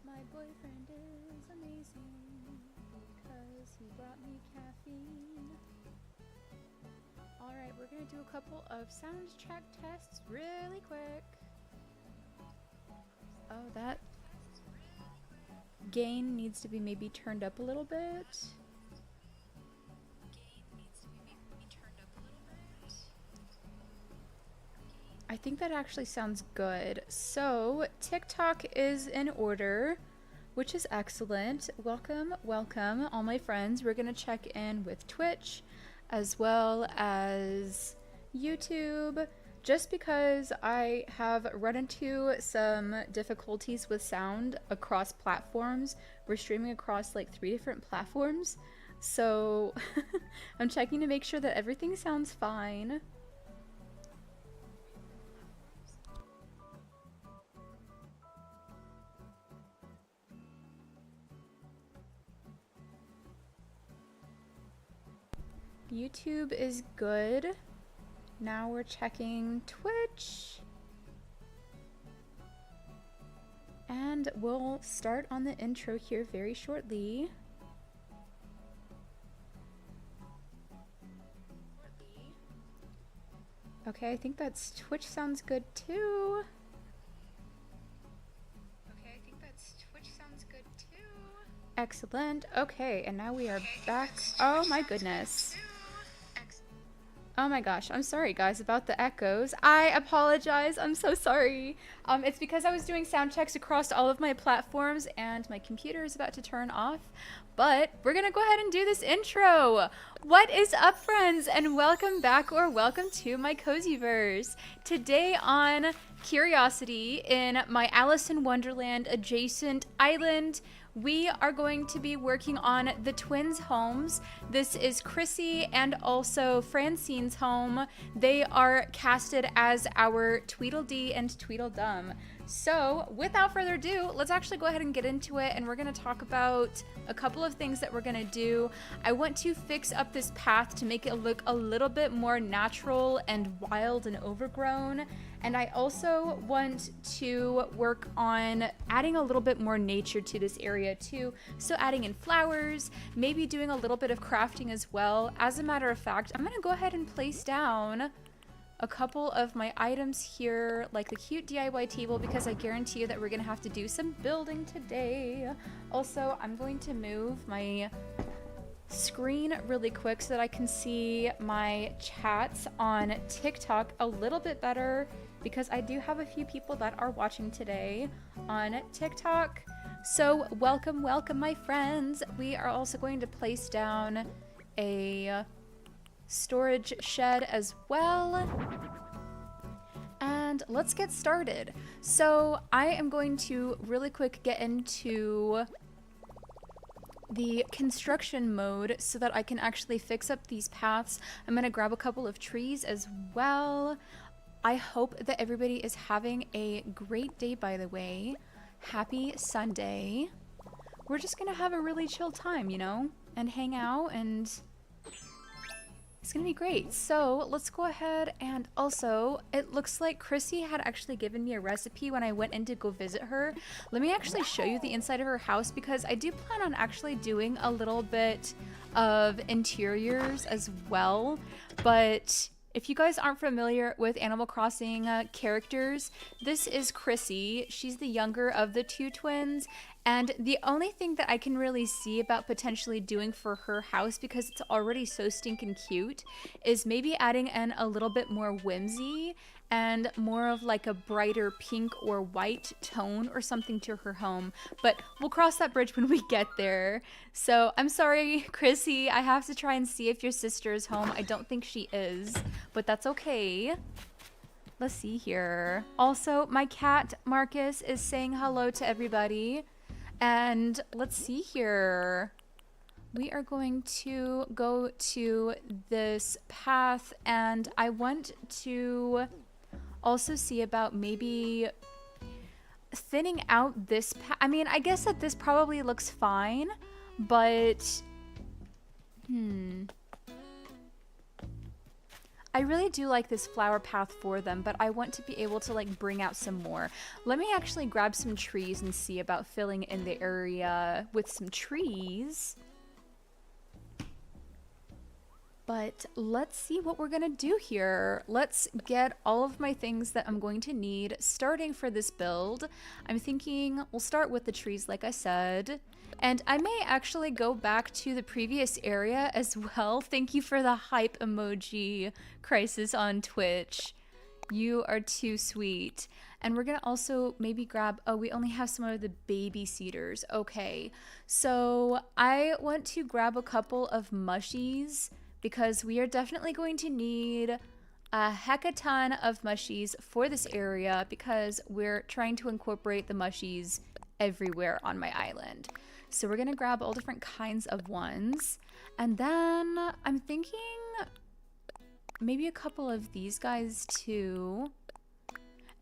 My boyfriend is amazing because he brought me caffeine. Alright, we're gonna do a couple of sound check tests really quick. Oh, that gain needs to be maybe turned up a little bit. I think that actually sounds good. So, TikTok is in order, which is excellent. Welcome, welcome, all my friends. We're going to check in with Twitch as well as YouTube. Just because I have run into some difficulties with sound across platforms. We're streaming across like 3 different platforms. So, I'm checking to make sure that everything sounds fine. YouTube is good. Now we're checking Twitch. And we'll start on the intro here very shortly. Okay, I think that's Twitch sounds good too. Excellent. Okay, and now we are back. Oh my goodness. Oh my gosh, I'm sorry guys about the echoes. I apologize, I'm so sorry. It's because I was doing sound checks across all of my platforms and my computer is about to turn off. But we're gonna go ahead and do this intro. What is up, friends, and welcome back or welcome to my cozyverse. Today on Curiosity in my Alice in Wonderland adjacent island, we are going to be working on the twins' homes. This is Chrissy and also Francine's home. They are casted as our Tweedledee and Tweedledum. So without further ado, let's actually go ahead and get into it, and we're going to talk about a couple of things that we're going to do. I want to fix up this path to make it look a little bit more natural and wild and overgrown. And I also want to work on adding a little bit more nature to this area too. So adding in flowers, maybe doing a little bit of crafting as well. As a matter of fact, I'm gonna go ahead and place down a couple of my items here, like the cute DIY table, because I guarantee you that we're gonna have to do some building today. Also, I'm going to move my screen really quick so that I can see my chats on TikTok a little bit better, because I do have a few people that are watching today on TikTok. So welcome, welcome my friends. We are also going to place down a storage shed as well. And let's get started. So I am going to really quick get into the construction mode so that I can actually fix up these paths. I'm gonna grab a couple of trees as well. I hope that everybody is having a great day, by the way. Happy Sunday. We're just gonna have a really chill time, you know, and hang out, and it's gonna be great. So let's go ahead, and also it looks like Chrissy had actually given me a recipe when I went in to go visit her. Let me actually show you the inside of her house, because I do plan on actually doing a little bit of interiors as well. But if you guys aren't familiar with Animal Crossing characters, this is Chrissy. She's the younger of the two twins. And the only thing that I can really see about potentially doing for her house, because it's already so stinking cute, is maybe adding in a little bit more whimsy and more of like a brighter pink or white tone or something to her home. But we'll cross that bridge when we get there. So I'm sorry, Chrissy, I have to try and see if your sister is home. I don't think she is, but that's okay. Let's see here. Also, my cat, Marcus, is saying hello to everybody. And let's see here. We are going to go to this path, and I want to also see about maybe thinning out this path. I mean, I guess that this probably looks fine, but I really do like this flower path for them, but I want to be able to like bring out some more. Let me actually grab some trees and see about filling in the area with some trees. But let's see what we're gonna do here. Let's get all of my things that I'm going to need starting for this build. I'm thinking we'll start with the trees like I said. And I may actually go back to the previous area as well. Thank you for the hype emoji, Crisis on Twitch. You are too sweet. And we're gonna also maybe grab, oh, we only have some of the baby cedars. Okay, so I want to grab a couple of mushies because we are definitely going to need a heck a ton of mushies for this area because we're trying to incorporate the mushies everywhere on my island. So we're gonna grab all different kinds of ones. And then I'm thinking maybe a couple of these guys too.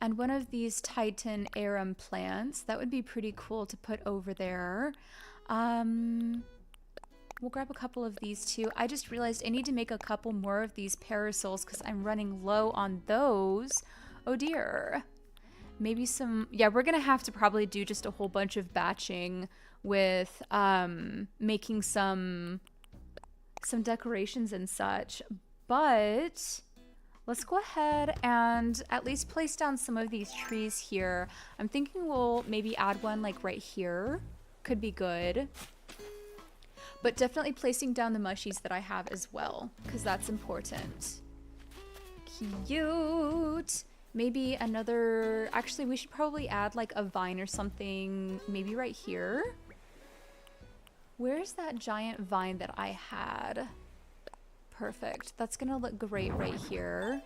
And one of these Titan arum plants. That would be pretty cool to put over there. We'll grab a couple of these too. I just realized I need to make a couple more of these parasols because I'm running low on those. Oh dear. Maybe some, yeah, we're gonna have to probably do just a whole bunch of batching with making some decorations and such. But let's go ahead and at least place down some of these trees here. I'm thinking we'll maybe add one like right here. Could be good. But definitely placing down the mushies that I have as well, because that's important. Cute. Maybe another, actually we should probably add like a vine or something, maybe right here. Where's that giant vine that I had? Perfect. That's gonna look great right here.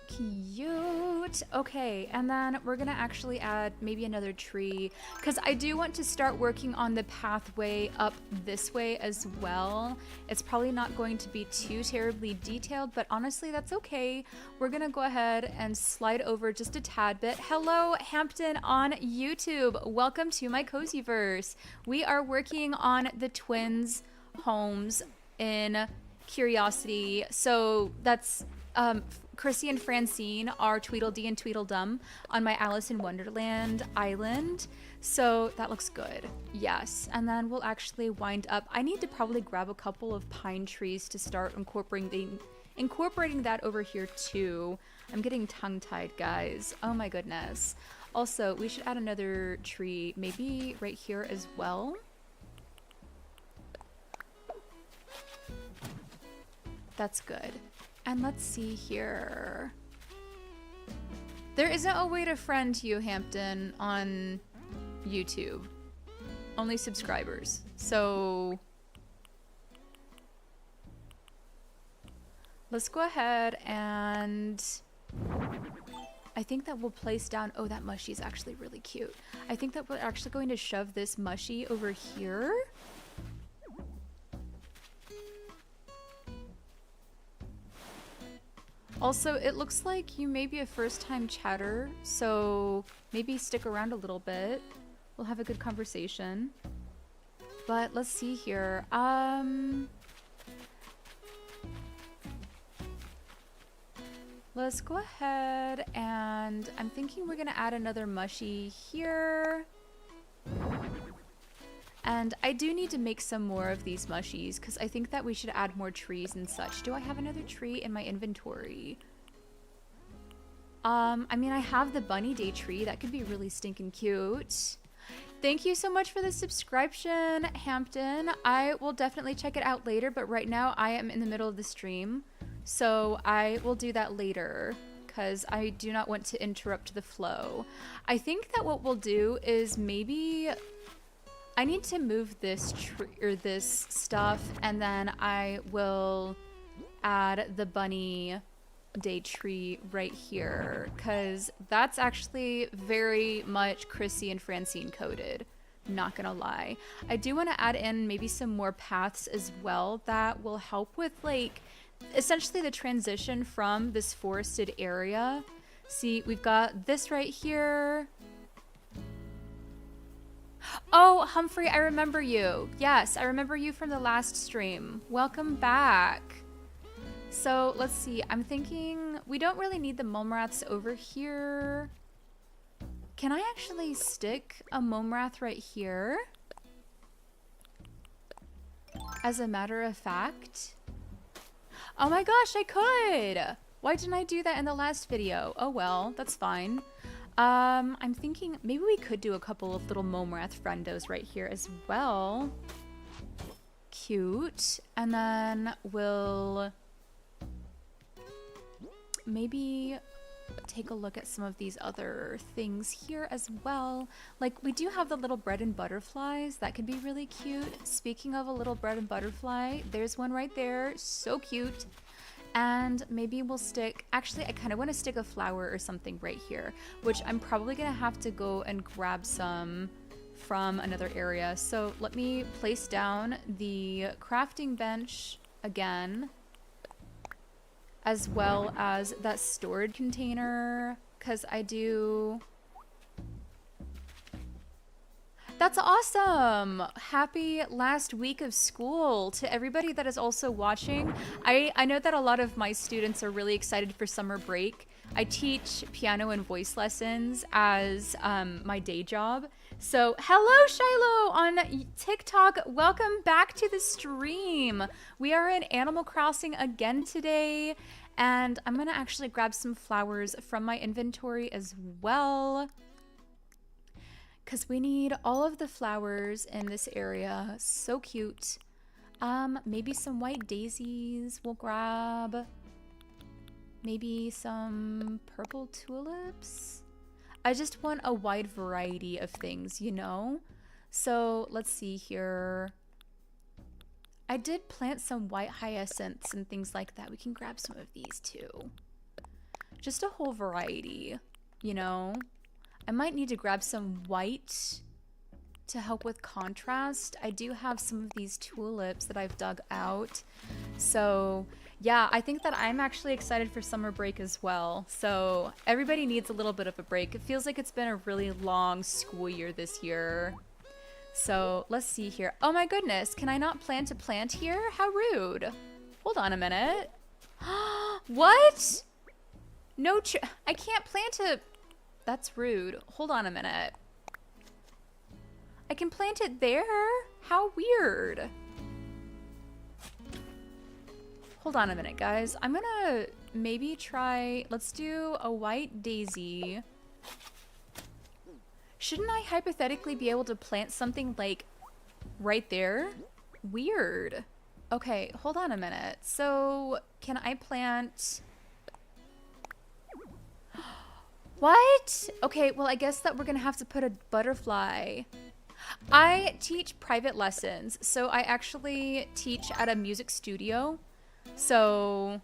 Cute. Okay, and then we're gonna actually add maybe another tree because I do want to start working on the pathway up this way as well. It's probably not going to be too terribly detailed, but honestly that's okay. We're gonna go ahead and slide over just a tad bit. Hello Hampton on YouTube. Welcome to my Cozyverse. We are working on the twins homes in Curiosity. So that's Chrissy and Francine are Tweedledee and Tweedledum on my Alice in Wonderland island. So that looks good. Yes. And then we'll actually wind up. I need to probably grab a couple of pine trees to start incorporating that over here too. I'm getting tongue-tied, guys. Oh my goodness. Also, we should add another tree maybe right here as well. That's good. And let's see here. There isn't a way to friend you, Hampton, on YouTube. Only subscribers. So let's go ahead and I think that we'll place down, oh, that mushy is actually really cute. I think that we're actually going to shove this mushy over here. Also, it looks like you may be a first-time chatter, so maybe stick around a little bit. We'll have a good conversation. But let's see here. Let's go ahead and I'm thinking we're gonna add another mushy here. And I do need to make some more of these mushies because I think that we should add more trees and such. Do I have another tree in my inventory? I mean, I have the bunny day tree. That could be really stinking cute. Thank you so much for the subscription, Hampton. I will definitely check it out later, but right now I am in the middle of the stream. So I will do that later because I do not want to interrupt the flow. I think that what we'll do is maybe I need to move this tree or this stuff, and then I will add the bunny day tree right here because that's actually very much Chrissy and Francine coded. Not gonna lie. I do want to add in maybe some more paths as well that will help with like essentially the transition from this forested area. See, we've got this right here. Oh, Humphrey, I remember you. Yes, I remember you from the last stream. Welcome back. So let's see. I'm thinking we don't really need the mome raths over here. Can I actually stick a mome rath right here? As a matter of fact. Oh my gosh, I could. Why didn't I do that in the last video? Oh well, that's fine. I'm thinking maybe we could do a couple of little mome rath friendos right here as well. Cute. And then we'll maybe take a look at some of these other things here as well. Like we do have the little bread and butterflies. That could be really cute. Speaking of a little bread and butterfly, there's one right there. So cute. And maybe we'll stick, actually I kind of want to stick a flower or something right here, which I'm probably going to have to go and grab some from another area. So let me place down the crafting bench again, as well as that storage container, because I do... That's awesome! Happy last week of school to everybody that is also watching. I know that a lot of my students are really excited for summer break. I teach piano and voice lessons as my day job. So hello Shiloh on TikTok. Welcome back to the stream. We are in Animal Crossing again today. And I'm gonna actually grab some flowers from my inventory as well, because we need all of the flowers in this area. So cute. Maybe some white daisies we'll grab. Maybe some purple tulips. I just want a wide variety of things, you know? So let's see here. I did plant some white hyacinths and things like that. We can grab some of these too. Just a whole variety, you know? I might need to grab some white to help with contrast. I do have some of these tulips that I've dug out. So yeah, I think that I'm actually excited for summer break as well. So everybody needs a little bit of a break. It feels like it's been a really long school year this year. So let's see here. Oh my goodness, can I not plant a plant here? How rude. Hold on a minute. What? No, I can't plant a... That's rude. Hold on a minute. I can plant it there? How weird. Hold on a minute, guys. I'm gonna maybe try... Let's do a white daisy. Shouldn't I hypothetically be able to plant something like right there? Weird. Okay, hold on a minute. So can I plant... What? Okay, well, I guess that we're gonna have to put a butterfly. I teach private lessons, so I actually teach at a music studio. So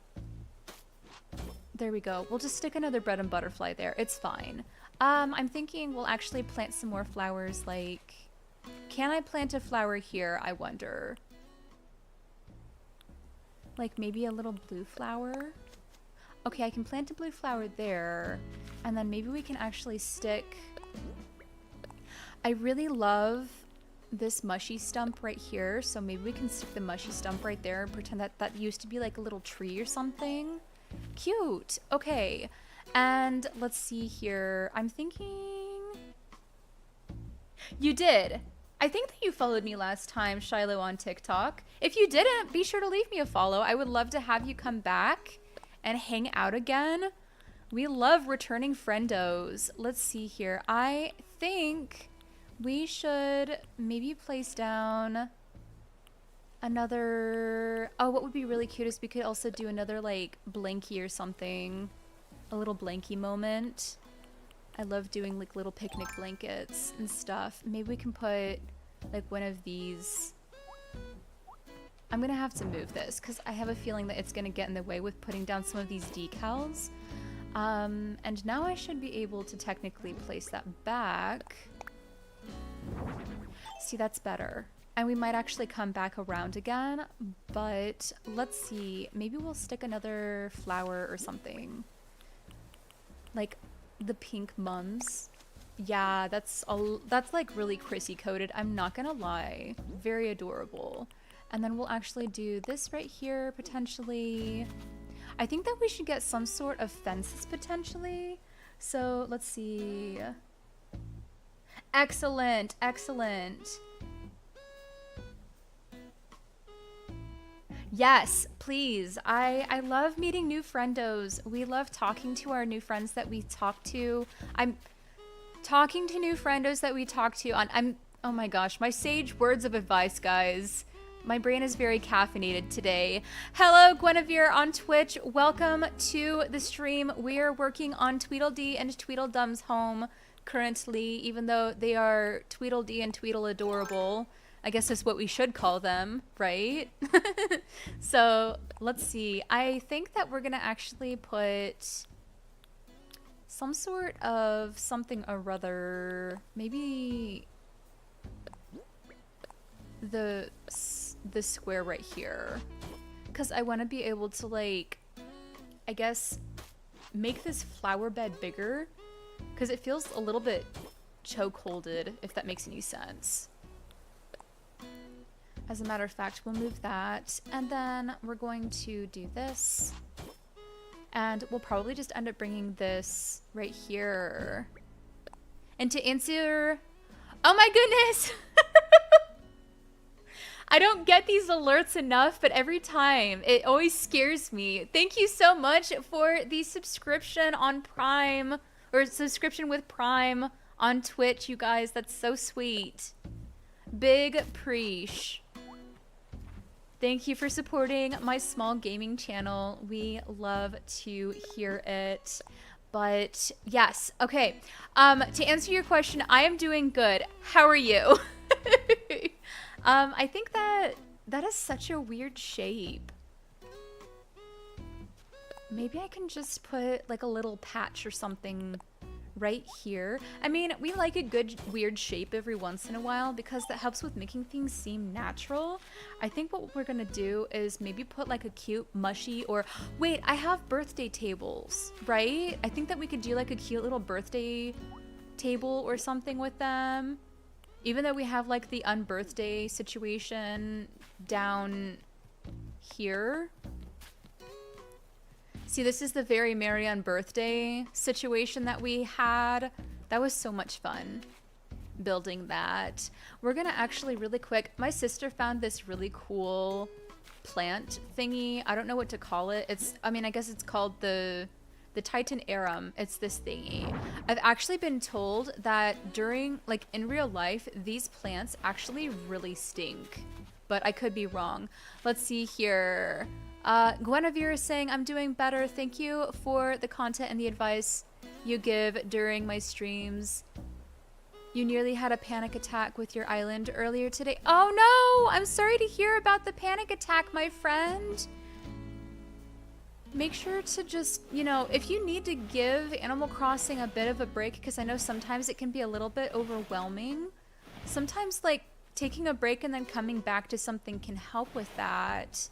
there we go. We'll just stick another bread and butterfly there. It's fine. I'm thinking we'll actually plant some more flowers. Like, can I plant a flower here, I wonder? Like maybe a little blue flower? Okay, I can plant a blue flower there. And then maybe we can actually stick... I really love this mushy stump right here. So maybe we can stick the mushy stump right there and pretend that that used to be like a little tree or something. Cute. Okay. And let's see here. I'm thinking... You did. I think that you followed me last time, Shiloh, on TikTok. If you didn't, be sure to leave me a follow. I would love to have you come back and hang out again. We love returning friendos. Let's see here. I think we should maybe place down another... Oh, what would be really cute is we could also do another like blankie or something. A little blankie moment. I love doing like little picnic blankets and stuff. Maybe we can put like one of these... I'm gonna have to move this because I have a feeling that it's gonna get in the way with putting down some of these decals. And now I should be able to technically place that back. See, that's better. And we might actually come back around again, but let's see. Maybe we'll stick another flower or something. Like the pink mums. Yeah, that's like really Chrissy coded. I'm not gonna lie. Very adorable. And then we'll actually do this right here, potentially. I think that we should get some sort of fences, potentially. So, let's see. Excellent, excellent. Yes, please. I love meeting new friendos. We love talking to our new friends that we talk to. I'm talking to new friendos that we talk to on, oh my gosh, my sage words of advice, guys. My brain is very caffeinated today. Hello, Guinevere on Twitch. Welcome to the stream. We are working on Tweedledee and Tweedledum's home currently, even though they are Tweedledee and Tweedle adorable. I guess that's what we should call them, right? So let's see. I think that we're gonna actually put some sort of something or other. Maybe the square right here, because I want to be able to, like, I guess make this flower bed bigger, because it feels a little bit chokeholded, if that makes any sense. As a matter of fact, we'll move that, and then we're going to do this, and we'll probably just end up bringing this right here. And to answer, oh my goodness, I don't get these alerts enough, but every time it always scares me. Thank you so much for the subscription on Prime, or subscription with Prime on Twitch, you guys. That's so sweet. Big preach. Thank you for supporting my small gaming channel. We love to hear it. But yes, okay. To answer your question, I am doing good. How are you? I think that is such a weird shape. Maybe I can just put like a little patch or something right here. I mean, we like a good weird shape every once in a while because that helps with making things seem natural. I think what we're gonna do is maybe put like a cute mushy, or wait, I have birthday tables, right? I think that we could do like a cute little birthday table or something with them. Even though we have like the unbirthday situation down here. See, this is the very merry unbirthday situation that we had. That was so much fun building that. We're gonna actually really quick, my sister found this really cool plant thingy. I don't know what to call it. It's, I mean, I guess it's called the Titan Arum. It's this thingy. I've actually been told that during, like in real life, these plants actually really stink, but I could be wrong. Let's see here. Guinevere is saying, I'm doing better. Thank you for the content and the advice you give during my streams. You nearly had a panic attack with your island earlier today. Oh no! I'm sorry to hear about the panic attack, my friend. Make sure to just, you know, if you need to give Animal Crossing a bit of a break, because I know sometimes it can be a little bit overwhelming. Sometimes, like, taking a break and then coming back to something can help with that.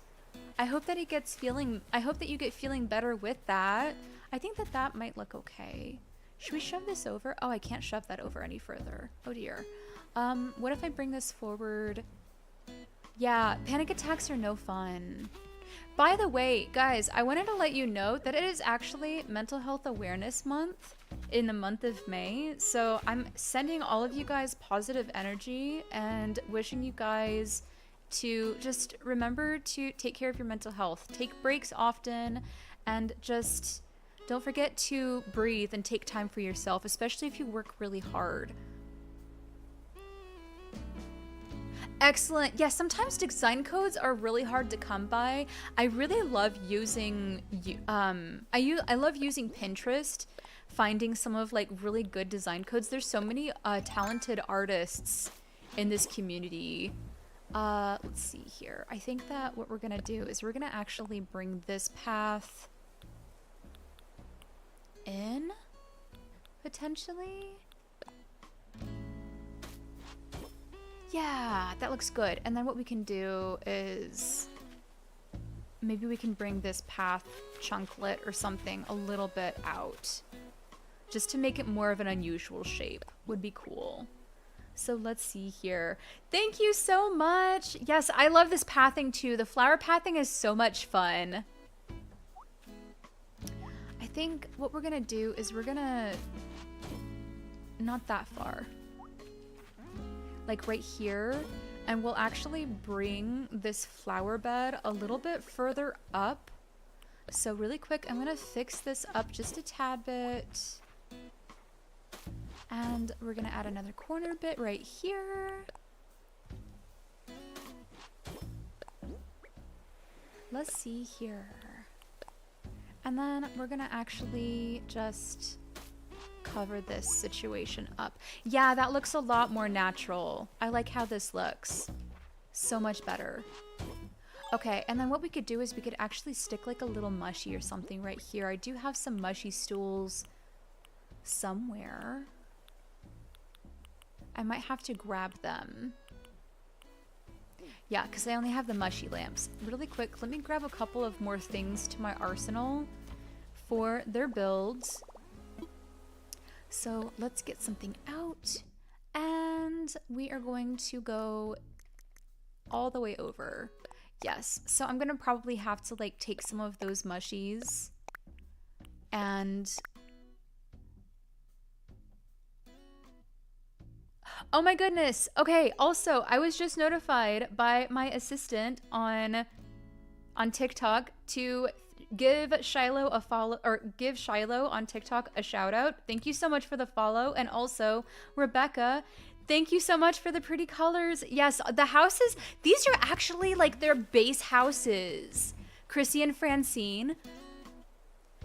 I hope that I hope that you get feeling better with that. I think that that might look okay. Should we shove this over? Oh, I can't shove that over any further. Oh dear. What if I bring this forward? Yeah, panic attacks are no fun. By the way, guys, I wanted to let you know that it is actually Mental Health Awareness Month in the month of May. So I'm sending all of you guys positive energy and wishing you guys to just remember to take care of your mental health. Take breaks often and just don't forget to breathe and take time for yourself, especially if you work really hard. Excellent. Yeah, sometimes design codes are really hard to come by. I really love using I love using Pinterest, finding some of like really good design codes. There's so many talented artists in this community. Let's see here. I think that what we're gonna do is we're gonna actually bring this path in, potentially. Yeah, that looks good. And then what we can do is maybe we can bring this path chunklet or something a little bit out. just to make it more of an unusual shape would be cool. So let's see here. Thank you so much. Yes, I love this pathing too. The flower pathing is so much fun. I think what we're gonna do is we're gonna, not that far, like right here, and we'll actually bring this flower bed a little bit further up. So really quick, I'm gonna fix this up just a tad bit. And we're gonna add another corner bit right here. Let's see here. And then we're gonna actually just cover this situation up. Yeah, that looks a lot more natural. I like how this looks. So much better. Okay, and then what we could do is we could actually stick like a little mushy or something right here. I do have some mushy stools somewhere. I might have to grab them. Yeah, because I only have the mushy lamps. Really quick, let me grab a couple of more things to my arsenal for their builds. So let's get something out. And we are going to go all the way over. Yes, so I'm gonna probably have to like take some of those mushies and... Oh my goodness. Okay, also, I was just notified by my assistant on TikTok to give Shiloh a follow, or give Shiloh on TikTok a shout out. Thank you so much for the follow. And also, Rebecca, thank you so much for the pretty colors. Yes, the houses, these are actually like their base houses. Chrissy and Francine.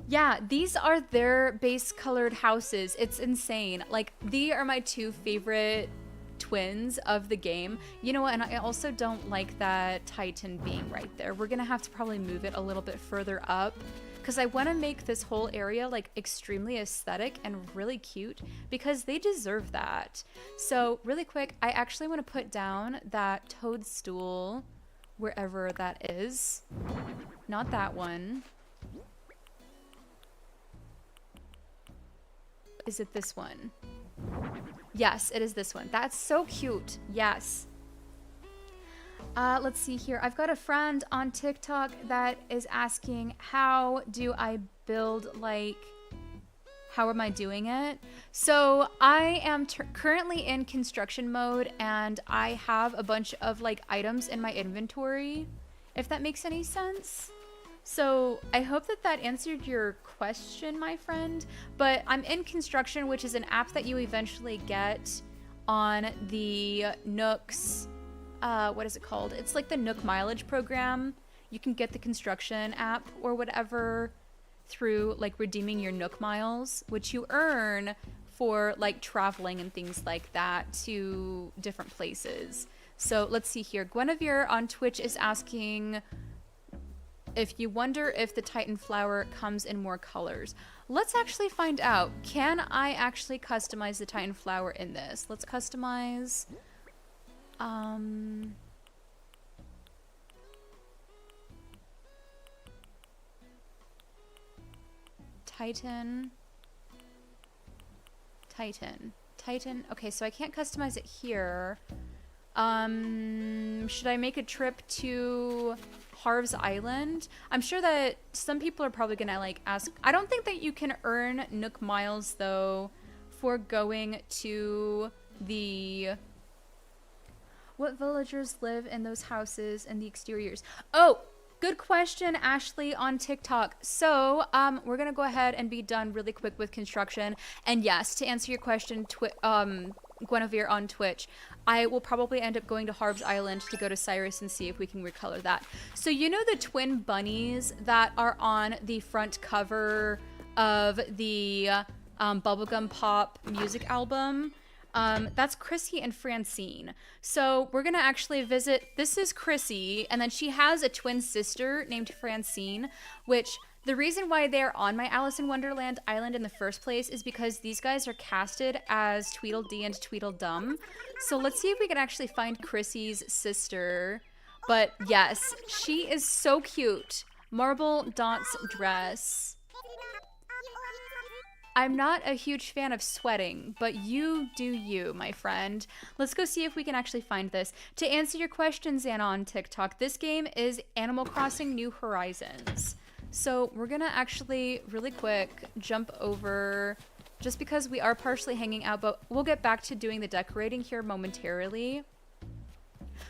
Yeah, these are their base colored houses. It's insane. Like, they are my two favorite twins of the game. You know what? And I also don't like that Titan being right there. We're gonna have to probably move it a little bit further up because I want to make this whole area like extremely aesthetic and really cute because they deserve that. So really quick, I actually want to put down that toadstool wherever that is. Not that one. Is it this one? Yes, it is this one. That's so cute. Yes. Let's see here. I've got a friend on TikTok that is asking, how do I build, like, how am I doing it? So I am currently in construction mode and I have a bunch of like items in my inventory, if that makes any sense. So I hope that that answered your question, my friend, but I'm in construction, which is an app that you eventually get on the Nook's, what is it called? It's like the Nook mileage program. You can get the construction app or whatever through like redeeming your Nook miles, which you earn for like traveling and things like that to different places. So let's see here. Guinevere on Twitch is asking if you wonder if the Titan flower comes in more colors. Let's actually find out. Can I actually customize the Titan flower in this? Let's customize. Titan. Okay, so I can't customize it here. Should I make a trip to Harv's Island? I'm sure that some people are probably gonna like ask. I don't think that you can earn Nook miles though for going to the... What villagers live in those houses and the exteriors? Oh, good question, Ashley on TikTok. So, we're gonna go ahead and be done really quick with construction. And yes, to answer your question, Guinevere on Twitch, I will probably end up going to Harv's Island to go to Cyrus and see if we can recolor that. So you know the twin bunnies that are on the front cover of the Bubblegum Pop music album? That's Chrissy and Francine. So we're gonna actually visit, this is Chrissy, and then she has a twin sister named Francine, which the reason why they're on my Alice in Wonderland island in the first place is because these guys are casted as Tweedledee and Tweedledum. So let's see if we can actually find Chrissy's sister. But yes, she is so cute. Marble Dots dress. I'm not a huge fan of sweating, but you do you, my friend. Let's go see if we can actually find this. To answer your question, Xana on TikTok, this game is Animal Crossing New Horizons. So we're gonna actually really quick jump over, just because we are partially hanging out, but we'll get back to doing the decorating here momentarily.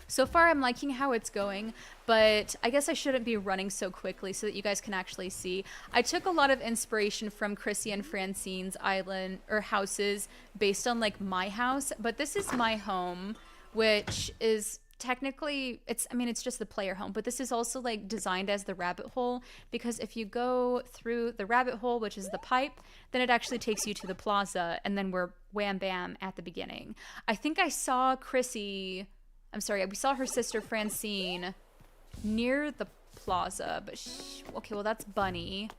So far, I'm liking how it's going, but I guess I shouldn't be running so quickly so that you guys can actually see. I took a lot of inspiration from Chrissy and Francine's island or houses based on like my house, but this is my home, which is technically, it's just the player home, but this is also like designed as the rabbit hole, because if you go through the rabbit hole, which is the pipe, then it actually takes you to the plaza, and then we're wham bam at the beginning. I think I saw we saw her sister Francine near the plaza, but okay, well that's Bunny.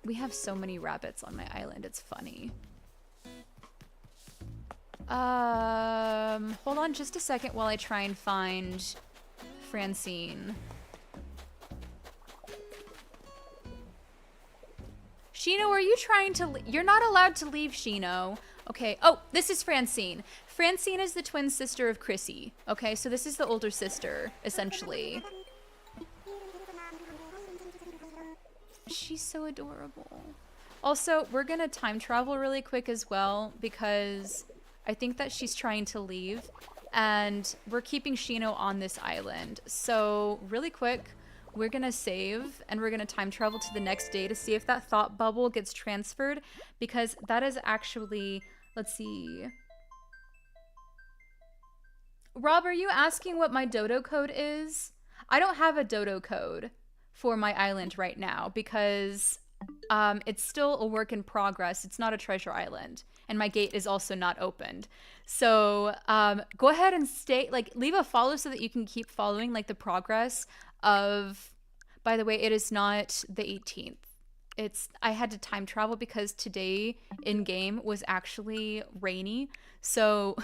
We have so many rabbits on my island, it's funny. Hold on just a second while I try and find Francine. Shino, are you trying to you're not allowed to leave, Shino. Okay. Oh, this is Francine. Francine is the twin sister of Chrissy. Okay, so this is the older sister, essentially. She's so adorable. Also, we're gonna time travel really quick as well, because I think that she's trying to leave, and we're keeping Shino on this island. So really quick, we're gonna save, and we're gonna time travel to the next day to see if that thought bubble gets transferred, because that is actually, let's see. Rob, are you asking what my dodo code is? I don't have a dodo code for my island right now, because it's still a work in progress. It's not a treasure island, and my gate is also not opened. So go ahead and leave a follow so that you can keep following like the progress of, by the way, it is not the 18th. I had to time travel because today in game was actually rainy. So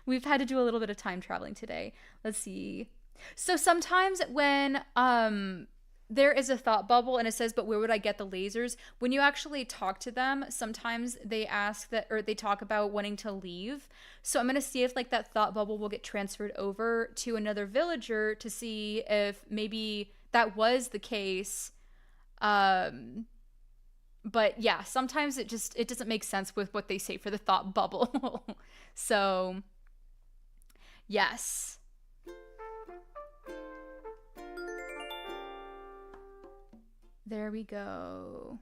we've had to do a little bit of time traveling today. Let's see. So sometimes when there is a thought bubble and it says, but where would I get the lasers? When you actually talk to them, sometimes they ask that, or they talk about wanting to leave. So I'm going to see if like that thought bubble will get transferred over to another villager to see if maybe that was the case. But yeah, sometimes it doesn't make sense with what they say for the thought bubble. So yes. There we go.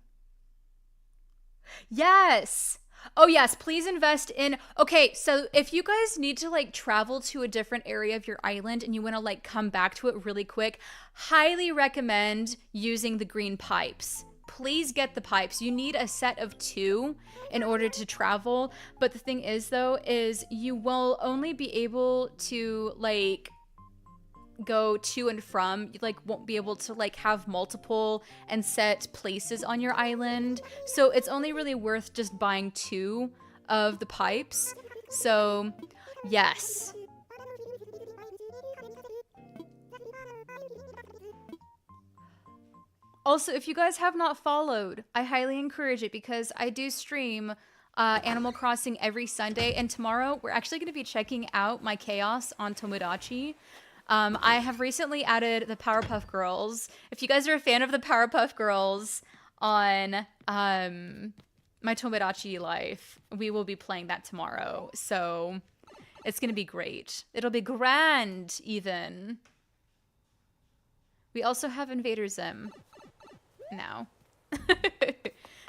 Yes. Oh yes, please invest in, okay, so if you guys need to like travel to a different area of your island and you want to like come back to it really quick, highly recommend using the green pipes. Please get the pipes. You need a set of 2 in order to travel. But the thing is though, is you will only be able to like go to and from, you like won't be able to like have multiple and set places on your island, so it's only really worth just buying 2 of the pipes. So yes. Also, if you guys have not followed, I highly encourage it, because I do stream Animal Crossing every Sunday, and tomorrow we're actually going to be checking out my chaos on Tomodachi. I have recently added the Powerpuff Girls. If you guys are a fan of the Powerpuff Girls on my Tomodachi life, we will be playing that tomorrow. So it's going to be great. It'll be grand, even. We also have Invader Zim now.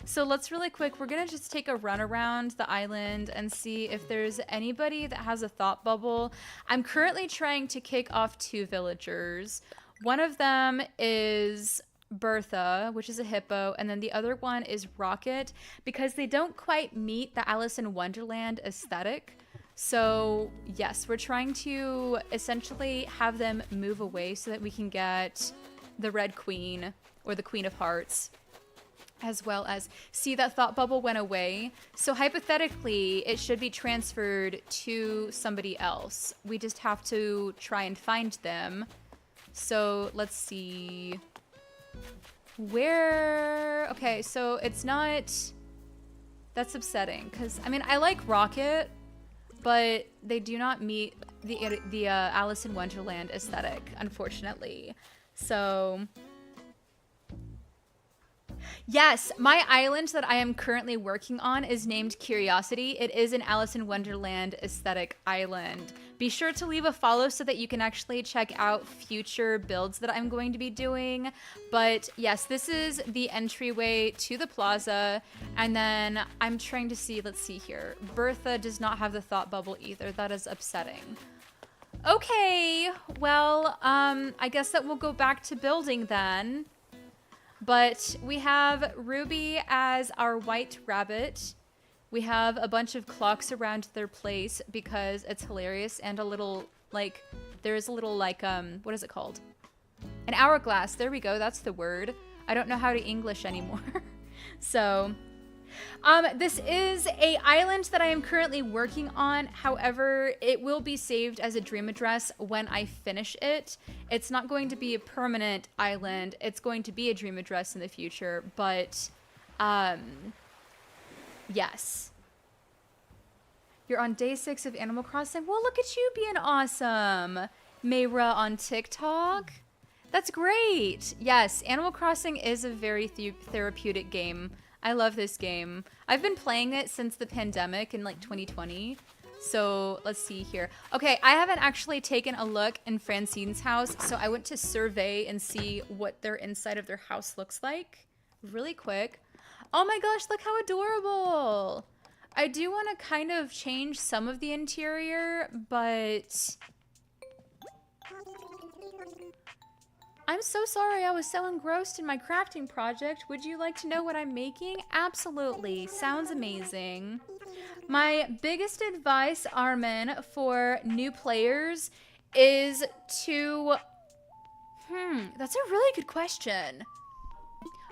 So let's really quick, we're gonna just take a run around the island and see if there's anybody that has a thought bubble. I'm currently trying to kick off 2 villagers. One of them is Bertha, which is a hippo, and then the other one is Rocket, because they don't quite meet the Alice in Wonderland aesthetic. So yes, we're trying to essentially have them move away so that we can get the Red Queen, or the Queen of Hearts, as well as, see, that thought bubble went away. So hypothetically, it should be transferred to somebody else. We just have to try and find them. So let's see. Where? Okay, so it's not That's upsetting, because, I mean, I like Rocket, but they do not meet the Alice in Wonderland aesthetic, unfortunately. So... Yes, my island that I am currently working on is named Curiosity. It is an Alice in Wonderland aesthetic island. Be sure to leave a follow so that you can actually check out future builds that I'm going to be doing. But yes, this is the entryway to the plaza. And then I'm trying to see, let's see here. Bertha does not have the thought bubble either. That is upsetting. Okay, well, I guess that we'll go back to building then. But we have Ruby as our white rabbit. We have a bunch of clocks around their place because it's hilarious, and a little, like, there's a little, like, what is it called? An hourglass. There we go. That's the word. I don't know how to English anymore. So, this is a island that I am currently working on. However, it will be saved as a dream address when I finish it. It's not going to be a permanent island. It's going to be a dream address in the future, but, yes. You're on day 6 of Animal Crossing? Well, look at you being awesome. Mayra on TikTok. That's great. Yes, Animal Crossing is a very therapeutic game. I love this game. I've been playing it since the pandemic in like 2020. So let's see here. Okay, I haven't actually taken a look in Francine's house, so I went to survey and see what their inside of their house looks like really quick. Oh my gosh, look how adorable. I do want to kind of change some of the interior, but I'm so sorry I was so engrossed in my crafting project. Would you like to know what I'm making? Absolutely. Sounds amazing. My biggest advice, Armin, for new players is to... that's a really good question.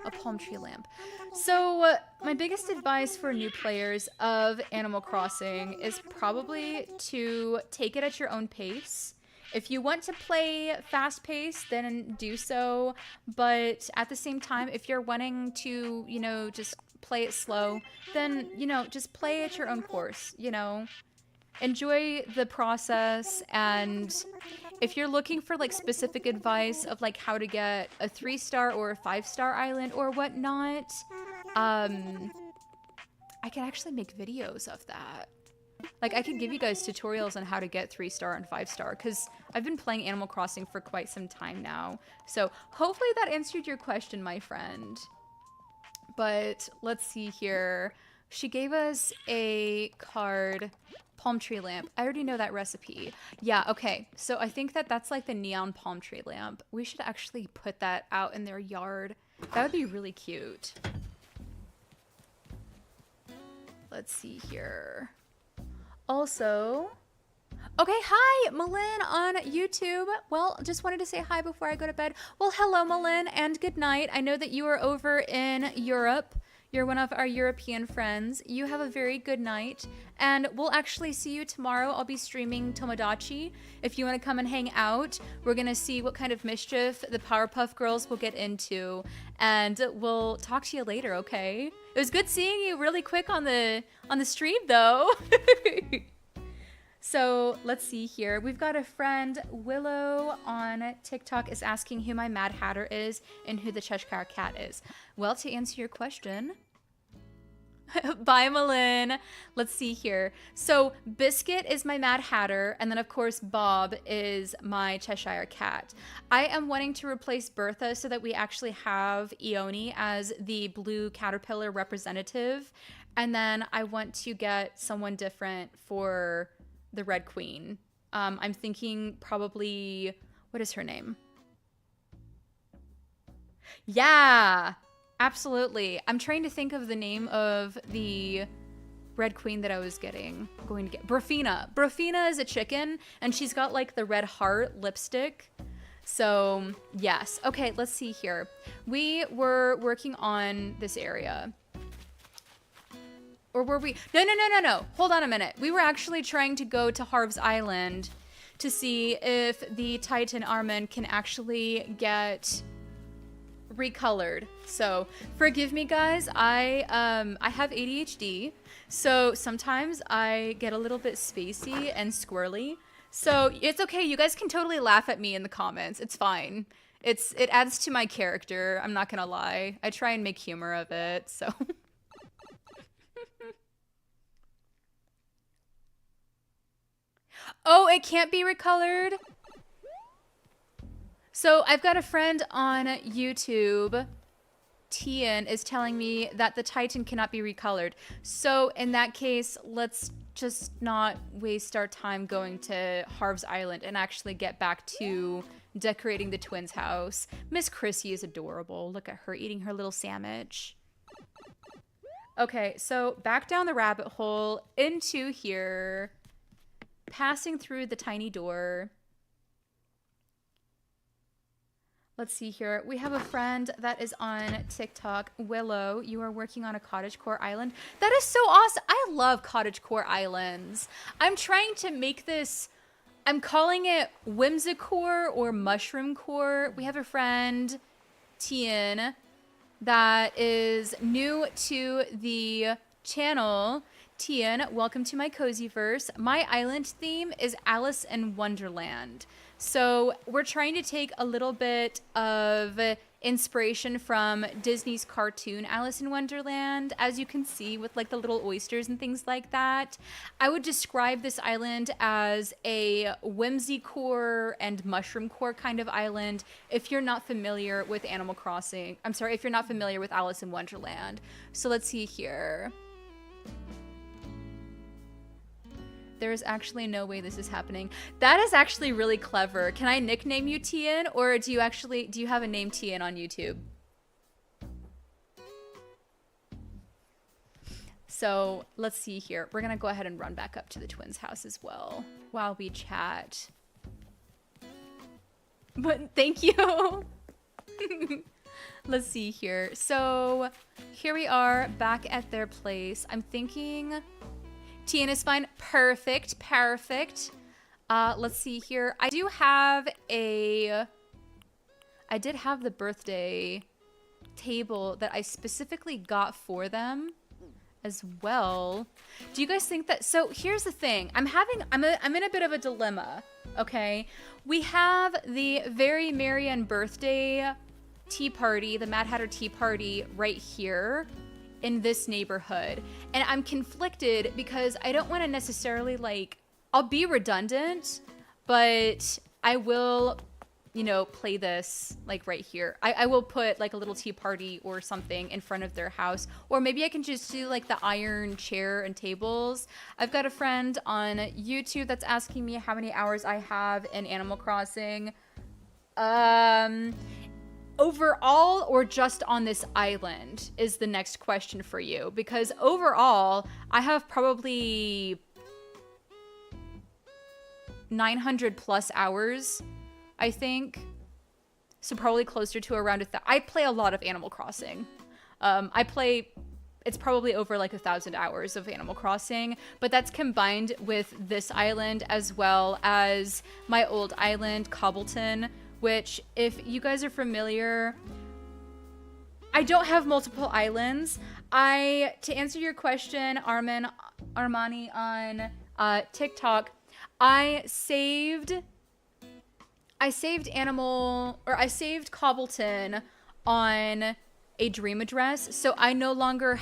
A palm tree lamp. So, my biggest advice for new players of Animal Crossing is probably to take it at your own pace. If you want to play fast-paced, then do so. But at the same time, if you're wanting to, you know, just play it slow, then, you know, just play at your own course, you know. Enjoy the process, and if you're looking for, like, specific advice of, like, how to get a 3-star or a 5-star island or whatnot, I can actually make videos of that. Like, I could give you guys tutorials on how to get 3-star and 5-star, because I've been playing Animal Crossing for quite some time now. So hopefully that answered your question, my friend. But let's see here. She gave us a card, palm tree lamp. I already know that recipe. Yeah, okay. So I think that that's like the neon palm tree lamp. We should actually put that out in their yard. That would be really cute. Let's see here. Also, okay, hi, Malin on YouTube. Well, just wanted to say hi before I go to bed. Well, hello, Malin, and good night. I know that you are over in Europe. You're one of our European friends. You have a very good night, and we'll actually see you tomorrow. I'll be streaming Tomodachi. If you want to come and hang out, we're going to see what kind of mischief the Powerpuff Girls will get into, and we'll talk to you later, okay? It was good seeing you really quick on the stream, though. So let's see here. We've got a friend, Willow on TikTok, is asking who my Mad Hatter is and who the Cheshire Cat is. Well, to answer your question, bye, Malin. Let's see here. So Biscuit is my Mad Hatter, and then of course Bob is my Cheshire Cat. I am wanting to replace Bertha so that we actually have Ione as the blue caterpillar representative, and then I want to get someone different for the Red Queen. I'm thinking probably, what is her name? Yeah, absolutely. I'm trying to think of the name of the Red Queen that I was going to get. Brafina. Brafina is a chicken, and she's got like the red heart lipstick. So yes. Okay, let's see here. We were working on this area. Or were we? No. Hold on a minute. We were actually trying to go to Harv's Island to see if the Titan Armin can actually get recolored. So forgive me, guys. I have ADHD, so sometimes I get a little bit spacey and squirrely. So it's okay. You guys can totally laugh at me in the comments. It's fine. It adds to my character. I'm not gonna lie. I try and make humor of it. So. Oh, it can't be recolored. So I've got a friend on YouTube, Tian, is telling me that the Titan cannot be recolored. So in that case, let's just not waste our time going to Harv's Island and actually get back to decorating the twins' house. Miss Chrissy is adorable. Look at her eating her little sandwich. Okay, so back down the rabbit hole into here, passing through the tiny door. Let's see here. We have a friend that is on TikTok. Willow, you are working on a cottagecore island. That is so awesome. I love cottagecore islands. I'm trying to make this, I'm calling it whimsicore or mushroomcore. We have a friend, Tian, that is new to the channel. Tian, welcome to my cozyverse. My island theme is Alice in Wonderland. So we're trying to take a little bit of inspiration from Disney's cartoon Alice in Wonderland, as you can see with like the little oysters and things like that. I would describe this island as a whimsicore and mushroomcore kind of island if you're not familiar with Animal Crossing. I'm sorry, if you're not familiar with Alice in Wonderland. So let's see here. There is actually no way this is happening. That is actually really clever. Can I nickname you Tian, or do you have a name Tian on YouTube? So let's see here. We're gonna go ahead and run back up to the twins' house as well while we chat. But thank you. Let's see here. So here we are back at their place. I'm thinking Tian is fine. Perfect. Perfect. Let's see here. I did have the birthday table that I specifically got for them as well. Do you guys think that, so here's the thing. I'm in a bit of a dilemma, okay? We have the Very Marian birthday tea party, the Mad Hatter tea party right here in this neighborhood, and I'm conflicted because I don't want to necessarily, like, I'll be redundant, but I will, you know, play this like right here. I will put like a little tea party or something in front of their house, or maybe I can just do like the iron chair and tables. I've got a friend on YouTube that's asking me how many hours I have in Animal Crossing. Overall, or just on this island is the next question for you, because overall I have probably 900 plus hours, I think. So probably closer to around I play a lot of Animal Crossing. It's probably over like 1,000 hours of Animal Crossing, but that's combined with this island as well as my old island, Cobbleton, which, if you guys are familiar, I don't have multiple islands. To answer your question, Armani on TikTok, I saved Cobbleton on a dream address, so I no longer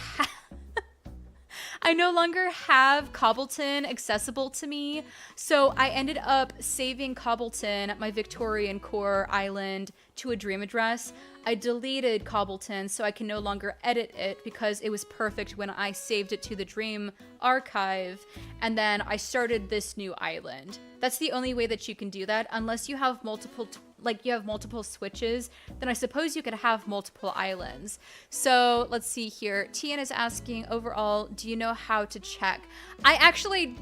have Cobbleton accessible to me. So I ended up saving Cobbleton, my Victorian core island, to a dream address. I deleted Cobbleton so I can no longer edit it because it was perfect when I saved it to the dream archive, and then I started this new island. That's the only way that you can do that, unless you have multiple switches, then I suppose you could have multiple islands. So let's see here. Tian is asking, overall, do you know how to check? I actually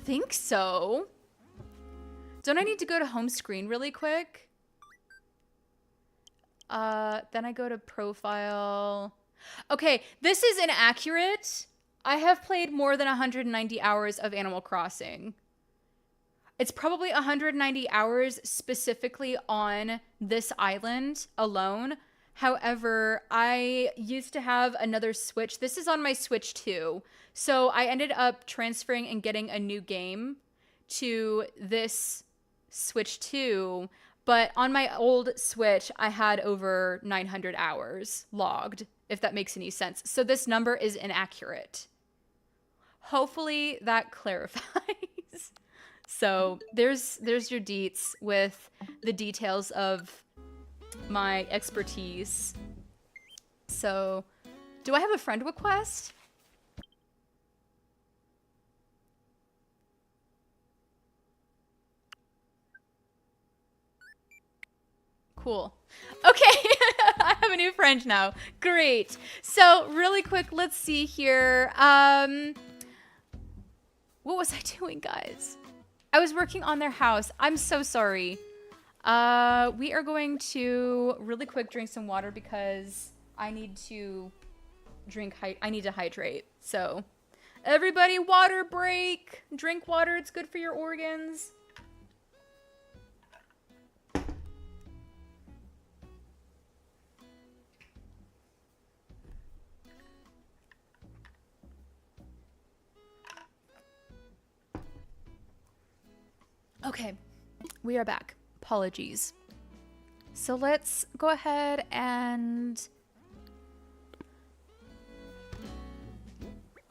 think so. Don't I need to go to home screen really quick? Then I go to profile. Okay, this is inaccurate. I have played more than 190 hours of Animal Crossing. It's probably 190 hours specifically on this island alone. However, I used to have another Switch. This is on my Switch too. So I ended up transferring and getting a new game to this Switch 2. But on my old Switch, I had over 900 hours logged, if that makes any sense. So this number is inaccurate. Hopefully that clarifies. So there's your deets with the details of my expertise. So do I have a friend request? Cool. Okay, I have a new friend now. Great. So really quick, let's see here. What was I doing, guys? I was working on their house. I'm so sorry. We are going to really quick drink some water because I need to I need to hydrate. So everybody, water break. Drink water. It's good for your organs. Okay, we are back. Apologies. So let's go ahead and...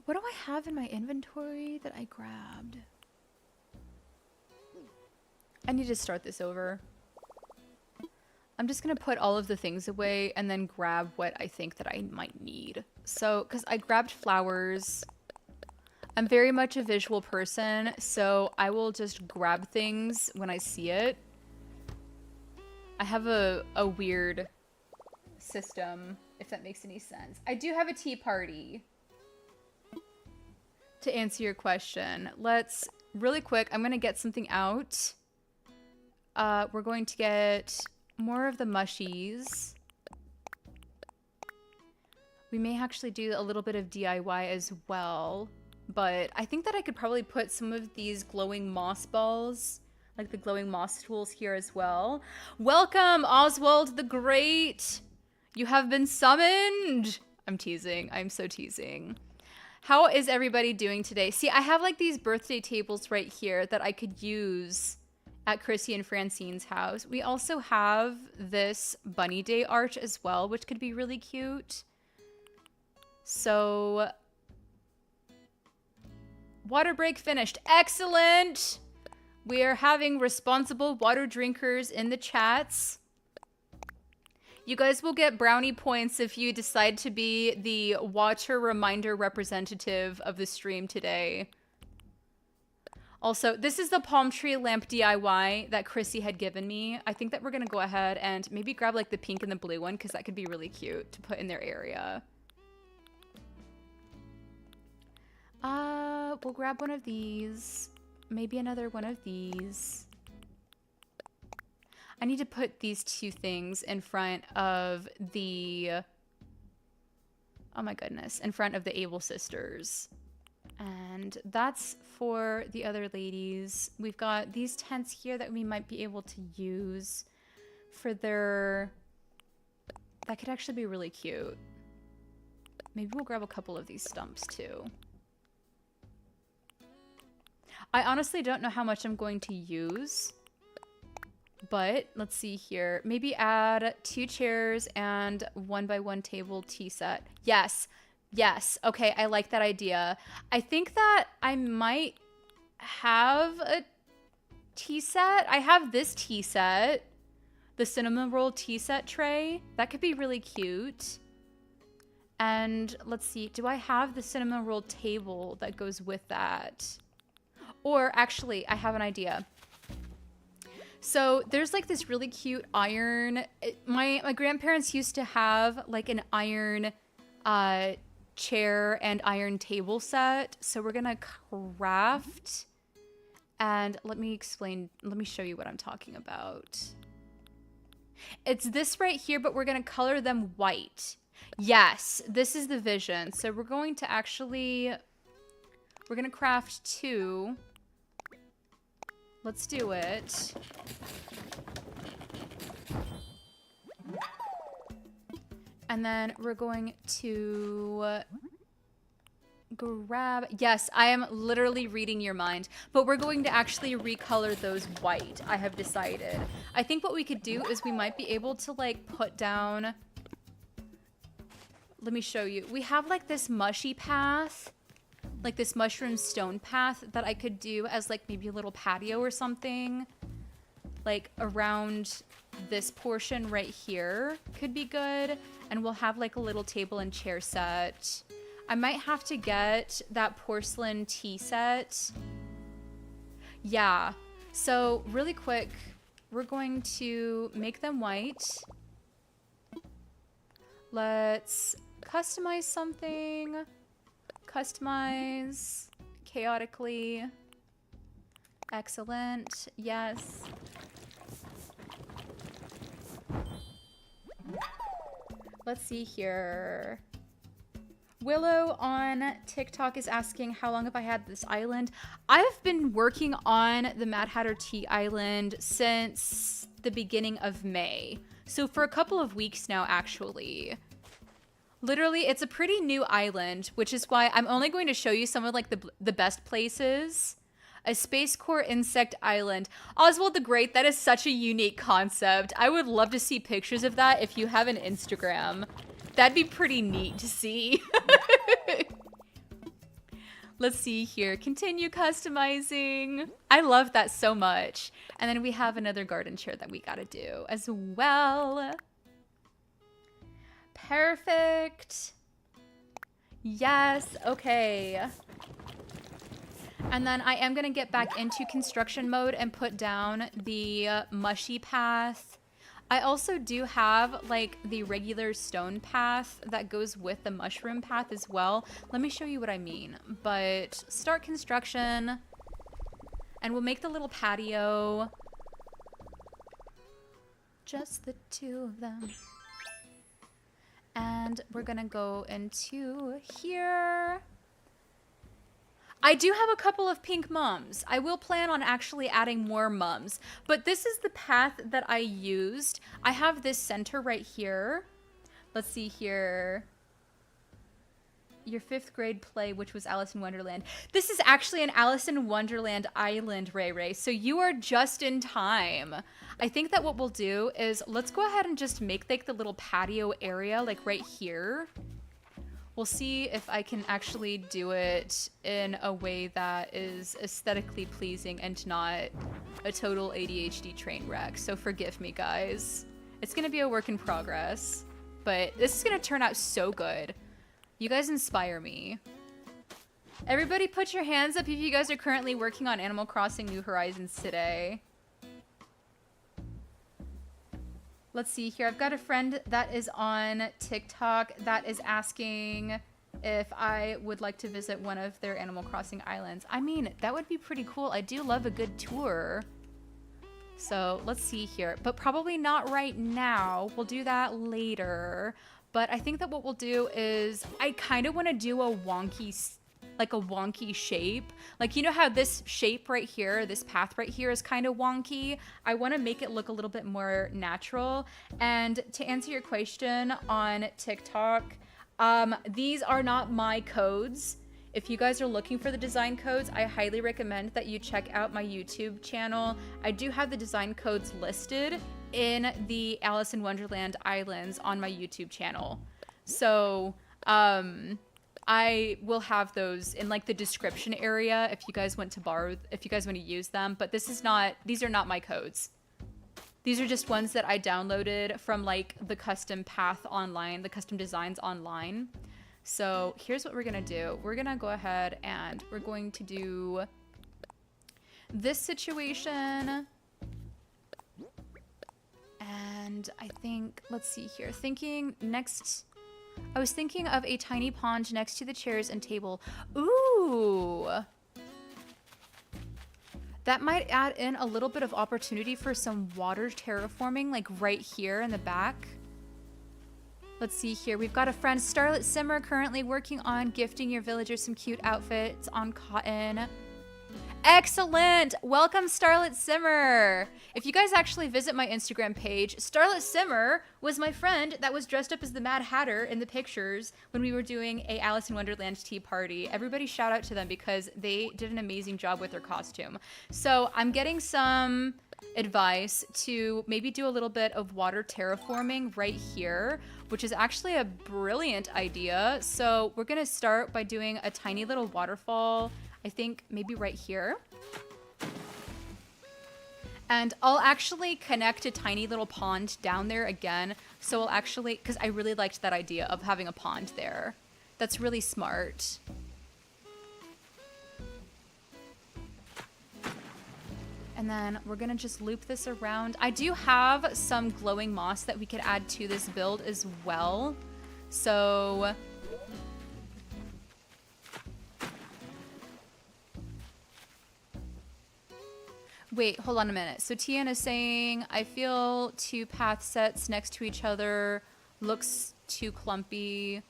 What do I have in my inventory that I grabbed? I need to start this over. I'm just gonna put all of the things away and then grab what I think that I might need. So, because I grabbed flowers... I'm very much a visual person, so I will just grab things when I see it. I have a weird system, if that makes any sense. I do have a tea party. To answer your question, let's, really quick, I'm going to get something out. We're going to get more of the mushies. We may actually do a little bit of DIY as well. But I think that I could probably put some of these glowing moss balls, like the glowing moss tools here as well. Welcome, Oswald the Great! You have been summoned! I'm teasing. I'm so teasing. How is everybody doing today? See, I have like these birthday tables right here that I could use at Chrissy and Francine's house. We also have this bunny day arch as well, which could be really cute. So... Water break finished. Excellent! We are having responsible water drinkers in the chats. You guys will get brownie points if you decide to be the water reminder representative of the stream today. Also, this is the palm tree lamp DIY that Chrissy had given me. I think that we're going to go ahead and maybe grab like the pink and the blue one because that could be really cute to put in their area. We'll grab one of these. Maybe another one of these. I need to put these two things in front of the... Oh my goodness. In front of the Able sisters. And that's for the other ladies. We've got these tents here that we might be able to use for their... That could actually be really cute. Maybe we'll grab a couple of these stumps too. I honestly don't know how much I'm going to use, but let's see here. Maybe add 2 chairs and 1x1 table tea set. Yes, yes. Okay, I like that idea. I think that I might have a tea set. I have this tea set, the cinnamon roll tea set tray. That could be really cute. And let's see, do I have the cinnamon roll table that goes with that? Or actually, I have an idea. So there's like this really cute iron. My grandparents used to have like an iron chair and iron table set. So we're gonna craft. And let me show you what I'm talking about. It's this right here, but we're gonna color them white. Yes, this is the vision. So we're going to actually, we're gonna craft 2. Let's do it. And then we're going to grab, yes, I am literally reading your mind, but we're going to actually recolor those white, I have decided. I think what we could do is we might be able to like put down, let me show you. We have like this mushy path, like this mushroom stone path that I could do as like maybe a little patio or something. Like around this portion right here could be good. And we'll have like a little table and chair set. I might have to get that porcelain tea set. Yeah. So really quick, we're going to make them white. Let's customize something. Customize chaotically. Excellent. Yes. Let's see here. Willow on TikTok is asking, how long have I had this island? I've been working on the Mad Hatter Tea Island since the beginning of May. So for a couple of weeks now, actually. Literally, it's a pretty new island, which is why I'm only going to show you some of like the best places. A Space Core Insect Island. Oswald the Great, that is such a unique concept. I would love to see pictures of that if you have an Instagram. That'd be pretty neat to see. Let's see here. Continue customizing. I love that so much. And then we have another garden chair that we gotta do as well. Perfect. Yes, okay. And then I am going to get back into construction mode and put down the mushy path. I also do have like the regular stone path that goes with the mushroom path as well. Let me show you what I mean. But start construction and we'll make the little patio. Just the two of them. And we're going to go into here. I do have a couple of pink mums. I will plan on actually adding more mums, but this is the path that I used. I have this center right here. Let's see here. Your 5th grade play, which was Alice in Wonderland. This is actually an Alice in Wonderland island, Ray Ray, so you are just in time. I think that what we'll do is let's go ahead and just make like the little patio area like right here. We'll see if I can actually do it in a way that is aesthetically pleasing and not a total ADHD train wreck. So forgive me, guys. It's going to be a work in progress, but this is going to turn out so good. You guys inspire me. Everybody put your hands up if you guys are currently working on Animal Crossing New Horizons today. Let's see here. I've got a friend that is on TikTok that is asking if I would like to visit one of their Animal Crossing islands. I mean, that would be pretty cool. I do love a good tour. So let's see here. But probably not right now. We'll do that later. But I think that what we'll do is I kind of want to do a wonky shape. Like, you know how this shape right here, this path right here is kind of wonky? I want to make it look a little bit more natural. And to answer your question on TikTok, these are not my codes. If you guys are looking for the design codes, I highly recommend that you check out my YouTube channel. I do have the design codes listed in the Alice in Wonderland Islands on my YouTube channel. So, I will have those in like the description area if you guys want to use them, but these are not my codes. These are just ones that I downloaded from like the custom path online, the custom designs online. So here's what we're going to do. We're going to go ahead and we're going to do this situation. And I think, let's see here, I was thinking of a tiny pond next to the chairs and table. Ooh. That might add in a little bit of opportunity for some water terraforming, like right here in the back. Let's see here. We've got a friend, Starlit Simmer, currently working on gifting your villagers some cute outfits on cotton. Excellent! Welcome, Starlit Simmer! If you guys actually visit my Instagram page, Starlit Simmer was my friend that was dressed up as the Mad Hatter in the pictures when we were doing a Alice in Wonderland tea party. Everybody shout out to them because they did an amazing job with their costume. So I'm getting some advice to maybe do a little bit of water terraforming right here, which is actually a brilliant idea. So we're gonna start by doing a tiny little waterfall, I think maybe right here. And I'll actually connect a tiny little pond down there again. So I'll actually, because I really liked that idea of having a pond there. That's really smart. And then we're gonna just loop this around. I do have some glowing moss that we could add to this build as well. So wait, hold on a minute. So Tian is saying, I feel 2 path sets next to each other. Looks too clumpy.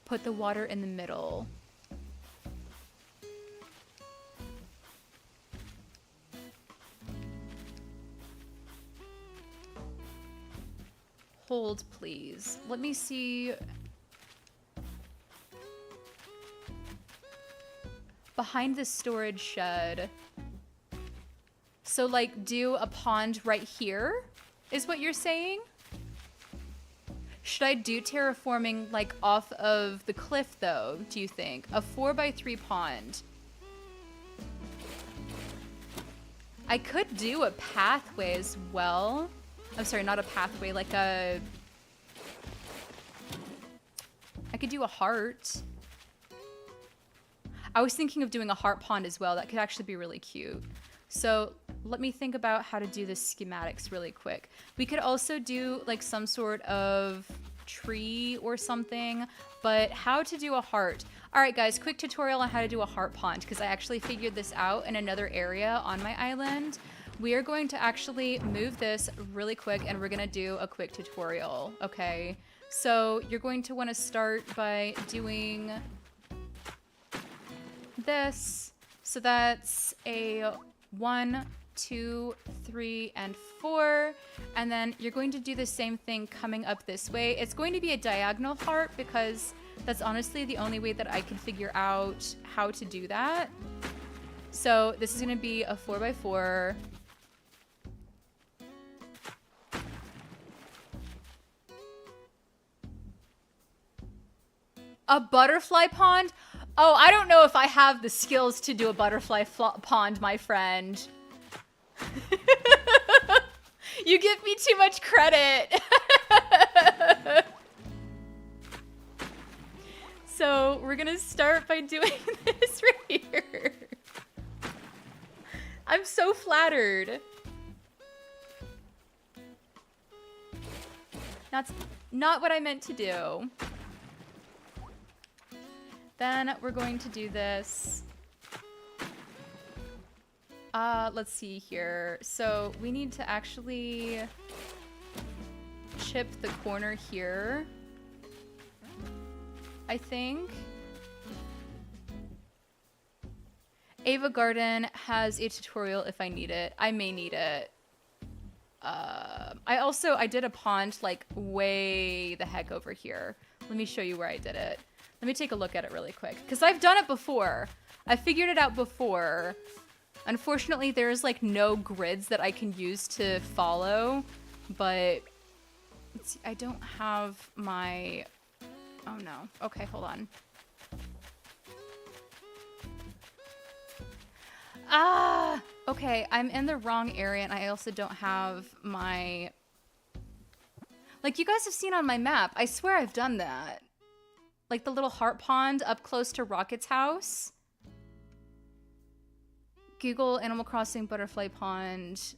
Put the water in the middle. Hold, please. Let me see. Behind the storage shed. So, like, do a pond right here, is what you're saying? Should I do terraforming, like, off of the cliff, though, do you think? A 4x3 pond. I could do a pathway as well. I'm sorry, not a pathway, like a... I could do a heart. I was thinking of doing a heart pond as well. That could actually be really cute. So let me think about how to do the schematics really quick. We could also do like some sort of tree or something, but how to do a heart. All right, guys, quick tutorial on how to do a heart pond because I actually figured this out in another area on my island. We are going to actually move this really quick and we're gonna do a quick tutorial, okay? So you're going to want to start by doing this. So that's a 1, 2, 3, and 4. And then you're going to do the same thing coming up this way. It's going to be a diagonal heart because that's honestly the only way that I can figure out how to do that. So this is going to be a 4x4. A butterfly pond? Oh, I don't know if I have the skills to do a butterfly pond, my friend. You give me too much credit. So we're gonna start by doing this right here. I'm so flattered. That's not what I meant to do. Then we're going to do this. Let's see here. So we need to actually chip the corner here, I think. Ava Garden has a tutorial if I need it. I may need it. I did a pond like way the heck over here. Let me show you where I did it. Let me take a look at it really quick, because I've done it before. I figured it out before. Unfortunately, there's like no grids that I can use to follow, but let's see, I don't have my... Oh no. Okay, hold on. Ah! Okay, I'm in the wrong area, and I also don't have my... Like you guys have seen on my map, I swear I've done that. Like the little heart pond up close to Rocket's house. Google Animal Crossing butterfly pond.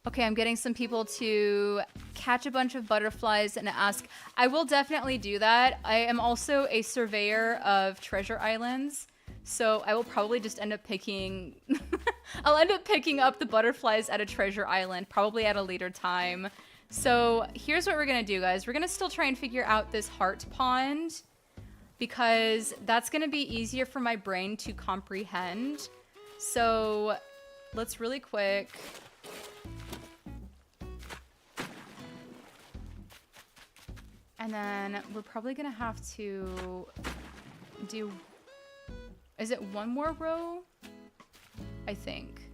Okay, I'm getting some people to catch a bunch of butterflies and ask. I will definitely do that. I am also a surveyor of treasure islands. So I will probably just end up picking... I'll end up picking up the butterflies at a treasure island, probably at a later time. So here's what we're gonna do, guys. We're gonna still try and figure out this heart pond because that's gonna be easier for my brain to comprehend. So let's really quick. And then we're probably gonna have to do, is it one more row? I think.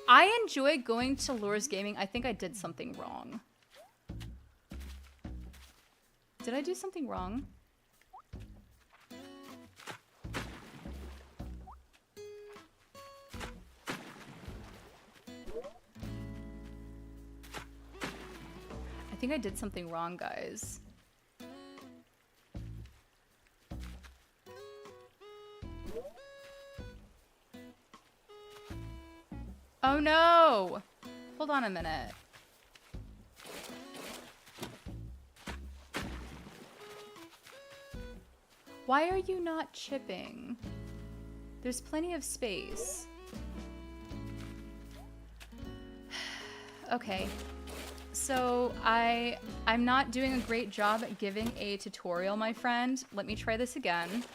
I enjoy going to Laura's Gaming. I think I did something wrong. Did I do something wrong? I think I did something wrong, guys. Oh no! Hold on a minute. Why are you not chipping? There's plenty of space. Okay. So I'm not doing a great job at giving a tutorial, my friend. Let me try this again.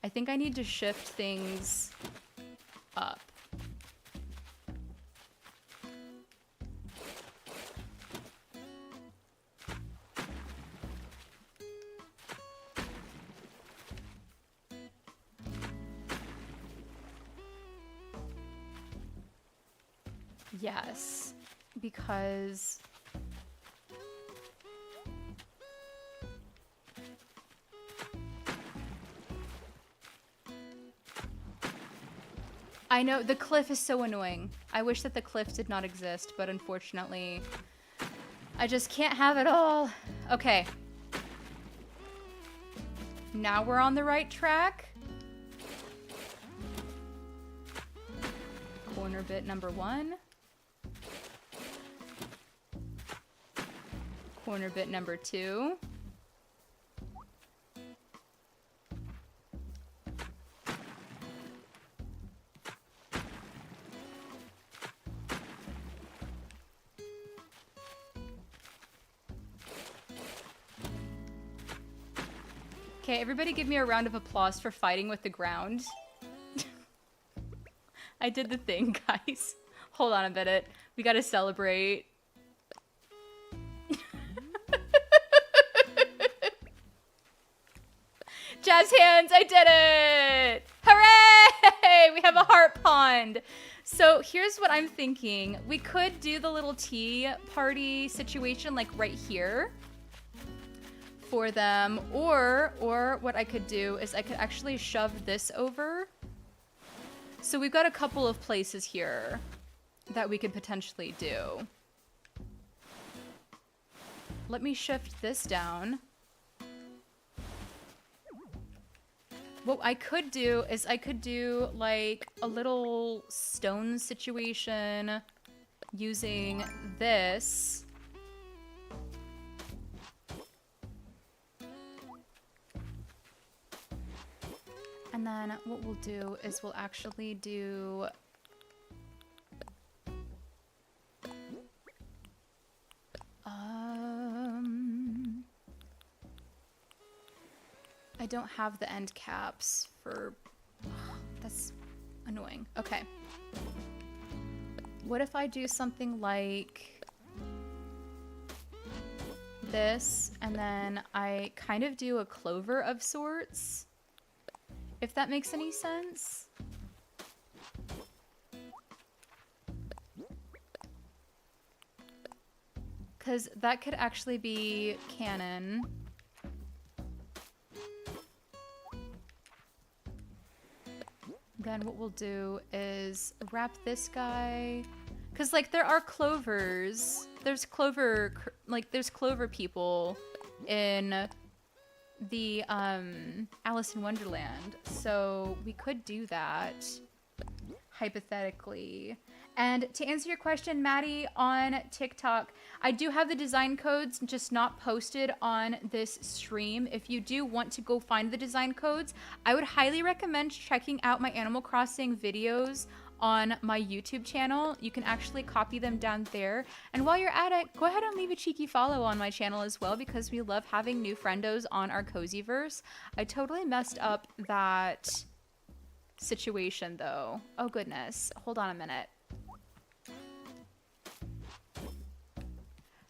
I think I need to shift things up. Yes, because I know the cliff is so annoying. I wish that the cliff did not exist, but unfortunately, I just can't have it all. Okay. Now we're on the right track. Corner bit number 1. Corner bit number 2. Okay, everybody give me a round of applause for fighting with the ground. I did the thing, guys. Hold on a minute. We gotta celebrate. Jazz hands, I did it! Hooray! We have a heart pond. So here's what I'm thinking. We could do the little tea party situation like right here for them. Or what I could do is I could actually shove this over. So we've got a couple of places here that we could potentially do. Let me shift this down. What I could do is I could do like a little stone situation using this. And then what we'll do is we'll actually do I don't have the end caps for... that's annoying. Okay. What if I do something like this, and then I kind of do a clover of sorts? If that makes any sense. Because that could actually be canon. Then what we'll do is wrap this guy, because like there are clovers, there's clover, like there's clover people in the Alice in Wonderland, so we could do that hypothetically. And to answer your question, Maddie, on TikTok, I do have the design codes, just not posted on this stream. If you do want to go find the design codes, I would highly recommend checking out my Animal Crossing videos on my YouTube channel. You can actually copy them down there. And while you're at it, go ahead and leave a cheeky follow on my channel as well, because we love having new friendos on our cozyverse. I totally messed up that situation though. Oh goodness, hold on a minute.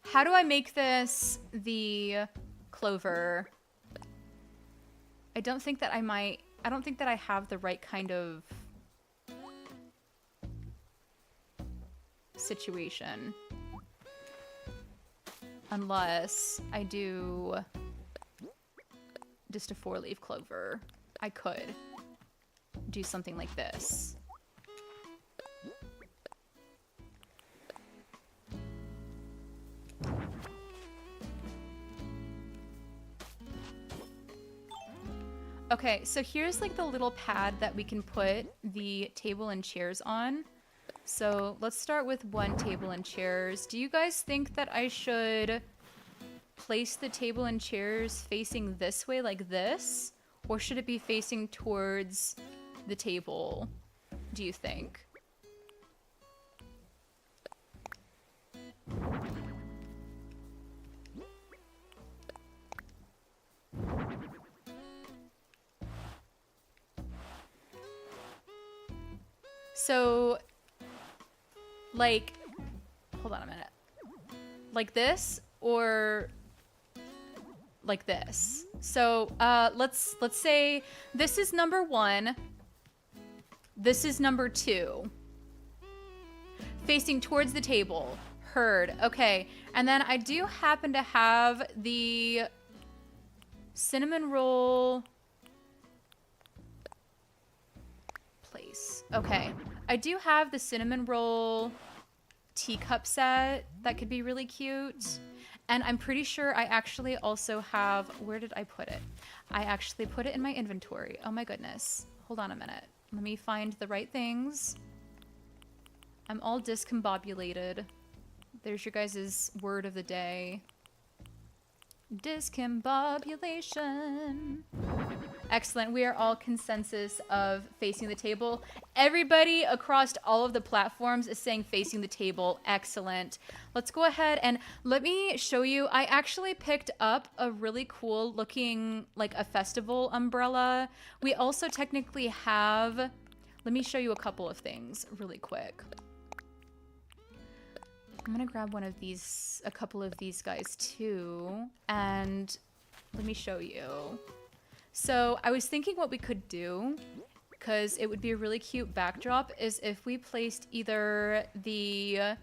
How do I make this the clover? I don't think that I have the right kind of situation. Unless I do just a 4-leaf clover. I could do something like this. Okay, so here's like the little pad that we can put the table and chairs on. So let's start with one table and chairs. Do you guys think that I should place the table and chairs facing this way like this? Or should it be facing towards the table, do you think? So, like, hold on a minute. Like this or like this. So, let's say this is number 1. This is number 2. Facing towards the table. Heard. Okay. And then I do happen to have the cinnamon roll place. Okay. I do have the cinnamon roll teacup set that could be really cute. And I'm pretty sure I actually also have, where did I put it? I actually put it in my inventory. Oh my goodness. Hold on a minute. Let me find the right things. I'm all discombobulated. There's your guys' word of the day. Discombobulation. Excellent. We are all consensus of facing the table. Everybody across all of the platforms is saying facing the table. Excellent. Let's go ahead and let me show you. I actually picked up a really cool looking, like a festival umbrella. We also technically have, let me show you a couple of things really quick. I'm gonna grab one of these, a couple of these guys too, and let me show you. So I was thinking what we could do, because it would be a really cute backdrop, is if we placed either the,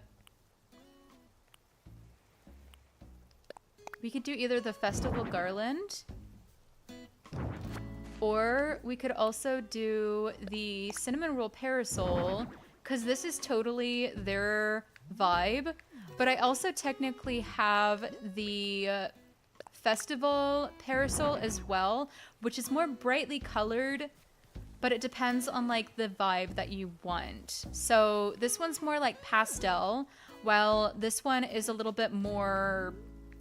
we could do either the festival garland, or we could also do the cinnamon roll parasol, because this is totally their vibe. But I also technically have the festival parasol as well, which is more brightly colored, but it depends on like the vibe that you want. So this one's more like pastel, while this one is a little bit more,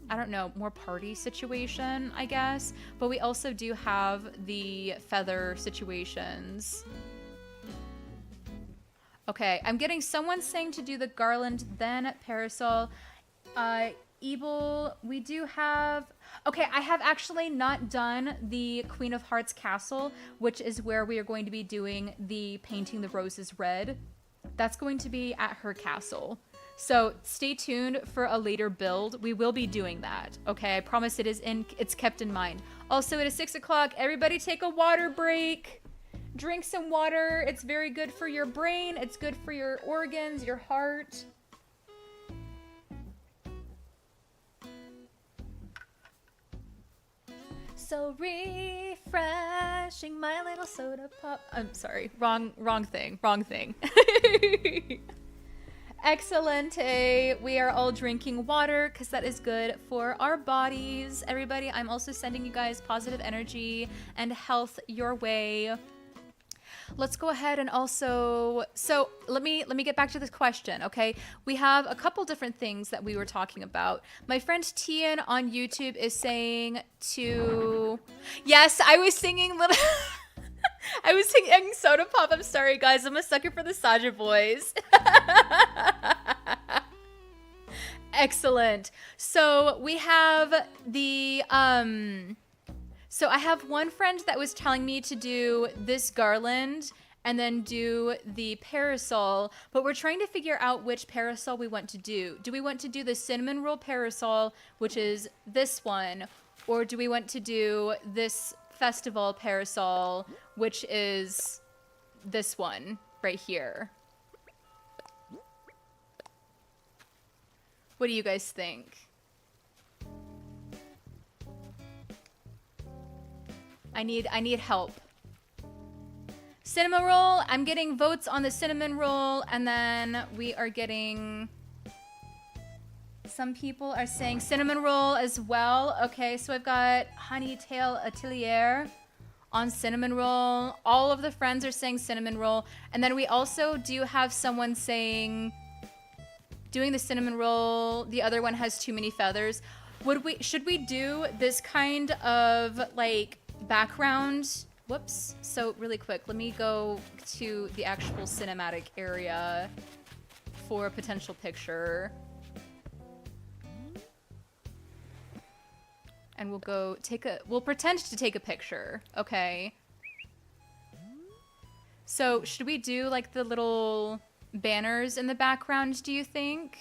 I don't know, more party situation, I guess. But we also do have the feather situations. Okay, I'm getting someone saying to do the garland, then parasol. Ebel, we do have... Okay, I have actually not done the Queen of Hearts castle, which is where we are going to be doing the painting the roses red. That's going to be at her castle. So stay tuned for a later build. We will be doing that. Okay, I promise it's kept in mind. Also, it is 6 o'clock. Everybody take a water break. Drink some water. It's very good for your brain. It's good for your organs, your heart. So refreshing, my little soda pop. I'm sorry, wrong thing. Excellente. We are all drinking water because that is good for our bodies. Everybody, I'm also sending you guys positive energy and health your way. let's go ahead and also, so let me get back to this question, okay? We have a couple different things that we were talking about. My friend Tian on YouTube is saying to, yes, I was singing little, I was singing Soda Pop. I'm sorry, guys. I'm a sucker for the Saja boys. Excellent. So we have the, so I have one friend that was telling me to do this garland and then do the parasol, but we're trying to figure out which parasol we want to do. Do we want to do the cinnamon roll parasol, which is this one, or do we want to do this festival parasol, which is this one right here? What do you guys think? I need help. Cinnamon roll, I'm getting votes on the cinnamon roll, and then we are getting, some people are saying cinnamon roll as well. Okay, so I've got Honey Tail Atelier on cinnamon roll. All of the friends are saying cinnamon roll. And then we also do have someone saying, doing the cinnamon roll, the other one has too many feathers. Should we do this kind of like background? Whoops. So really quick, let me go to the actual cinematic area for a potential picture. And we'll pretend to take a picture, okay? So should we do like the little banners in the background, do you think?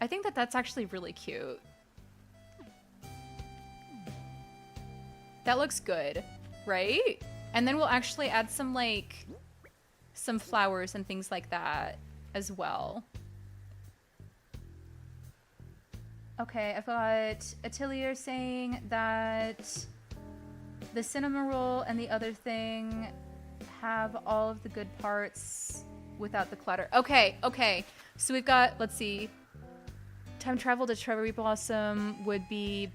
I think that that's actually really cute. That looks good, right? And then we'll actually add some like some flowers and things like that as well. Okay, I've got Atelier saying that the cinnamon roll and the other thing have all of the good parts without the clutter. Okay, okay. So we've got, let's see. Time travel to Cherry Blossom would be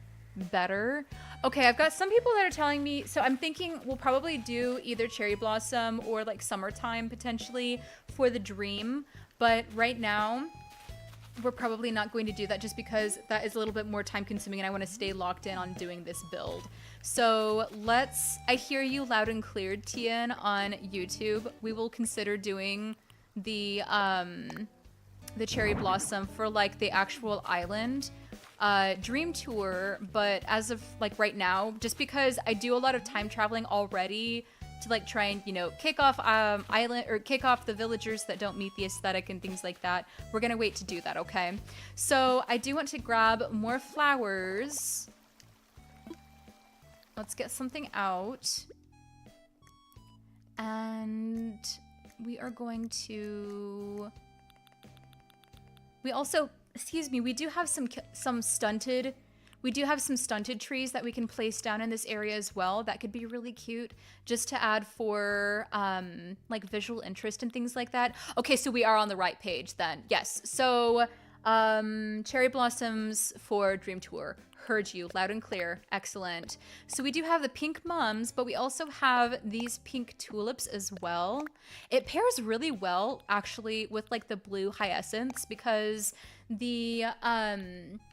better. Okay, I've got some people that are telling me, so I'm thinking we'll probably do either Cherry Blossom or like summertime potentially for the dream. But right now, we're probably not going to do that just because that is a little bit more time consuming and I want to stay locked in on doing this build. So I hear you loud and clear, Tian, on YouTube. We will consider doing the Cherry Blossom for like the actual island dream tour, but as of like right now, just because I do a lot of time traveling already to like try and, you know, kick off island or kick off the villagers that don't meet the aesthetic and things like that, we're gonna wait to do that, okay? So I do want to grab more flowers. Let's get something out. And we are going to, we also, excuse me, we do have some stunted trees that we can place down in this area as well. That could be really cute just to add for like visual interest and things like that. Okay, so we are on the right page then. Yes. So cherry blossoms for Dream Tour. Heard you loud and clear. Excellent. So we do have the pink mums, but we also have these pink tulips as well. It pairs really well actually with like the blue hyacinths because the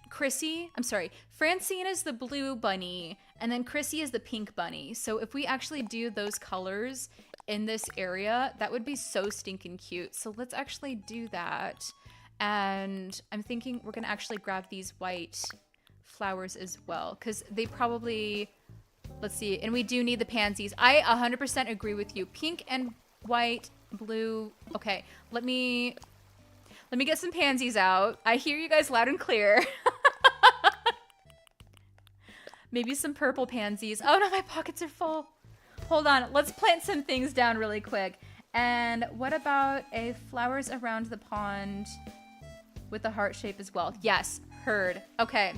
Francine is the blue bunny and then Chrissy is the pink bunny. So if we actually do those colors in this area, that would be so stinking cute. So let's actually do that. And I'm thinking we're gonna actually grab these white flowers as well because they probably, let's see, and we do need the pansies. I 100% agree with you. Pink and white, blue. Okay, let me get some pansies out. I hear you guys loud and clear. Maybe some purple pansies. Oh no, my pockets are full. Hold on, let's plant some things down really quick. And what about a flowers around the pond with the heart shape as well? Yes, heard. Okay.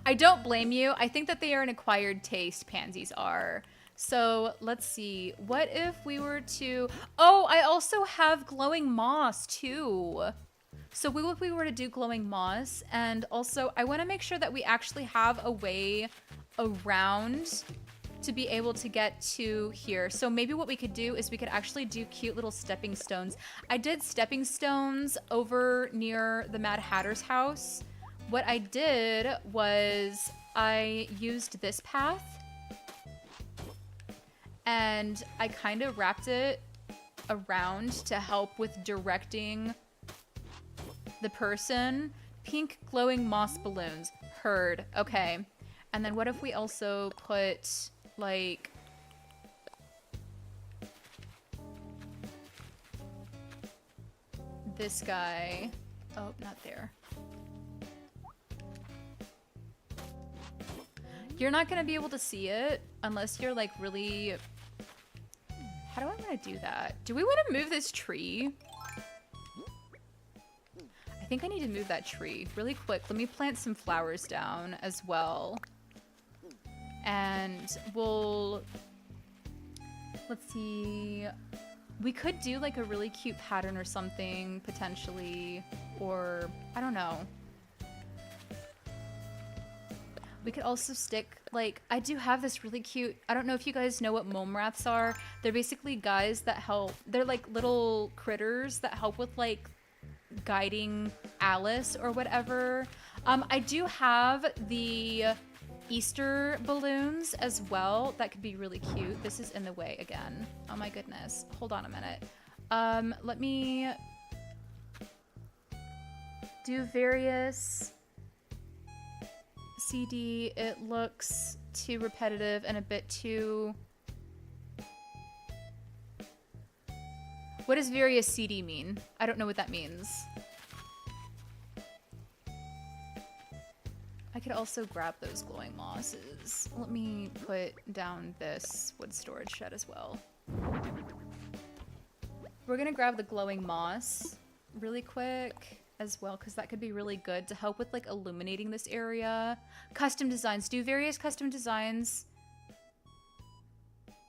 I don't blame you. I think that they are an acquired taste, pansies are. So let's see. What if we were to... Oh, I also have glowing moss too. So we were to do glowing moss, and also I want to make sure that we actually have a way around to be able to get to here. So maybe what we could do is we could actually do cute little stepping stones. I did stepping stones over near the Mad Hatter's house. What I did was I used this path and I kind of wrapped it around to help with directing the person. Pink glowing moss balloons. Heard. Okay. And then what if we also put, like, this guy. Oh, not there. You're not going to be able to see it unless you're, like, really... How do I want to do that? Do we want to move this tree? I think I need to move that tree really quick. Let me plant some flowers down as well. And we'll... Let's see... We could do, like, a really cute pattern or something, potentially. Or, I don't know. We could also stick, like, I do have this really cute, I don't know if you guys know what mome rats are. They're basically guys that help, they're like little critters that help with, like, guiding Alice or whatever. I do have the Easter balloons as well. That could be really cute. This is in the way again. Oh my goodness. Hold on a minute. Let me do various... CD, it looks too repetitive and a bit too... What does various CD mean? I don't know what that means. I could also grab those glowing mosses. Let me put down this wood storage shed as well. We're gonna grab the glowing moss really quick as well, because that could be really good to help with, like, illuminating this area. Custom designs. Do various custom designs,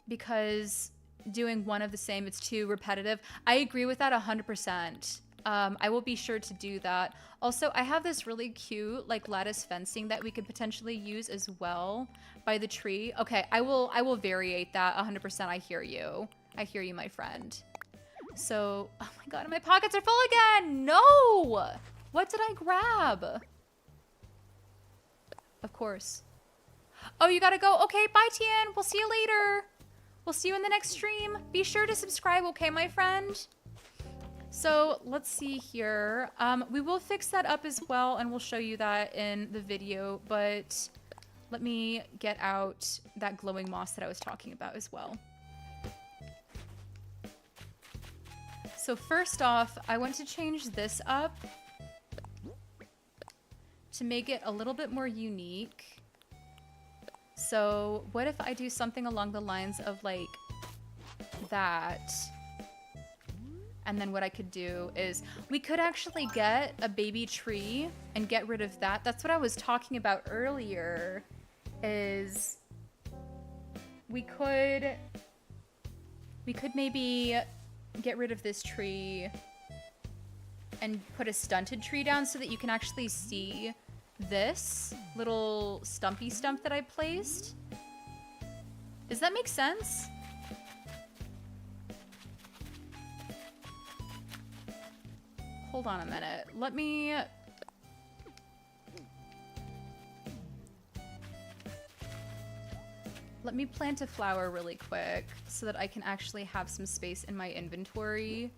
because doing one of the same, it's too repetitive. I agree with that 100%. I will be sure to do that. Also, I have this really cute, like, lattice fencing that we could potentially use as well by the tree. Okay, I will variate that 100%. I hear you. I hear you, my friend. So, oh my god, my pockets are full again! No! What did I grab? Of course. Oh, you gotta go? Okay, bye, Tian. We'll see you later. We'll see you in the next stream. Be sure to subscribe, okay, my friend? So, let's see here. We will fix that up as well, and we'll show you that in the video, but let me get out that glowing moss that I was talking about as well. So first off, I want to change this up to make it a little bit more unique. So what if I do something along the lines of, like, that? And then what I could do is we could actually get a baby tree and get rid of that. That's what I was talking about earlier, is we could maybe get rid of this tree and put a stunted tree down so that you can actually see this little stumpy stump that I placed. Does that make sense? Hold on a minute. Let me plant a flower really quick so that I can actually have some space in my inventory.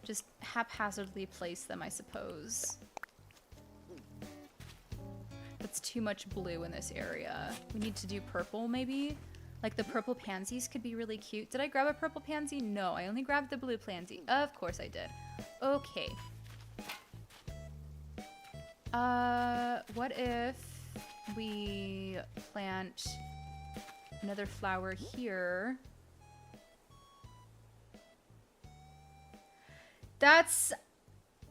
Just haphazardly place them, I suppose. That's too much blue in this area. We need to do purple, maybe? Like, the purple pansies could be really cute. Did I grab a purple pansy? No, I only grabbed the blue pansy. Of course I did. Okay. What if we plant another flower here?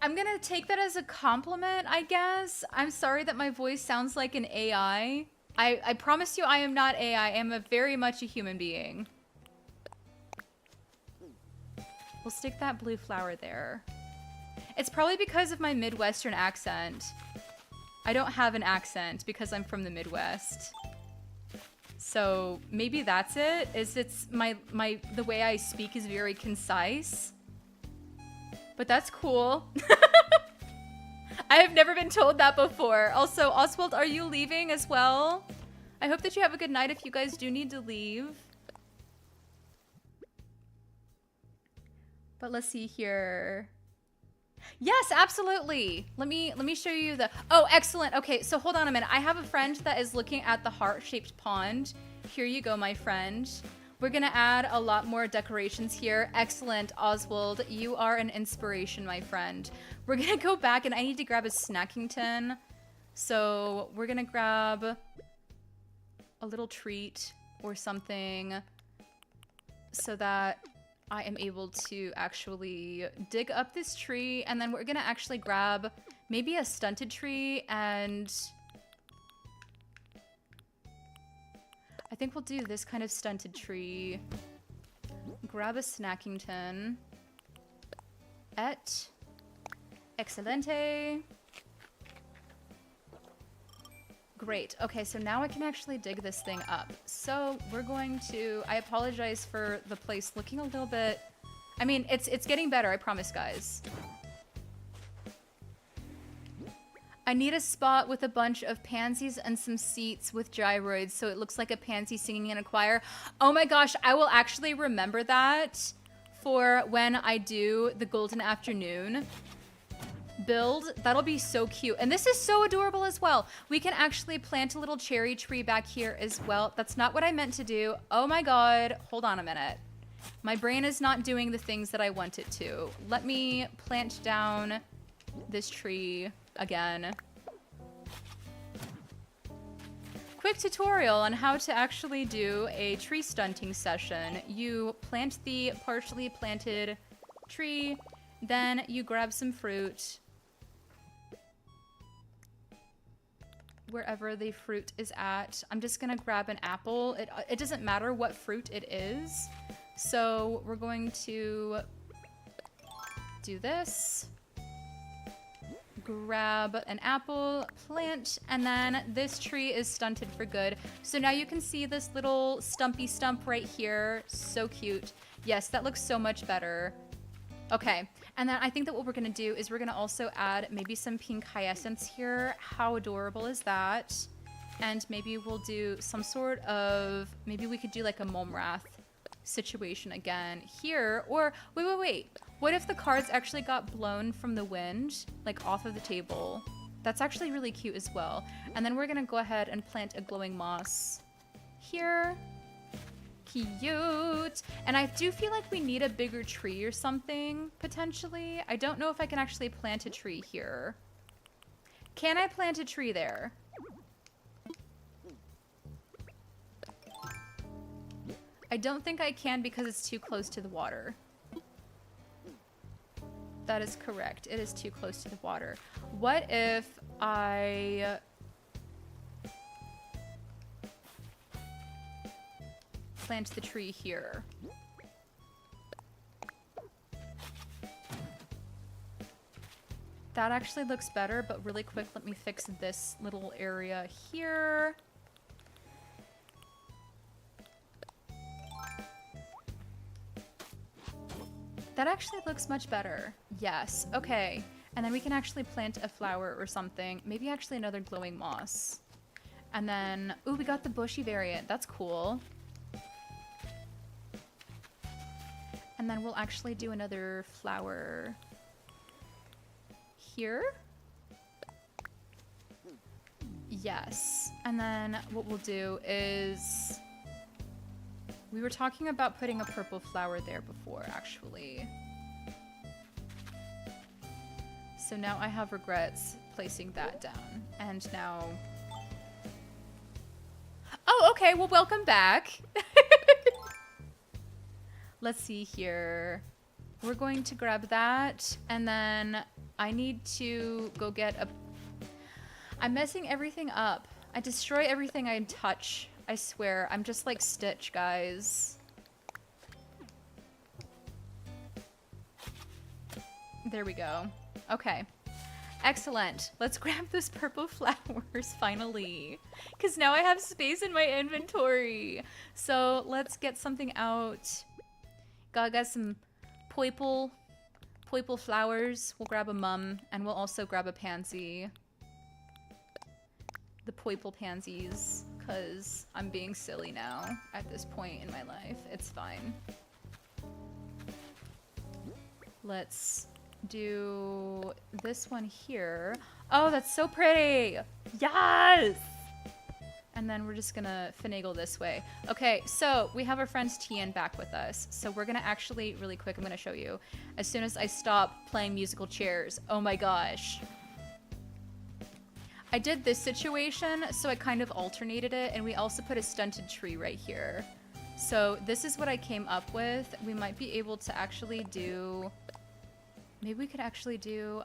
I'm gonna take that as a compliment, I guess. I'm sorry that my voice sounds like an AI. I promise you I am not AI. I am very much a human being. We'll stick that blue flower there. It's probably because of my Midwestern accent. I don't have an accent because I'm from the Midwest. So maybe that's it. It's the way I speak is very concise. But that's cool. I have never been told that before. Also, Oswald, are you leaving as well? I hope that you have a good night if you guys do need to leave. But let's see here. Yes, absolutely. Let me show you the... Oh, excellent. Okay, so hold on a minute. I have a friend that is looking at the heart-shaped pond. Here you go, my friend. We're gonna add a lot more decorations here. Excellent, Oswald. You are an inspiration, my friend. We're gonna go back and I need to grab a snackington. So we're gonna grab a little treat or something so that I am able to actually dig up this tree, and then we're gonna actually grab maybe a stunted tree, and I think we'll do this kind of stunted tree. Grab a snackington. Excelente. Great. Okay, so now I can actually dig this thing up. So we're going to... I apologize for the place looking a little bit... I mean, it's getting better, I promise, guys. I need a spot with a bunch of pansies and some seats with gyroids so it looks like a pansy singing in a choir. Oh my gosh, I will actually remember that for when I do the Golden Afternoon build. That'll be so cute. And this is so adorable as well. We can actually plant a little cherry tree back here as well. That's not what I meant to do. Oh my god. Hold on a minute. My brain is not doing the things that I want it to. Let me plant down this tree again. Quick tutorial on how to actually do a tree stunting session. You plant the partially planted tree, then you grab some fruit wherever the fruit is at. I'm just gonna grab an apple. It doesn't matter what fruit it is. So we're going to do this. Grab an apple, plant, and then this tree is stunted for good. So now you can see this little stumpy stump right here. So cute. Yes, that looks so much better. Okay, and then I think that what we're gonna do is we're gonna also add maybe some pink hyacinths here. How adorable is that? And maybe we'll do some sort of, maybe we could do like a Momrath situation again here. Or, wait. What if the cards actually got blown from the wind, like off of the table? That's actually really cute as well. And then we're gonna go ahead and plant a glowing moss here. Cute. And I do feel like we need a bigger tree or something, potentially. I don't know if I can actually plant a tree here. Can I plant a tree there? I don't think I can because it's too close to the water. That is correct. It is too close to the water. What if I... plant the tree here? That actually looks better, but really quick, let me fix this little area here. That actually looks much better. Yes, okay. And then we can actually plant a flower or something. Maybe actually another glowing moss. And then, ooh, we got the bushy variant. That's cool. And then we'll actually do another flower here. Yes. And then what we'll do is... we were talking about putting a purple flower there before, actually. So now I have regrets placing that down. And now... oh, okay. Well, welcome back. Let's see here. We're going to grab that. And then I need to go get a... I'm messing everything up. I destroy everything I touch. I swear. I'm just like Stitch, guys. There we go. Okay. Excellent. Let's grab those purple flowers finally. Because now I have space in my inventory. So let's get something out. Got some purple flowers. We'll grab a mum. And we'll also grab a pansy. The purple pansies. Because I'm being silly now at this point in my life. It's fine. Let's do this one here. Oh, that's so pretty. Yes. And then we're just gonna finagle this way. Okay, so we have our friends Tian back with us. So we're gonna actually, really quick, I'm gonna show you. As soon as I stop playing musical chairs, oh my gosh. I did this situation, so I kind of alternated it, and we also put a stunted tree right here. So this is what I came up with. We might be able to actually do... Maybe we could actually do,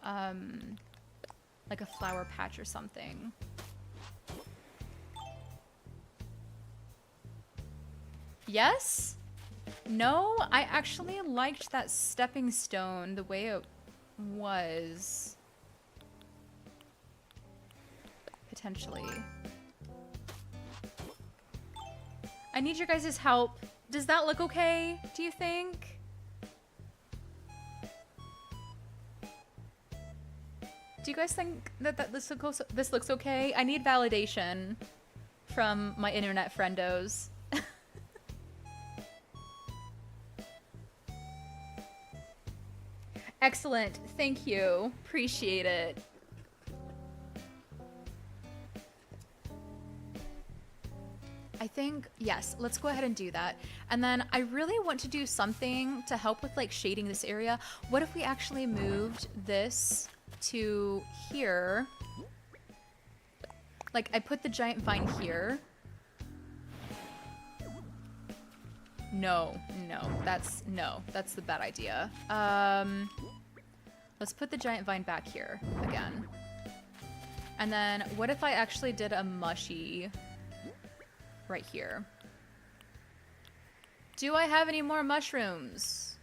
like a flower patch or something. Yes? No? I actually liked that stepping stone the way it was. Potentially. I need your guys' help. Does that look okay, do you think? Do you guys think that this looks okay? I need validation from my internet friendos. Excellent. Thank you. Appreciate it. I think, yes, let's go ahead and do that. And then I really want to do something to help with like shading this area. What if we actually moved this to here? Like I put the giant vine here. No, that's the bad idea. Let's put the giant vine back here again. And then what if I actually did a mushy right here? Do I have any more mushrooms?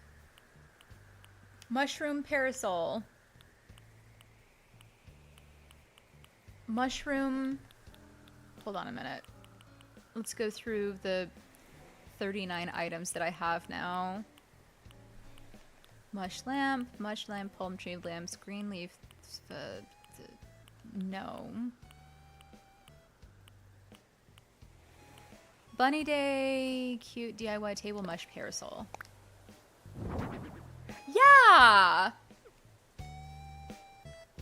Mushroom parasol. Mushroom. Hold on a minute. Let's go through the 39 items that I have now. Mush lamp, palm tree lamps, green leaf. No. Bunny day, cute DIY table mush parasol. Yeah!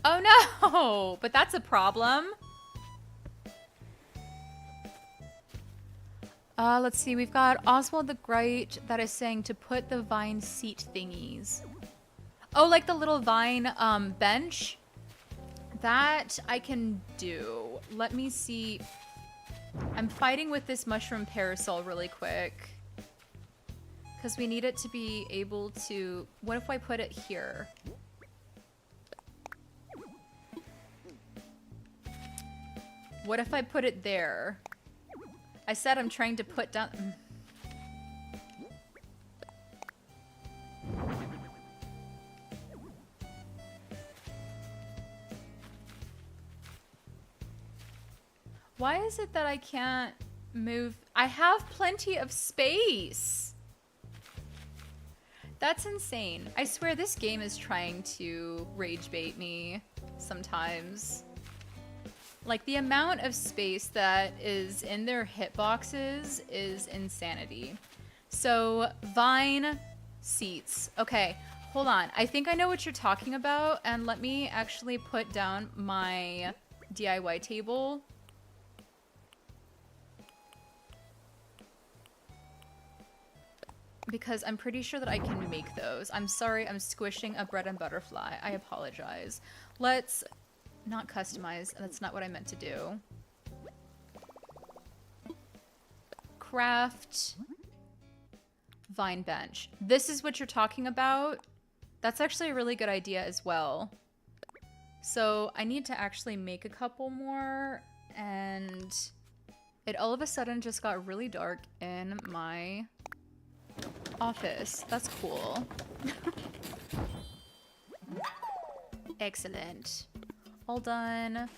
Oh no! But that's a problem. Let's see, we've got Oswald the Great that is saying to put the vine seat thingies. Oh, like the little vine bench? That I can do. Let me see. I'm fighting with this mushroom parasol really quick. Because we need it to be able to... What if I put it here? What if I put it there? I said I'm trying to put down... Why is it that I can't move? I have plenty of space. That's insane. I swear this game is trying to rage bait me sometimes. Like the amount of space that is in their hitboxes is insanity. So vine seats. Okay, hold on. I think I know what you're talking about. And let me actually put down my DIY table. Because I'm pretty sure that I can make those. I'm sorry, I'm squishing a bread and butterfly. I apologize. Let's not customize. That's not what I meant to do. Craft vine bench. This is what you're talking about. That's actually a really good idea as well. So I need to actually make a couple more And it all of a sudden just got really dark in my office. That's cool. Excellent. All done.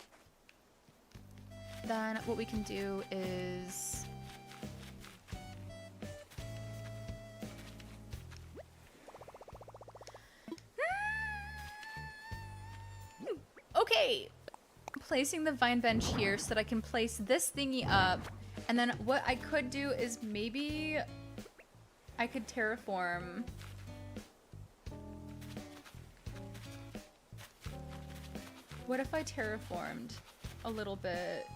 Then what we can do is... Okay! Placing the vine bench here so that I can place this thingy up. And then what I could do is maybe I could terraform. What if I terraformed a little bit?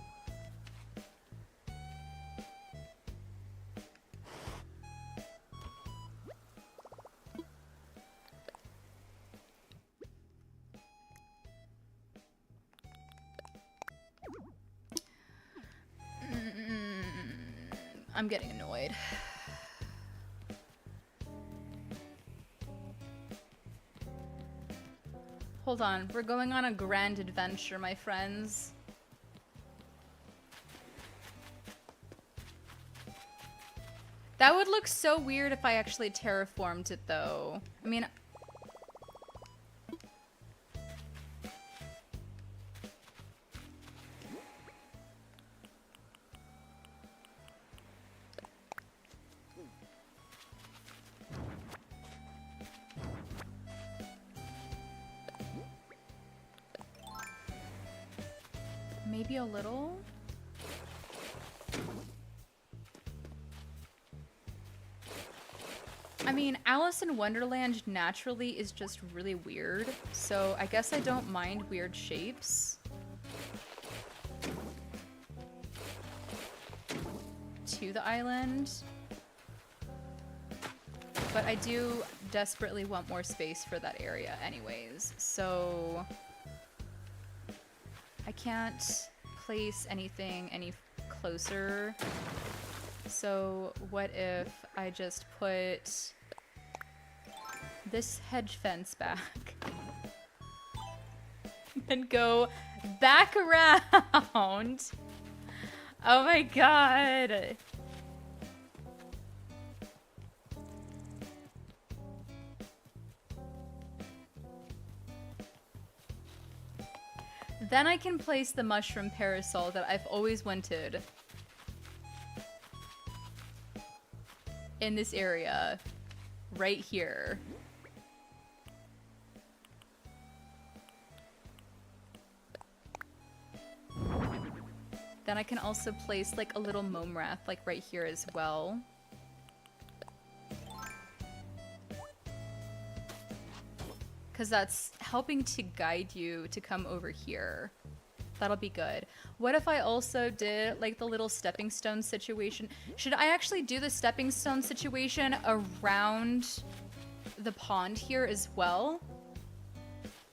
I'm getting annoyed. Hold on, we're going on a grand adventure, my friends. That would look so weird if I actually terraformed it, though. I mean... maybe a little? I mean, Alice in Wonderland naturally is just really weird, so I guess I don't mind weird shapes. To the island. But I do desperately want more space for that area anyways, so... I can't place anything any closer. So what if I just put this hedge fence back and go back around? Oh my god. Then I can place the mushroom parasol that I've always wanted in this area, right here. Then I can also place like a little mome wrath like right here as well. Because that's helping to guide you to come over here. That'll be good. What if I also did like the little stepping stone situation? Should I actually do the stepping stone situation around the pond here as well?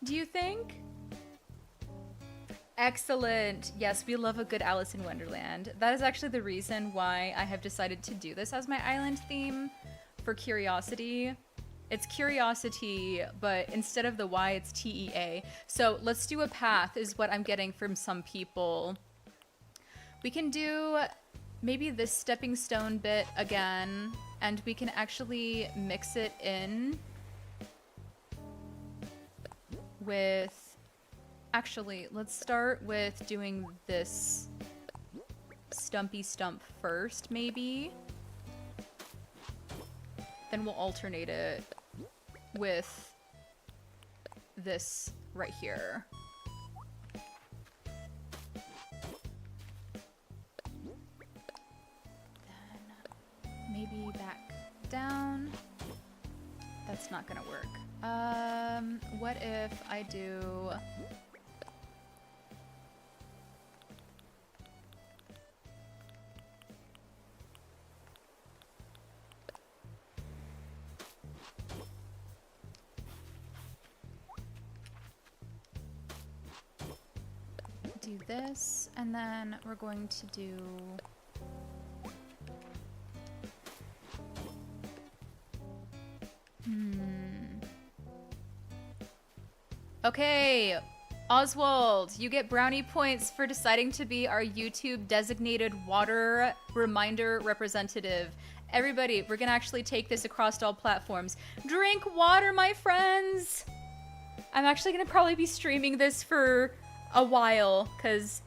Do you think? Excellent. Yes, we love a good Alice in Wonderland. That is actually the reason why I have decided to do this as my island theme for Curiosity. It's Curiosity, but instead of the Y, it's T-E-A. So let's do a path is what I'm getting from some people. We can do maybe this stepping stone bit again, and we can actually mix it in with... Actually, let's start with doing this stumpy stump first, maybe. Then we'll alternate it with this right here. Then maybe back down. That's not gonna work. What if I do... do this, and then we're going to do okay, Oswald, you get brownie points for deciding to be our YouTube designated water reminder representative. Everybody, we're gonna actually take this across all platforms. Drink water, my friends! I'm actually gonna probably be streaming this for a while, because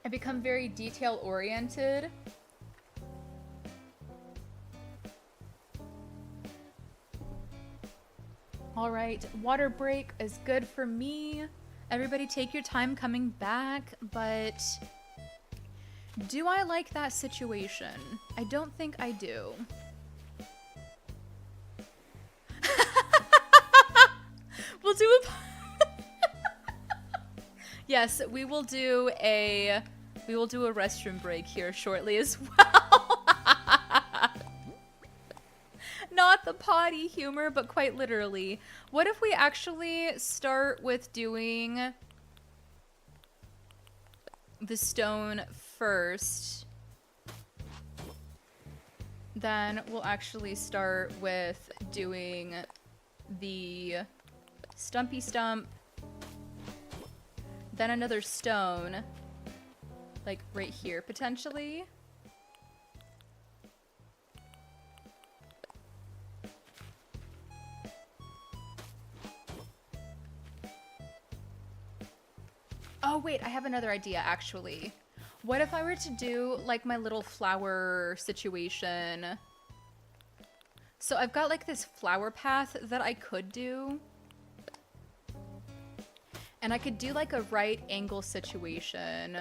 I become very detail-oriented. All right, water break is good for me. Everybody take your time coming back, but do I like that situation? I don't think I do. We'll do a Yes, we will do a restroom break here shortly as well. Not the potty humor, but quite literally. What if we actually start with doing the stone first? Then we'll actually start with doing the stumpy stump. Then another stone. Like right here, potentially. Oh wait, I have another idea actually. What if I were to do like my little flower situation? So I've got like this flower path that I could do. And I could do like a right angle situation.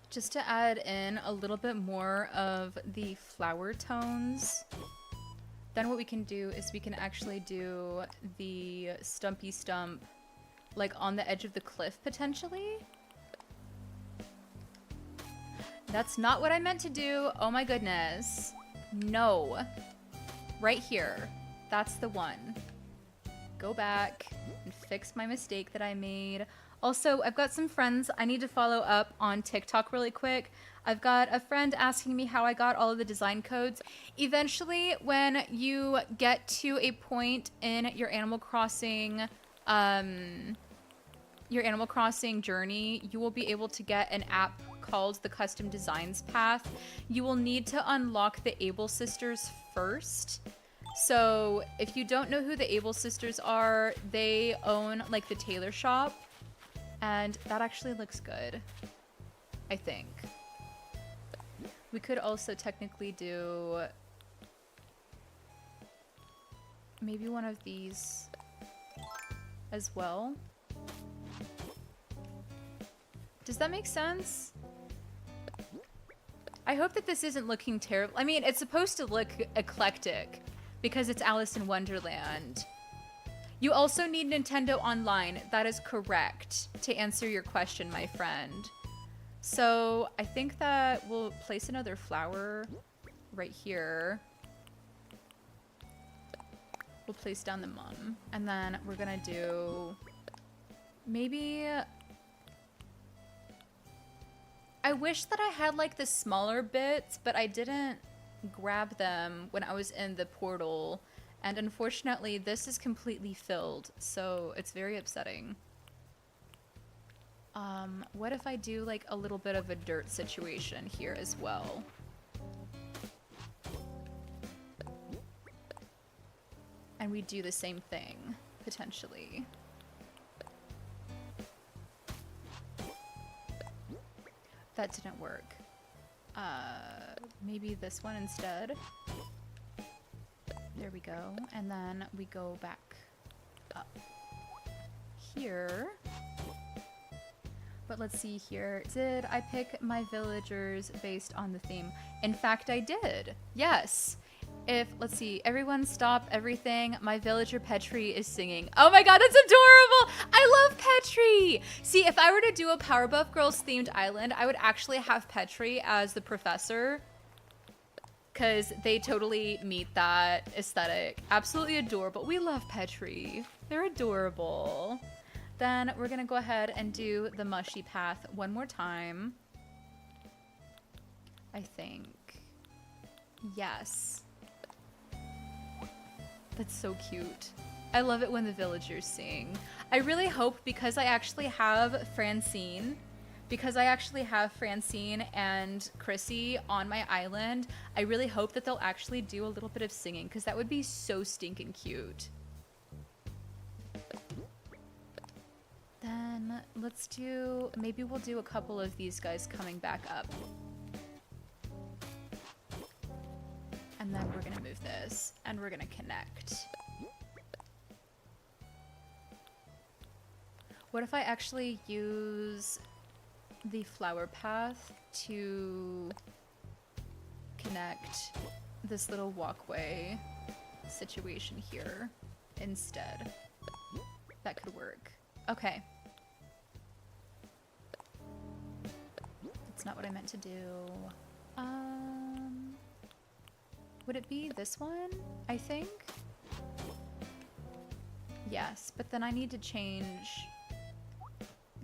Just to add in a little bit more of the flower tones. Then what we can do is we can actually do the stumpy stump like on the edge of the cliff potentially. That's not what I meant to do. Oh my goodness. No. Right here. That's the one. Go back and fix my mistake that I made. Also, I've got some friends I need to follow up on TikTok really quick. I've got a friend asking me how I got all of the design codes. Eventually, when you get to a point in your Animal Crossing journey, you will be able to get an app called the Custom Designs Path. You will need to unlock the Able Sisters first. So if you don't know who the Able Sisters are, they own like the tailor shop. And that actually looks good, I think. We could also technically do maybe one of these as well. Does that make sense? I hope that this isn't looking terrible. I mean, it's supposed to look eclectic because it's Alice in Wonderland. You also need Nintendo Online. That is correct, to answer your question, my friend. So I think that we'll place another flower right here. We'll place down the mum. And then we're gonna do maybe... I wish that I had like the smaller bits, but I didn't grab them when I was in the portal. And unfortunately, this is completely filled, so it's very upsetting. What if I do like a little bit of a dirt situation here as well? And we do the same thing, potentially. That didn't work. Maybe this one instead. There we go. And then we go back up here. But let's see here. Did I pick my villagers based on the theme? In fact, I did. Yes. Let's see, everyone stop everything. My villager Petri is singing. Oh my god, that's adorable! I love Petri! See, if I were to do a Powerpuff Girls themed island, I would actually have Petri as the professor. Because they totally meet that aesthetic. Absolutely adorable. We love Petri. They're adorable. Then we're gonna go ahead and do the mushy path one more time. I think. Yes. That's so cute. I love it when the villagers sing. I really hope, because I actually have Francine and Chrissy on my island, I really hope that they'll actually do a little bit of singing, because that would be so stinking cute. Then let's do, maybe we'll do a couple of these guys coming back up. And then we're gonna move this, and we're gonna connect. What if I actually use the flower path to connect this little walkway situation here instead? That could work. Okay. That's not what I meant to do. Would it be this one, I think? Yes, but then I need to change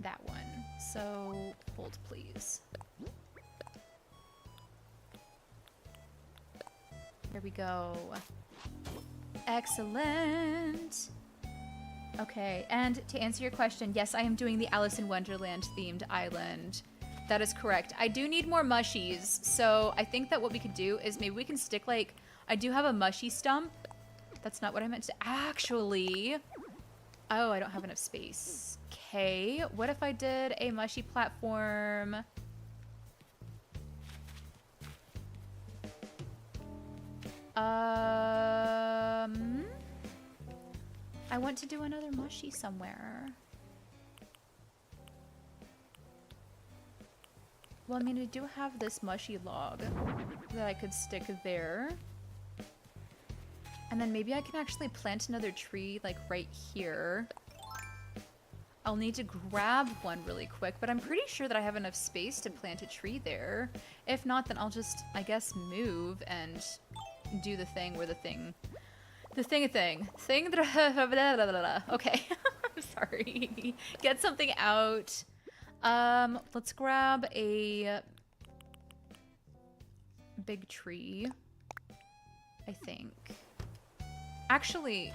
that one. So, hold please. There we go. Excellent. Okay, and to answer your question, yes, I am doing the Alice in Wonderland themed island. That is correct. I do need more mushies, so I think that what we could do is maybe we can stick, like, I do have a mushy stump. That's not what I meant to actually. Oh, I don't have enough space. Okay, what if I did a mushy platform? I want to do another mushy somewhere. Well, I mean, I do have this mushy log that I could stick there. And then maybe I can actually plant another tree, like, right here. I'll need to grab one really quick, but I'm pretty sure that I have enough space to plant a tree there. If not, then I'll just, I guess, move and do the thing where thing. Okay, I'm sorry. Get something out. Let's grab a big tree, I think. Actually,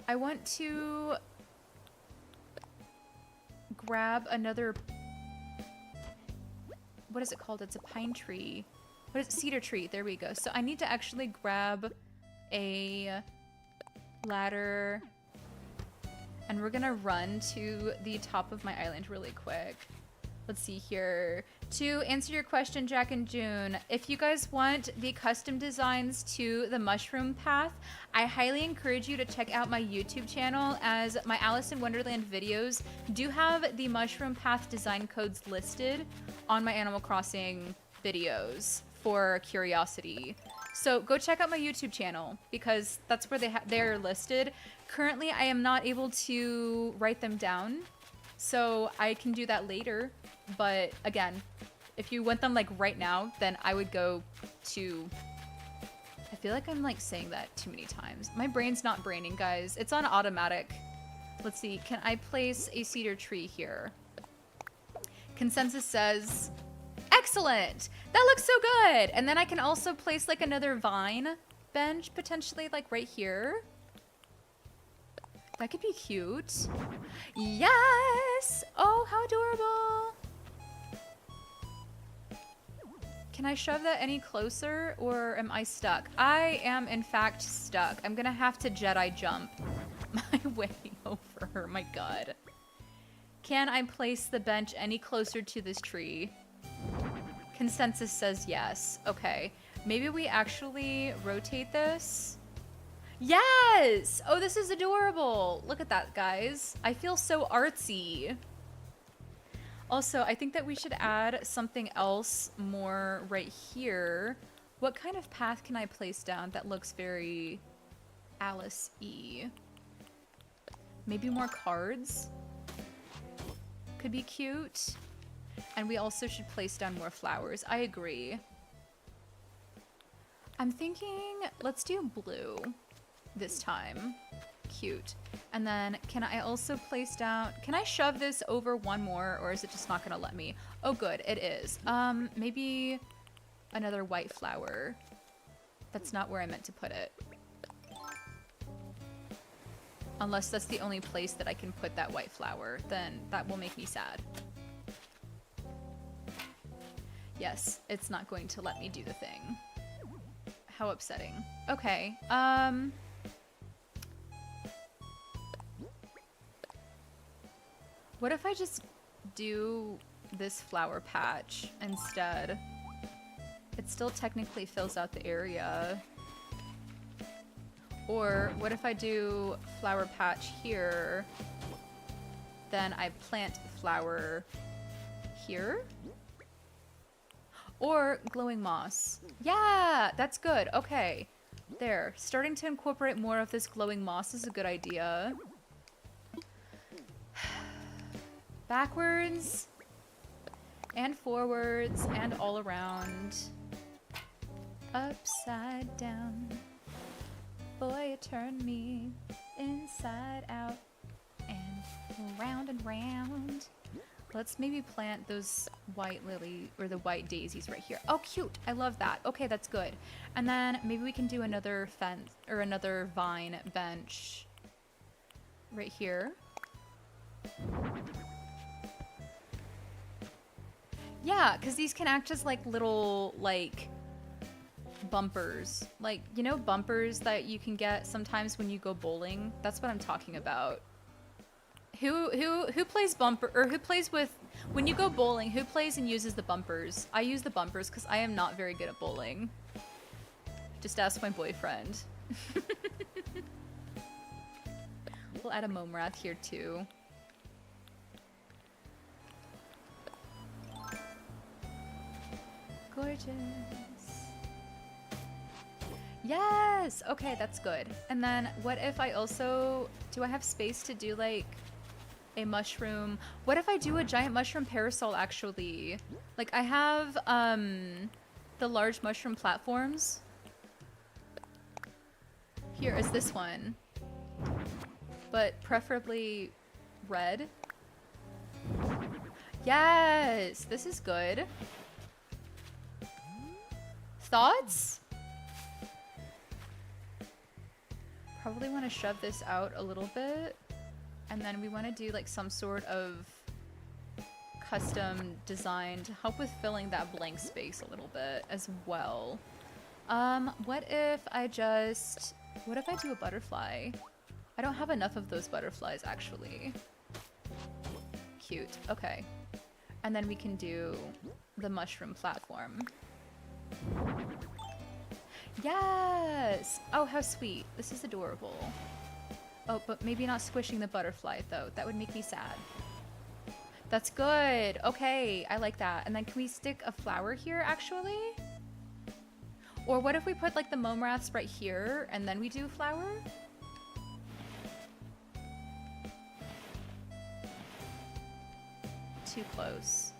I want to grab another, what is it called? It's a pine tree. What is it? Cedar tree. There we go. So I need to actually grab a ladder, and we're gonna run to the top of my island really quick. Let's see here. To answer your question, Jack and June, if you guys want the custom designs to the mushroom path, I highly encourage you to check out my YouTube channel, as my Alice in Wonderland videos do have the mushroom path design codes listed on my Animal Crossing videos for Curiosity. So go check out my YouTube channel, because that's where they're listed. Currently, I am not able to write them down, so I can do that later. But again, if you want them like right now, then I would go to, I feel like I'm like saying that too many times. My brain's not braining, guys. It's on automatic. Let's see, can I place a cedar tree here? Consensus says, excellent! That looks so good! And then I can also place like another vine bench, potentially like right here. That could be cute. Yes! Oh, how adorable! Can I shove that any closer, or am I stuck? I am, in fact, stuck. I'm gonna have to Jedi jump my way over. My god. Can I place the bench any closer to this tree? Consensus says yes. Okay. Maybe we actually rotate this? Yes! Oh, this is adorable. Look at that, guys. I feel so artsy. Also, I think that we should add something else more right here. What kind of path can I place down that looks very Alice-y? Maybe more cards could be cute. And we also should place down more flowers. I agree. I'm thinking, let's do blue this time. Cute. And then can I also place down, can I shove this over one more, or is it just not gonna let me? Oh good, it is. Maybe another white flower. That's not where I meant to put it. Unless that's the only place that I can put that white flower, then that will make me sad. Yes, it's not going to let me do the thing. How upsetting. Okay, what if I just do this flower patch instead? It still technically fills out the area. Or what if I do flower patch here, then I plant the flower here? Or glowing moss. Yeah, that's good. Okay. There. Starting to incorporate more of this glowing moss is a good idea. Backwards and forwards and all around. Upside down. Boy, you turn me inside out and round. Let's maybe plant those white lily or the white daisies right here. Oh, cute. I love that. Okay, that's good. And then maybe we can do another fence or another vine bench right here. Yeah, because these can act as like little like bumpers. Like, you know, bumpers that you can get sometimes when you go bowling? That's what I'm talking about. Who plays bumper, or who plays with, when you go bowling, who plays and uses the bumpers? I use the bumpers because I am not very good at bowling. Just ask my boyfriend. We'll add a Momrath here too. Gorgeous. Yes! Okay, that's good. And then what if I also, do I have space to do like a mushroom? What if I do a giant mushroom parasol actually? Like I have the large mushroom platforms. Here is this one. But preferably red. Yes! This is good. Thoughts? Probably want to shove this out a little bit, and then we want to do like some sort of custom design to help with filling that blank space a little bit as well. What if I do a butterfly? I don't have enough of those butterflies actually. Cute. Okay. And then we can do the mushroom platform. Yes! Oh, how sweet. This is adorable. Oh, but maybe not squishing the butterfly, though. That would make me sad. That's good. Okay, I like that. And then can we stick a flower here, actually? Or what if we put, like, the Momraths right here, and then we do a flower? Too close.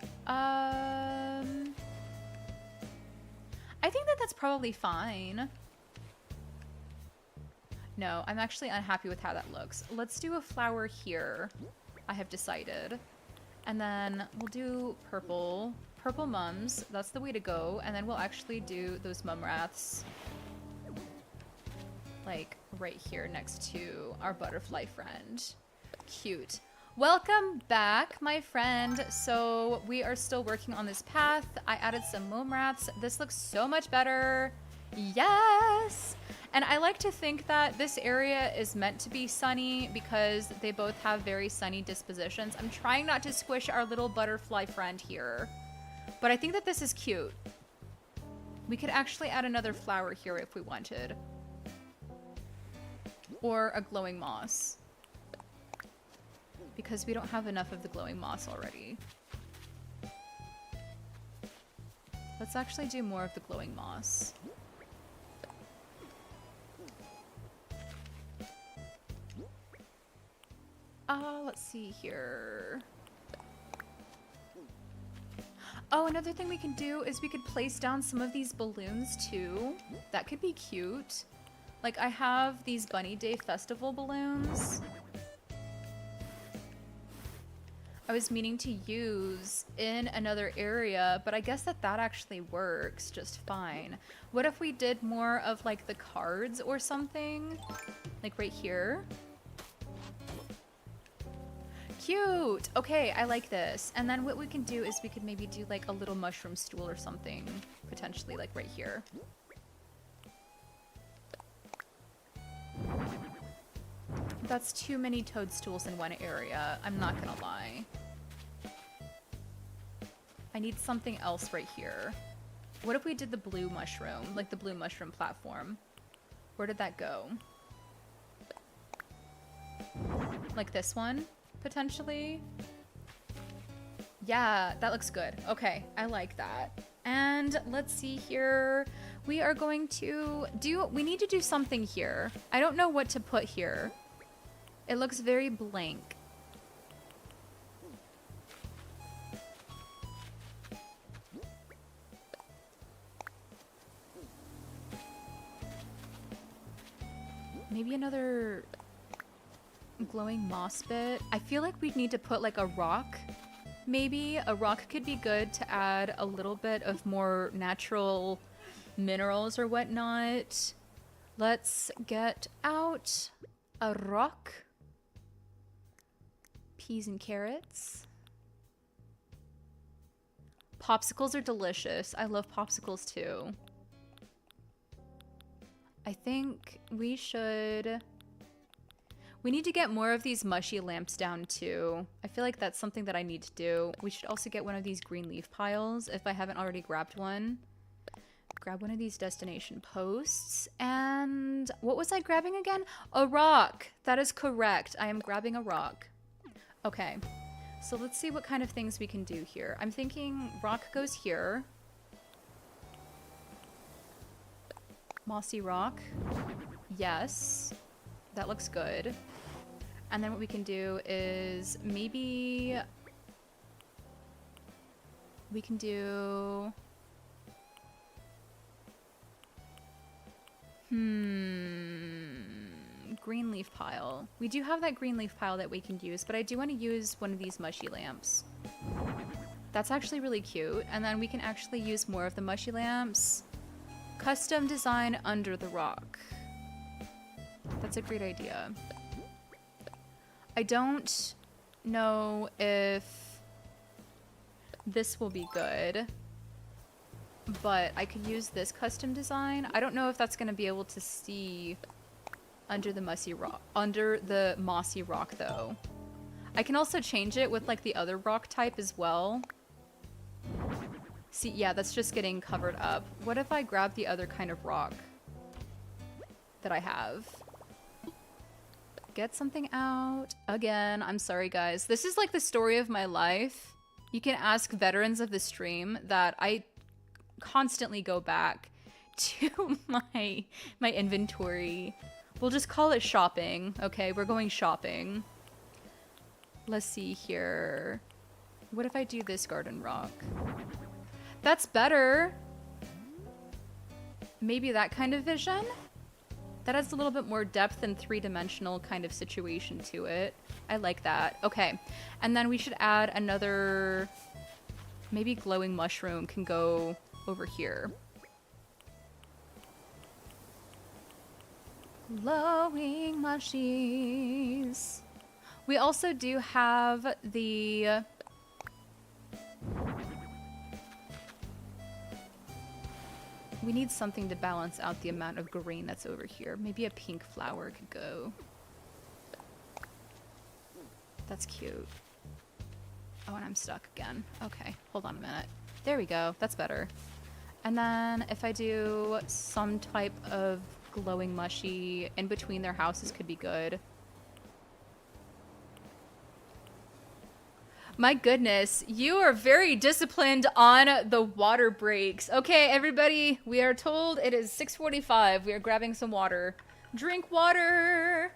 I think that that's probably fine. No, I'm actually unhappy with how that looks. Let's do a flower here, I have decided. And then we'll do purple. Purple mums, that's the way to go. And then we'll actually do those Momraths like right here next to our butterfly friend. Cute. Welcome back, my friend. So we are still working on this path. I added some Momraths. This looks so much better. Yes! And I like to think that this area is meant to be sunny because they both have very sunny dispositions. I'm trying not to squish our little butterfly friend here, but I think that this is cute. We could actually add another flower here if we wanted. Or a glowing moss. Because we don't have enough of the glowing moss already. Let's actually do more of the glowing moss. Let's see here. Oh, another thing we can do is we could place down some of these balloons too. That could be cute. Like, I have these Bunny Day Festival balloons. I was meaning to use in another area, but I guess that actually works just fine. What if we did more of like the cards or something? Like right here? Cute! Okay, I like this. And then what we can do is we could maybe do like a little mushroom stool or something, potentially like right here. That's too many toadstools in one area, I'm not gonna lie. I need something else right here. What if we did the blue mushroom, like the blue mushroom platform? Where did that go? Like this one, potentially? Yeah, that looks good. Okay, I like that. And let's see here. We are going to we need to do something here. I don't know what to put here. It looks very blank. Maybe another glowing moss bit. I feel like we'd need to put like a rock. Maybe a rock could be good to add a little bit of more natural minerals or whatnot. Let's get out a rock. Peas and carrots. Popsicles are delicious. I love popsicles too. I think we need to get more of these mushy lamps down too. I feel like that's something that I need to do. We should also get one of these green leaf piles if I haven't already grabbed one. Grab one of these destination posts. And what was I grabbing again? A rock. That is correct. I am grabbing a rock. Okay. So let's see what kind of things we can do here. I'm thinking rock goes here. Mossy rock. Yes. That looks good. And then what we can do is maybe we can do green leaf pile. We do have that green leaf pile that we can use, but I do want to use one of these mushy lamps. That's actually really cute. And then we can actually use more of the mushy lamps. Custom design under the rock. That's a great idea. I don't know if this will be good, but I could use this custom design. I don't know if that's going to be able to see under the mossy rock though. I can also change it with like the other rock type as well. See, yeah, that's just getting covered up. What if I grab the other kind of rock that I have? Get something out. Again, I'm sorry guys. This is like the story of my life. You can ask veterans of the stream that I constantly go back to my inventory. We'll just call it shopping, okay? We're going shopping. Let's see here. What if I do this garden rock? That's better. Maybe that kind of vision? That adds a little bit more depth and three-dimensional kind of situation to it. I like that. Okay. And then we should add another... Maybe glowing mushroom can go over here. Glowing mushies. We also do have the... We need something to balance out the amount of green that's over here. Maybe a pink flower could go. That's cute. Oh, and I'm stuck again. Okay, hold on a minute. There we go. That's better. And then if I do some type of glowing mushy in between their houses could be good. My goodness, you are very disciplined on the water breaks. Okay, everybody, we are told it is 6:45. We are grabbing some water. Drink water.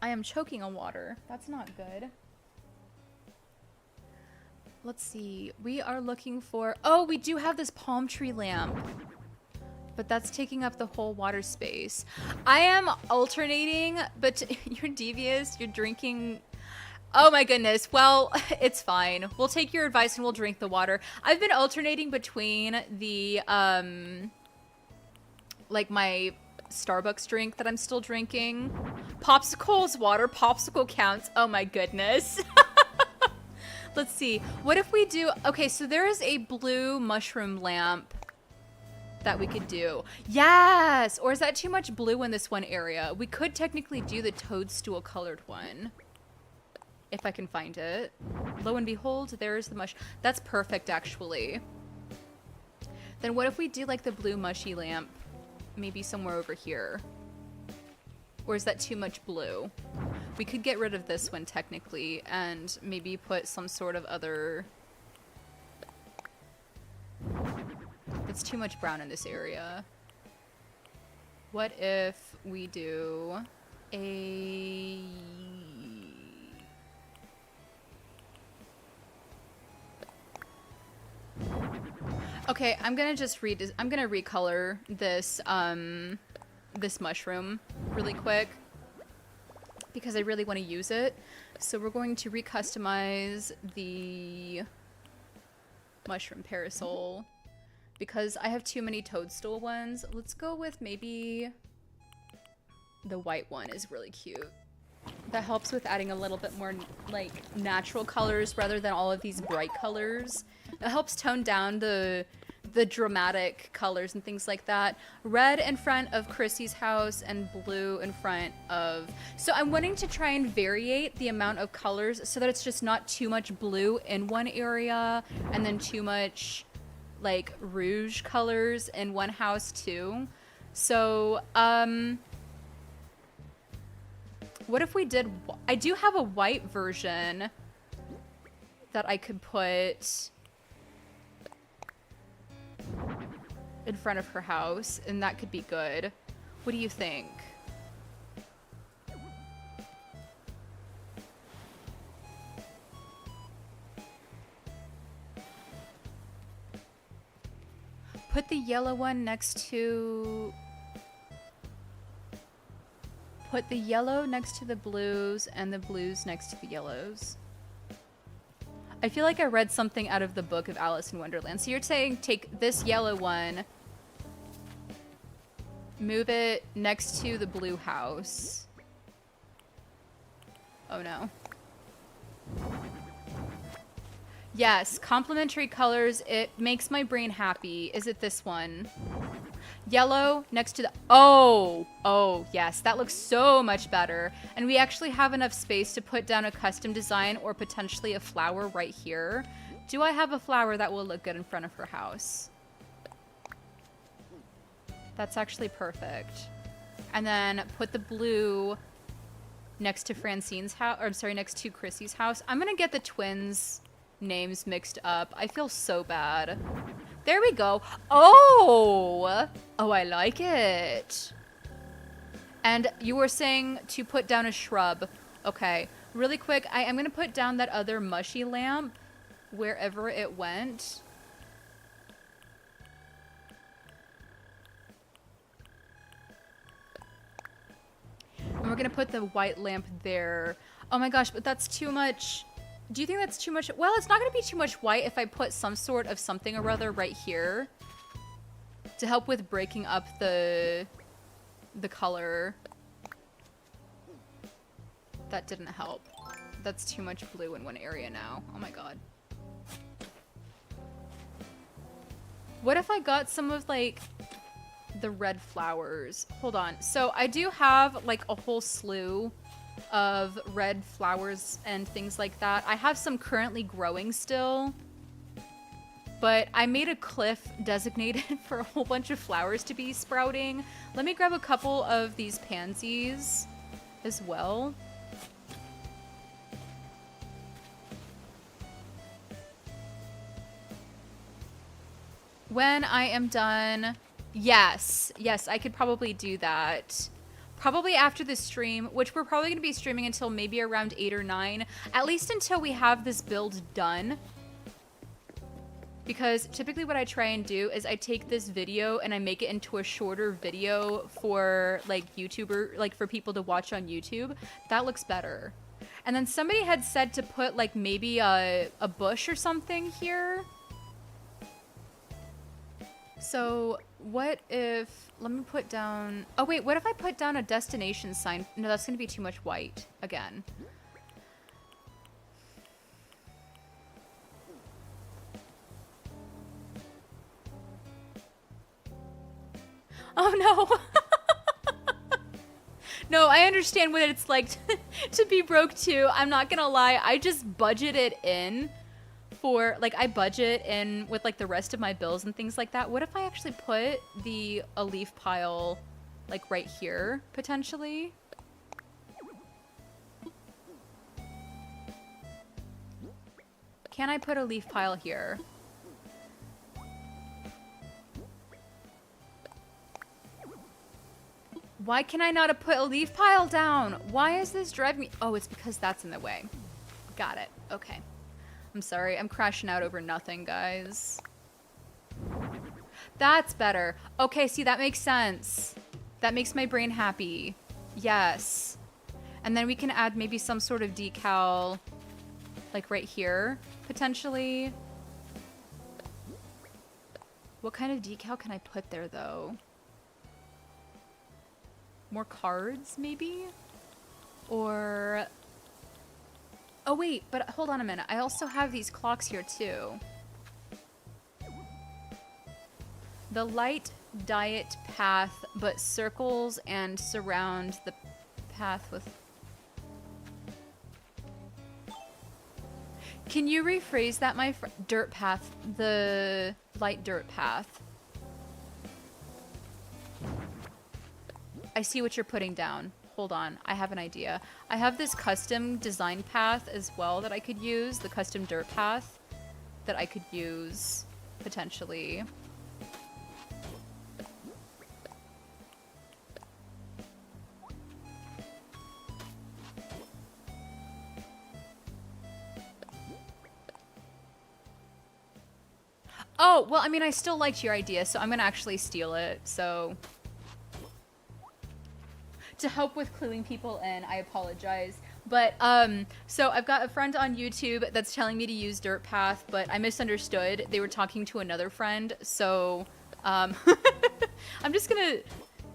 I am choking on water. That's not good. Let's see. We are looking for... Oh, we do have this palm tree lamp. But that's taking up the whole water space. I am alternating, but you're devious. You're drinking... Oh my goodness. Well, it's fine. We'll take your advice and we'll drink the water. I've been alternating between the, like my Starbucks drink that I'm still drinking. Popsicle's water. Popsicle counts. Oh my goodness. Let's see. What if we do... Okay, so there is a blue mushroom lamp that we could do. Yes! Or is that too much blue in this one area? We could technically do the toadstool colored one. If I can find it. Lo and behold, there's the mush. That's perfect, actually. Then what if we do like the blue mushy lamp? Maybe somewhere over here. Or is that too much blue? We could get rid of this one technically and maybe put some sort of other... It's too much brown in this area. What if we do a... Okay, I'm gonna just I'm gonna recolor this, this mushroom really quick because I really want to use it. So we're going to recustomize the mushroom parasol because I have too many toadstool ones. Let's go with maybe the white one is really cute. That helps with adding a little bit more like natural colors rather than all of these bright colors. It helps tone down the dramatic colors and things like that. Red in front of Chrissy's house and blue in front of... So I'm wanting to try and variate the amount of colors so that it's just not too much blue in one area and then too much like rouge colors in one house too. So, what if we did... I do have a white version that I could put in front of her house, and that could be good. What do you think? Put the yellow one next to... Put the yellow next to the blues and the blues next to the yellows. I feel like I read something out of the book of Alice in Wonderland. So you're saying take this yellow one, move it next to the blue house. Oh no. Yes, complementary colors. It makes my brain happy. Is it this one? Yellow next to the... Oh, yes. That looks so much better. And we actually have enough space to put down a custom design or potentially a flower right here. Do I have a flower that will look good in front of her house? That's actually perfect. And then put the blue next to Francine's house, or I'm sorry, next to Chrissy's house. I'm gonna get the twins' names mixed up. I feel so bad. There we go. Oh, I like it. And you were saying to put down a shrub. Okay, really quick, I am gonna put down that other mushy lamp wherever it went. And we're gonna put the white lamp there. Oh my gosh, but that's too much. Do you think that's too much? Well, it's not gonna be too much white if I put some sort of something or other right here to help with breaking up the color. That didn't help. That's too much blue in one area now. Oh my god. What if I got some of like the red flowers? Hold on. So I do have like a whole slew of red flowers and things like that. I have some currently growing still, but I made a cliff designated for a whole bunch of flowers to be sprouting. Let me grab a couple of these pansies as well. When I am done, yes, I could probably do that. probably after the stream, which we're probably going to be streaming until maybe around 8 or 9, at least until we have this build done. Because typically what I try and do is I take this video and I make it into a shorter video for like YouTuber, like for people to watch on YouTube. That looks better. And then somebody had said to put like maybe a bush or something here. So what if, let me put down, oh wait, what if I put down a destination sign? No, that's gonna be too much white again. Oh no. No, I understand what it's like to be broke too. I'm not gonna lie, I just budget it in for, like, I budget in with like the rest of my bills and things like that. What if I actually put a leaf pile like right here, potentially? Can I put a leaf pile here? Why can I not put a leaf pile down? Why is this driving me? Oh, it's because that's in the way. Got it. Okay. I'm sorry. I'm crashing out over nothing, guys. That's better. Okay, see, that makes sense. That makes my brain happy. Yes. And then we can add maybe some sort of decal, like right here, potentially. What kind of decal can I put there, though? More cards, maybe? Or... Oh, wait, but hold on a minute. I also have these clocks here, too. The light diet path, but circles and surround the path with... Can you rephrase that, my friend? Dirt path. The light dirt path. I see what you're putting down. Hold on, I have an idea. I have this custom design path as well that I could use, the custom dirt path that I could use potentially. Oh, well, I mean, I still liked your idea, so I'm gonna actually steal it, so... To help with cluing people in, I apologize. But, so I've got a friend on YouTube that's telling me to use Dirt Path, but I misunderstood. They were talking to another friend, so, I'm just gonna,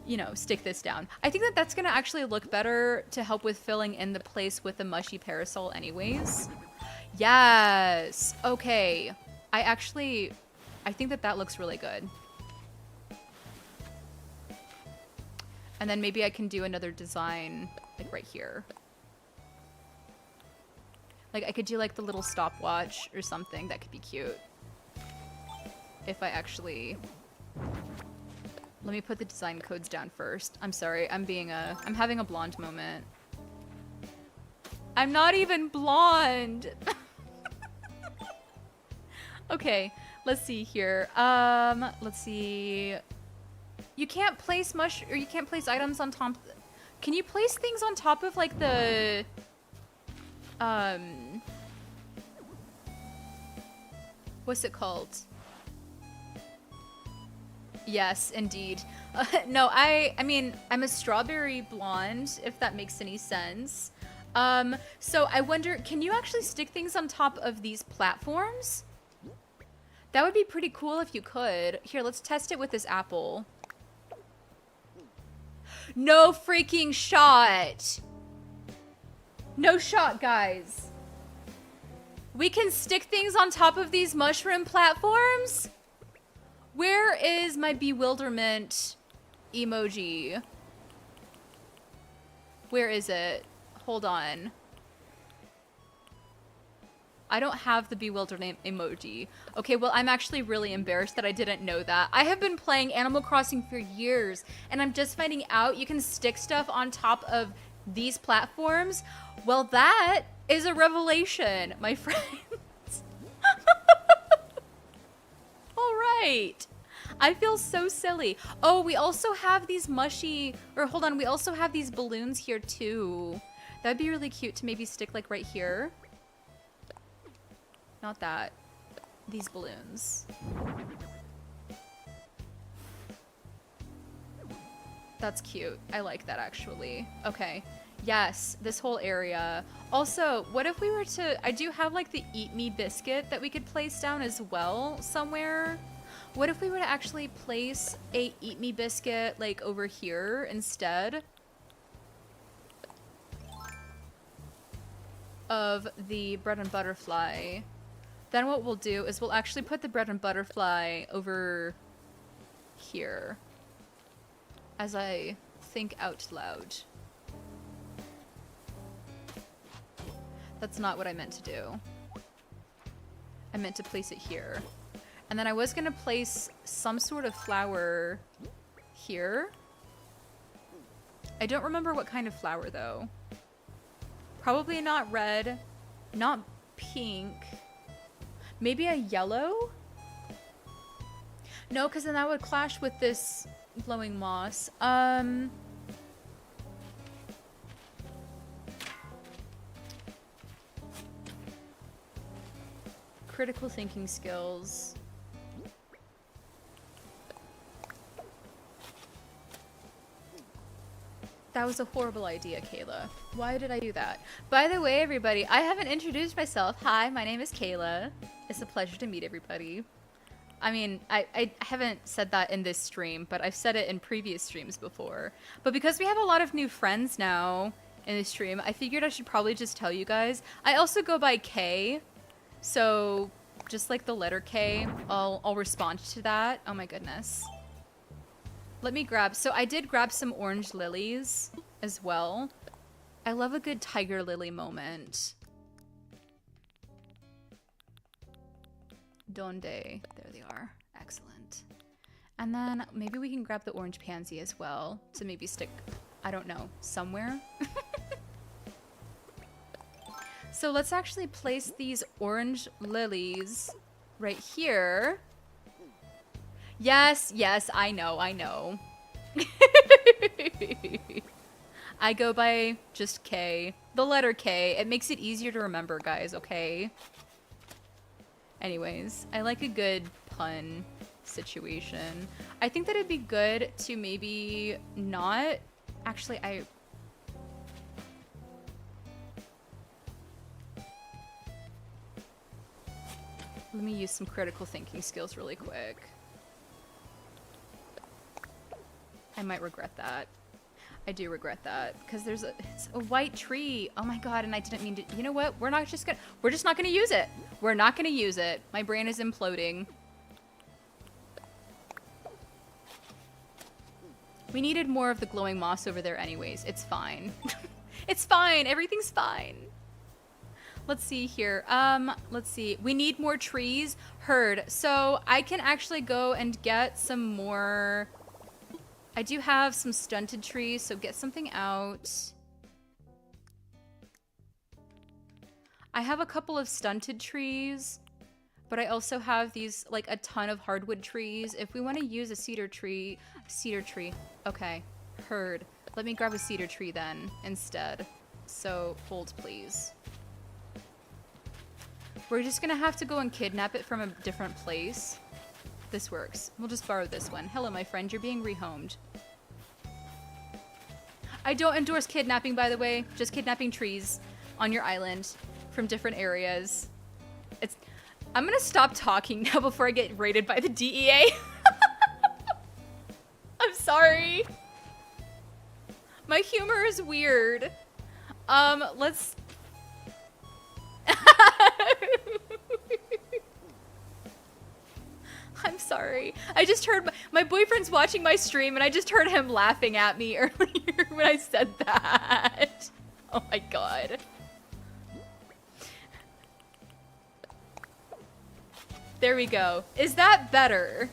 you know, stick this down. I think that that's gonna actually look better to help with filling in the place with the mushy parasol anyways. Yes! Okay. I think that that looks really good. And then maybe I can do another design, like right here. Like I could do like the little stopwatch or something. That could be cute. If I actually... Let me put the design codes down first. I'm sorry, I'm having a blonde moment. I'm not even blonde! Okay, let's see here. Let's see... You can't place you can't place items on top. Can you place things on top of like the what's it called? Yes, indeed. No, I mean, I'm a strawberry blonde, if that makes any sense. So I wonder, can you actually stick things on top of these platforms? That would be pretty cool if you could. Here, let's test it with this apple. No freaking shot. No shot, guys. We can stick things on top of these mushroom platforms? Where is my bewilderment emoji? Where is it? Hold on. I don't have the bewilderment emoji. Okay, well, I'm actually really embarrassed that I didn't know that. I have been playing Animal Crossing for years, and I'm just finding out you can stick stuff on top of these platforms. Well, that is a revelation, my friends. All right. I feel so silly. Oh, we also have these mushy, or hold on, we also have these balloons here too. That'd be really cute to maybe stick like right here. Not that. These balloons. That's cute. I like that actually. Okay. Yes, this whole area. Also, what if we were to... I do have like the Eat Me biscuit that we could place down as well somewhere. What if we were to actually place a Eat Me biscuit like over here instead of the bread and butterfly? Then what we'll do is we'll actually put the bread and butterfly over here as I think out loud. That's not what I meant to do. I meant to place it here. And then I was gonna place some sort of flower here. I don't remember what kind of flower though. Probably not red, not pink. Maybe a yellow? No, because then that would clash with this glowing moss. Critical thinking skills. That was a horrible idea, Kayla. Why did I do that? By the way, everybody, I haven't introduced myself. Hi, my name is Kayla. It's a pleasure to meet everybody. I mean, I haven't said that in this stream, but I've said it in previous streams before. But because we have a lot of new friends now in this stream, I figured I should probably just tell you guys. I also go by K, so just like the letter K, I'll respond to that. Oh my goodness. Let me grab, so I did grab some orange lilies as well. I love a good tiger lily moment. Donde? There they are. Excellent. And then maybe we can grab the orange pansy as well to maybe stick, I don't know, somewhere. So let's actually place these orange lilies right here. Yes, yes, I know, I know. I go by just K. The letter K. It makes it easier to remember, guys, okay? Anyways, I like a good pun situation. I think that it'd be good to maybe not... Actually, let me use some critical thinking skills really quick. I might regret that. I do regret that because it's a white tree. Oh my god, and I didn't mean to. You know what? We're just not gonna use it. We're not gonna use it. My brain is imploding. We needed more of the glowing moss over there anyways. It's fine. It's fine. Everything's fine. Let's see here. Let's see. We need more trees. Heard. So I can actually go and get some more. I do have some stunted trees, so get something out. I have a couple of stunted trees, but I also have these, like, a ton of hardwood trees. If we want to use a cedar tree, okay, heard. Let me grab a cedar tree then, instead. So, hold please. We're just gonna have to go and kidnap it from a different place. This works. We'll just borrow this one. Hello, my friend. You're being rehomed. I don't endorse kidnapping, by the way. Just kidnapping trees on your island from different areas. I'm gonna stop talking now before I get raided by the DEA. I'm sorry. My humor is weird. Let's... I'm sorry. I just heard my boyfriend's watching my stream and I just heard him laughing at me earlier when I said that. Oh my god. There we go. Is that better?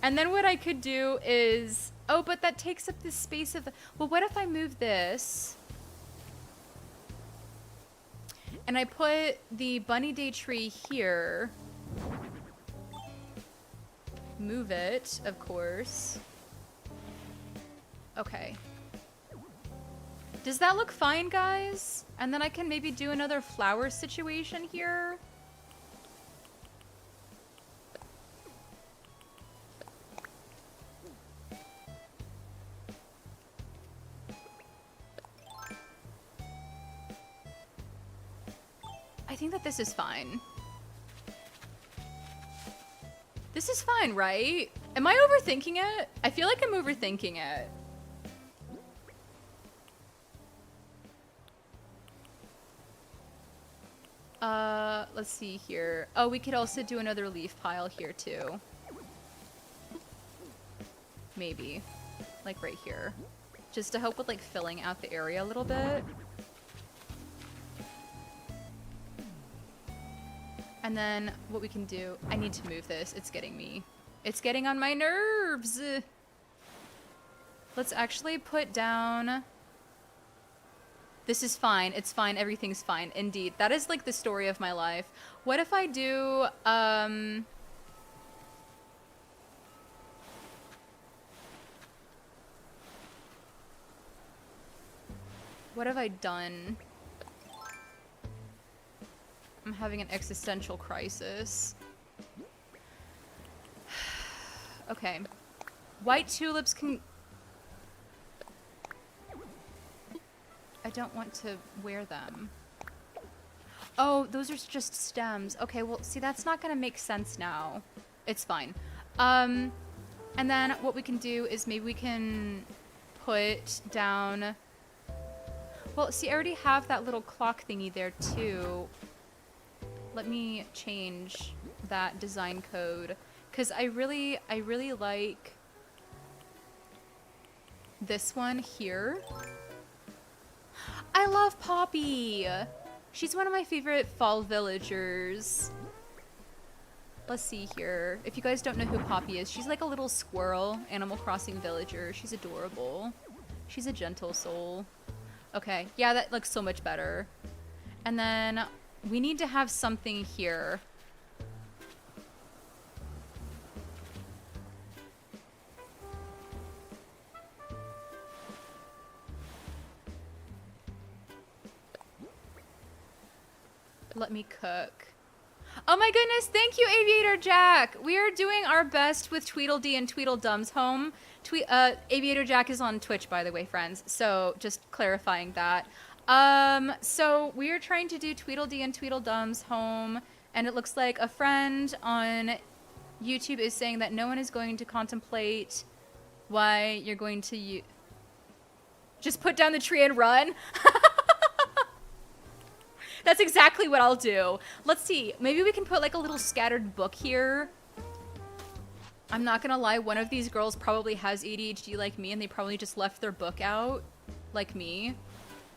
And then what I could do is... Oh, but that takes up the space of the... Well, what if I move this? And I put the bunny day tree here. move it, of course. Okay. Does that look fine, guys? And then I can maybe do another flower situation here. I think that this is fine. This is fine, right? Am I overthinking it? I feel like I'm overthinking it. Let's see here. Oh, we could also do another leaf pile here too. Maybe. Like right here. Just to help with like filling out the area a little bit. And then what we can do, I need to move this. It's getting on my nerves. Let's actually put down, this is fine. It's fine. Everything's fine. Indeed. That is like the story of my life. What if I do, what have I done? I'm having an existential crisis. Okay. White tulips can... I don't want to wear them. Oh, those are just stems. Okay, well, see, that's not gonna make sense now. It's fine. And then what we can do is maybe we can put down... Well, see, I already have that little clock thingy there, too. Let me change that design code. Because I really like this one here. I love Poppy! She's one of my favorite fall villagers. Let's see here. If you guys don't know who Poppy is, she's like a little squirrel, Animal Crossing villager. She's adorable. She's a gentle soul. Okay, yeah, that looks so much better. And then we need to have something here. Let me cook. Oh my goodness, thank you, Aviator Jack! We are doing our best with Tweedledee and Tweedledum's home. Aviator Jack is on Twitch, by the way, friends. So, just clarifying that. So we are trying to do Tweedledee and Tweedledum's home, and it looks like a friend on YouTube is saying that no one is going to contemplate why you're going to just put down the tree and run. That's exactly what I'll do. Let's see. Maybe we can put like a little scattered book here. I'm not gonna lie, one of these girls probably has ADHD like me, and they probably just left their book out like me.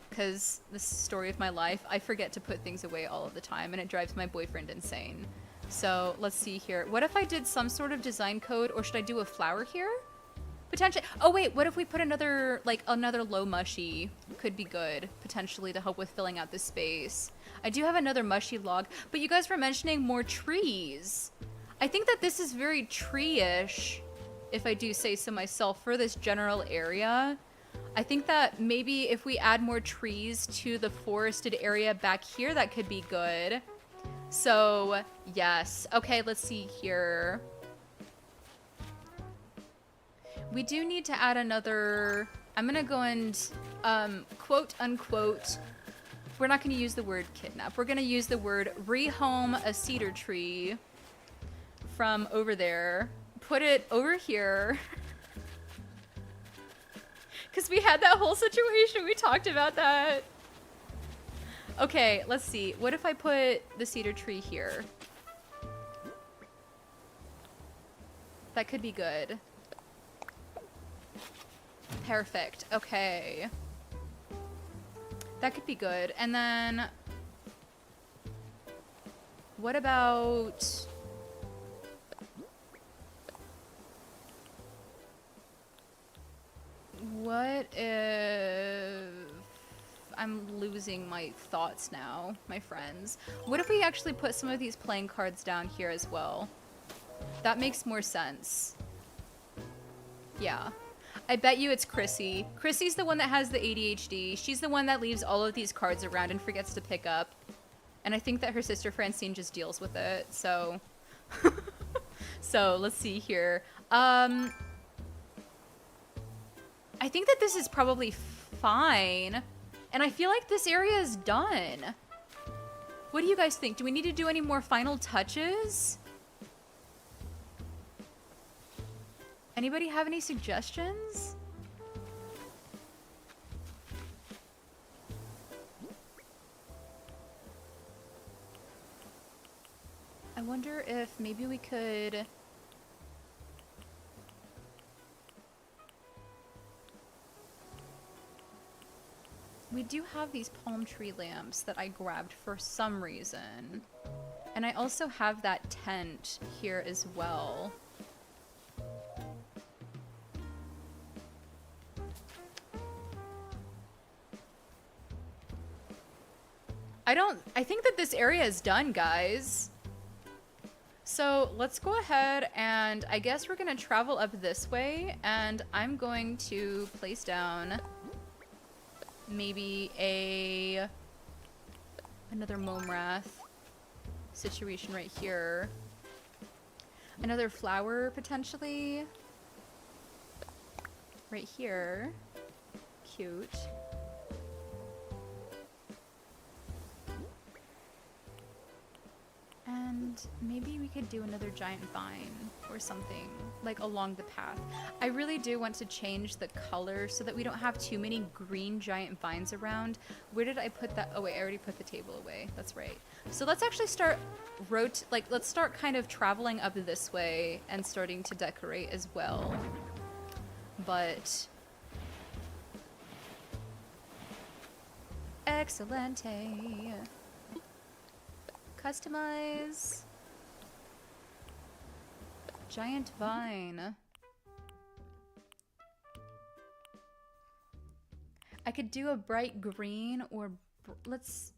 Because this is the story of my life. I forget to put things away all of the time, and it drives my boyfriend insane. So let's see here. What if I did some sort of design code, or should I do a flower here? Potentially. Oh wait, what if we put another low mushy? Could be good, potentially, to help with filling out the space. I do have another mushy log, but you guys were mentioning more trees. I think that this is very tree-ish, if I do say so myself, for this general area. I think that maybe if we add more trees to the forested area back here, that could be good. So, yes. Okay, let's see here. We do need to add another... I'm gonna go and, quote unquote, we're not gonna use the word kidnap. We're gonna use the word rehome a cedar tree from over there. Put it over here. Because we had that whole situation. We talked about that. Okay, let's see. What if I put the cedar tree here? That could be good. Perfect. Okay. That could be good. And then... what about... what if... I'm losing my thoughts now, my friends. What if we actually put some of these playing cards down here as well? That makes more sense. Yeah. I bet you it's Chrissy. Chrissy's the one that has the ADHD. She's the one that leaves all of these cards around and forgets to pick up. And I think that her sister Francine just deals with it, so... So, let's see here. I think that this is probably fine. And I feel like this area is done. What do you guys think? Do we need to do any more final touches? Anybody have any suggestions? I wonder if maybe we could... We do have these palm tree lamps that I grabbed for some reason. And I also have that tent here as well. I think that this area is done, guys. So let's go ahead and I guess we're gonna travel up this way, and I'm going to place down maybe another Momrath situation right here. Another flower potentially right here. Cute. And maybe we could do another giant vine or something, like along the path. I really do want to change the color so that we don't have too many green giant vines around. Where did I put that? Oh wait, I already put the table away. That's right. So let's actually start let's start kind of traveling up this way and starting to decorate as well. But excellente. Customize. Giant vine. I could do a bright green, or let's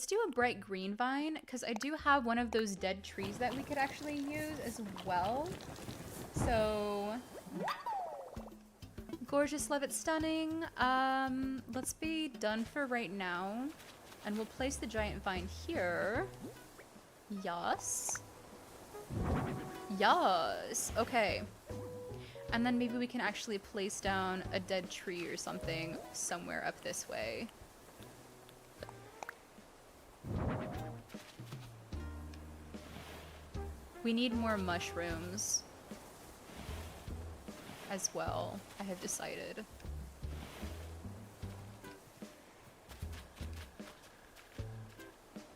do a bright green vine, because I do have one of those dead trees that we could actually use as well. So gorgeous, love it, stunning. Let's be done for right now, and we'll place the giant vine here. Yes. Yes. Okay. And then maybe we can actually place down a dead tree or something somewhere up this way. We need more mushrooms as well, I have decided.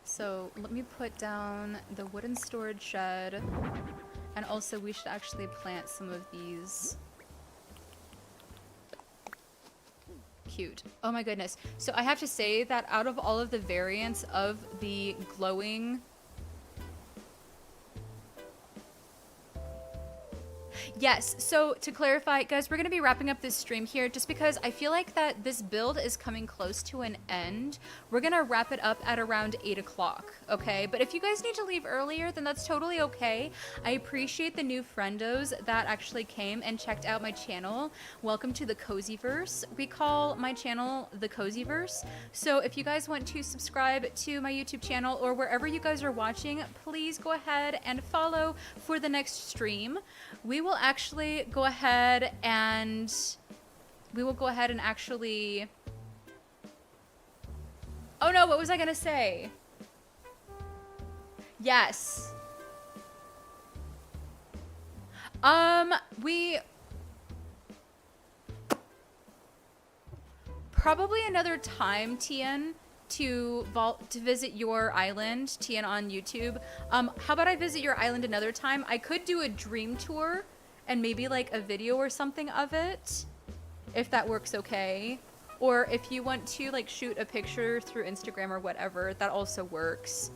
So let me put down the wooden storage shed, and also we should actually plant some of these. Cute. Oh my goodness. So I have to say that out of all of the variants of the glowing... Yes, so to clarify, guys, we're going to be wrapping up this stream here just because I feel like that this build is coming close to an end. We're going to wrap it up at around 8 o'clock, okay? But if you guys need to leave earlier, then that's totally okay. I appreciate the new friendos that actually came and checked out my channel. Welcome to the Cozyverse. We call my channel the Cozyverse. So if you guys want to subscribe to my YouTube channel or wherever you guys are watching, please go ahead and follow for the next stream. We will actually go ahead and actually... Oh no, what was I gonna say? Yes. We... Probably another time, Tien, to visit your island, Tien on YouTube. How about I visit your island another time? I could do a dream tour and maybe like a video or something of it, if that works okay. Or if you want to like shoot a picture through Instagram or whatever, that also works.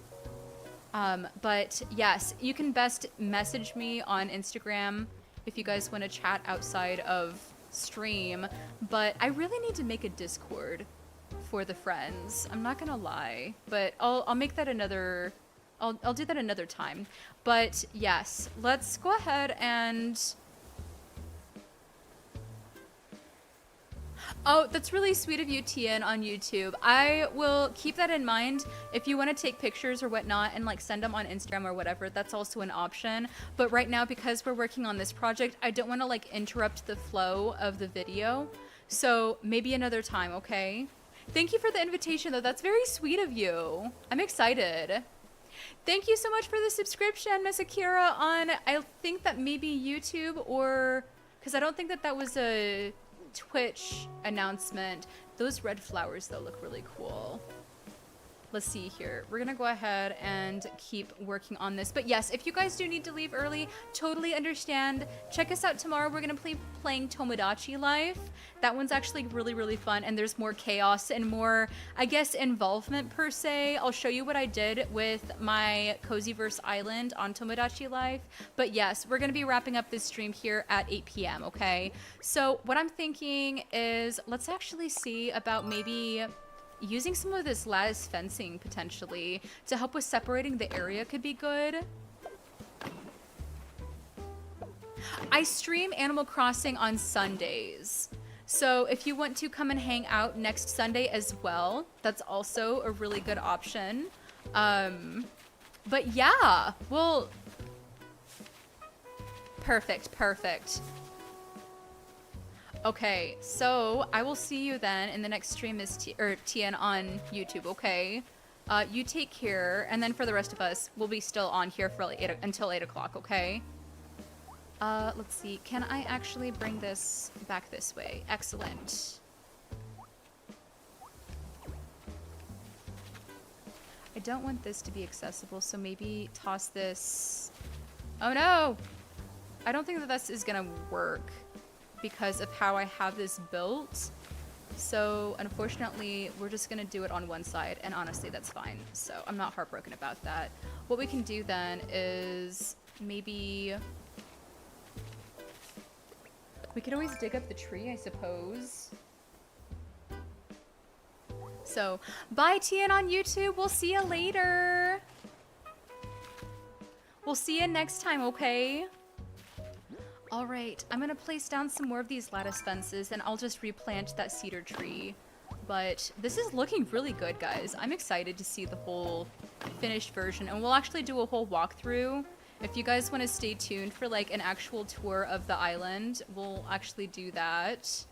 But yes, you can best message me on Instagram if you guys want to chat outside of stream. But I really need to make a Discord for the friends. I'm not gonna lie, but I'll make that another I'll do that another time. But yes, let's go ahead and... Oh, that's really sweet of you, Tian, on YouTube. I will keep that in mind. If you want to take pictures or whatnot and like send them on Instagram or whatever, that's also an option. But right now, because we're working on this project, I don't want to like interrupt the flow of the video. So maybe another time, okay? Thank you for the invitation, though. That's very sweet of you. I'm excited. Thank you so much for the subscription, Miss Akira, on, I think that maybe YouTube or... Because I don't think that that was a Twitch announcement. Those red flowers, though, look really cool. Let's see here. We're gonna go ahead and keep working on this. But yes, if you guys do need to leave early, totally understand. Check us out tomorrow. We're gonna be playing Tomodachi Life. That one's actually really, really fun, and there's more chaos and more, I guess, involvement per se. I'll show you what I did with my Cozyverse Island on Tomodachi Life. But yes, we're gonna be wrapping up this stream here at 8 p.m., okay? So what I'm thinking is, let's actually see about maybe using some of this lattice fencing potentially to help with separating the area could be good. I stream Animal Crossing on Sundays. So if you want to come and hang out next Sunday as well, that's also a really good option. But yeah, well, perfect. Okay, so I will see you then in the next stream is Tian on YouTube, okay? You take care, and then for the rest of us, we'll be still on here for like until 8 o'clock, okay? Let's see. Can I actually bring this back this way? Excellent. I don't want this to be accessible, so maybe toss this... Oh no! I don't think that this is gonna work because of how I have this built. So unfortunately, we're just gonna do it on one side, and honestly, that's fine. So I'm not heartbroken about that. What we can do then is maybe... We could always dig up the tree, I suppose. So, bye Tian on YouTube. We'll see you later. We'll see you next time, okay? All right, I'm gonna place down some more of these lattice fences and I'll just replant that cedar tree. But this is looking really good, guys. I'm excited to see the whole finished version, and we'll actually do a whole walkthrough. If you guys want to stay tuned for like an actual tour of the island, we'll actually do that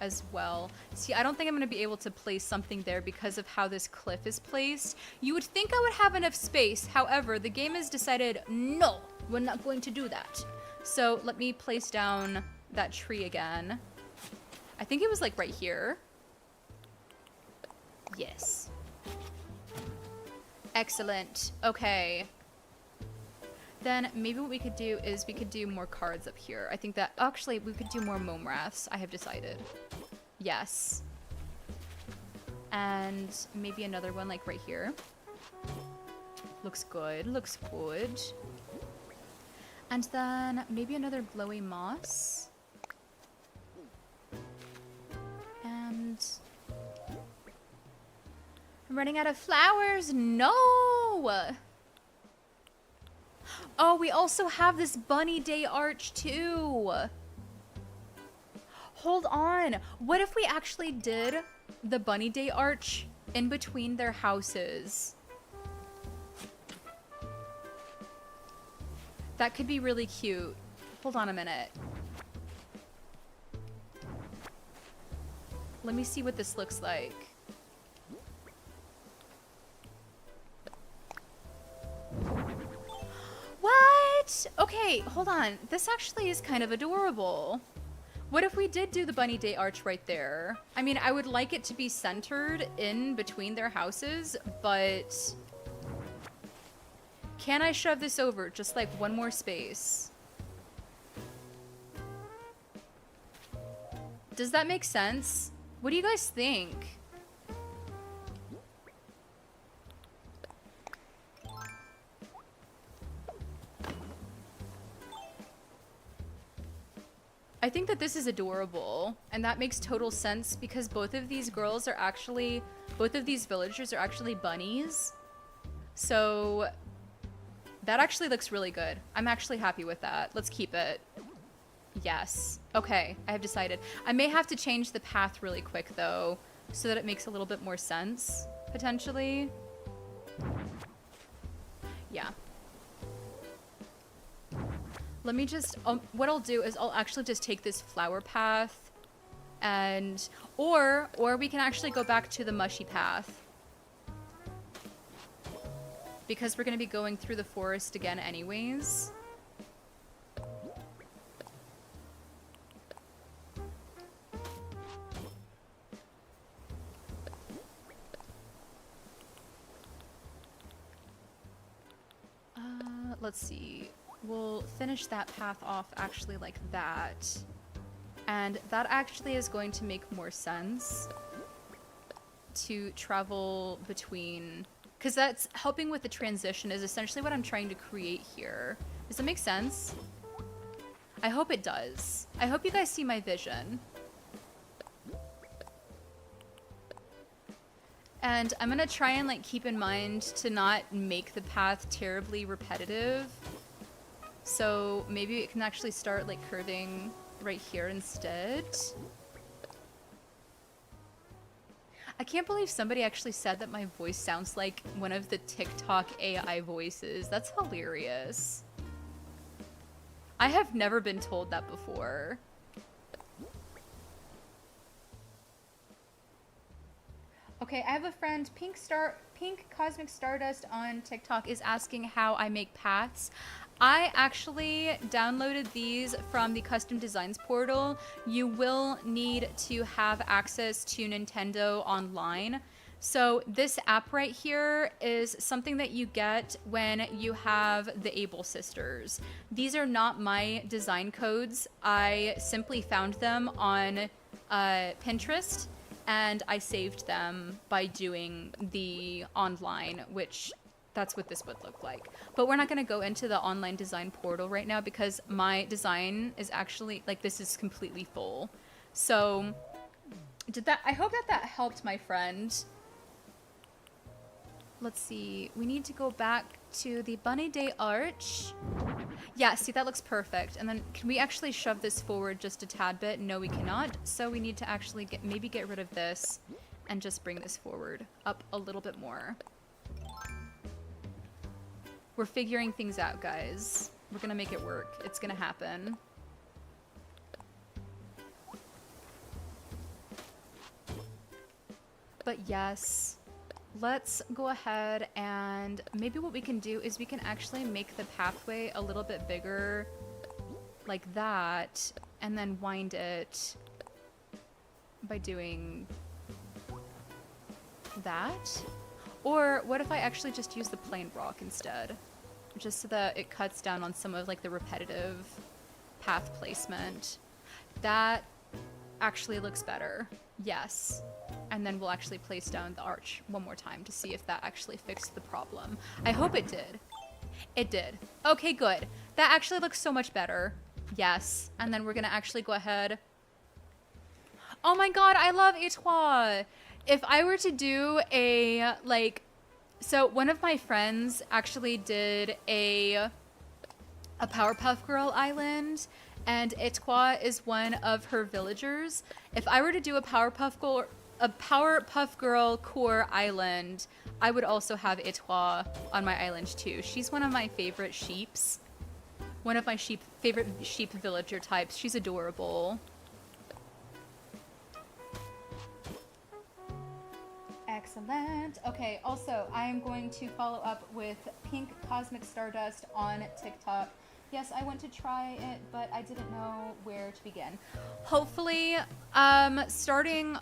as well. See, I don't think I'm going to be able to place something there because of how this cliff is placed. You would think I would have enough space. However, the game has decided, no, we're not going to do that. So let me place down that tree again. I think it was like right here. Yes. Excellent. Okay. Then maybe what we could do is we could do more cards up here. I think that actually we could do more Momraths, I have decided. Yes. And maybe another one like right here. Looks good, looks good. And then maybe another glowy moss. And I'm running out of flowers. No! Oh, we also have this bunny day arch too. Hold on. What if we actually did the bunny day arch in between their houses? That could be really cute. Hold on a minute. Let me see what this looks like. What? Okay, hold on. This actually is kind of adorable. What if we did do the bunny day arch right there? I mean, I would like it to be centered in between their houses, but can I shove this over just like one more space? Does that make sense? What do you guys think? I think that this is adorable, and that makes total sense because both of these girls are actually, both of these villagers are actually bunnies. So That actually looks really good. I'm actually happy with that. Let's keep it. Yes. Okay, I have decided. I may have to change the path really quick, though, so that it makes a little bit more sense, potentially. Yeah. Let me just, what I'll do is I'll actually just take this flower path and, or we can actually go back to the mushy path. Because we're going to be going through the forest again anyways. Let's see. We'll finish that path off actually like that. And that actually is going to make more sense to travel between, because that's helping with the transition is essentially what I'm trying to create here. Does that make sense? I hope it does. I hope you guys see my vision. And I'm gonna try and like keep in mind to not make the path terribly repetitive. So maybe it can actually start like curving right here instead. I can't believe somebody actually said that my voice sounds like one of the TikTok AI voices. That's hilarious. I have never been told that before. Okay, I have a friend, Pink Cosmic Stardust on TikTok is asking how I make paths. I actually downloaded these from the custom designs portal. You will need to have access to Nintendo Online. So this app right here is something that you get when you have the Able sisters. These are not my design codes. I simply found them on Pinterest. And I saved them by doing the online, which that's what this would look like. But we're not going to go into the online design portal right now because my design is actually, like, this is completely full. So, I hope that helped my friend. Let's see. We need to go back to the Bunny Day Arch. Yeah, see, that looks perfect. And then can we actually shove this forward just a tad bit? No, we cannot. So we need to actually maybe get rid of this and just bring this forward up a little bit more. We're figuring things out, guys. We're gonna make it work. It's gonna happen. But yes. Let's go ahead and maybe what we can do is we can actually make the pathway a little bit bigger like that and then wind it by doing that. Or what if I actually just use the plain rock instead? Just so that it cuts down on some of like the repetitive path placement. That actually looks better. Yes. And then we'll actually place down the arch one more time to see if that actually fixed the problem. I hope it did. It did. Okay, good. That actually looks so much better. Yes. And then we're gonna actually go ahead. Oh my god, I love Etoile. If I were to do a, like, so one of my friends actually did a Powerpuff Girl island, and Etoile is one of her villagers. If I were to do a Powerpuff Girl core island, I would also have Etoile on my island too. She's one of my favorite sheeps. One of my favorite sheep villager types. She's adorable. Excellent. Okay, also, I am going to follow up with Pink Cosmic Stardust on TikTok. Yes, I went to try it, but I didn't know where to begin. Hopefully, starting,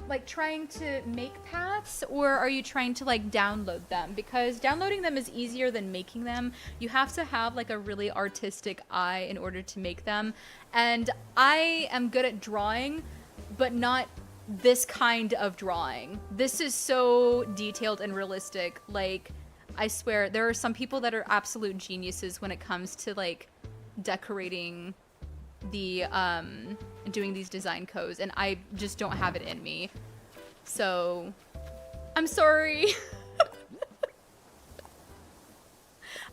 like, trying to make paths, or are you trying to, like, download them? Because downloading them is easier than making them. You have to have, like, a really artistic eye in order to make them. And I am good at drawing, but not this kind of drawing. This is so detailed and realistic. Like, I swear, there are some people that are absolute geniuses when it comes to, like, decorating the, doing these design codes, and I just don't have it in me. So, I'm sorry.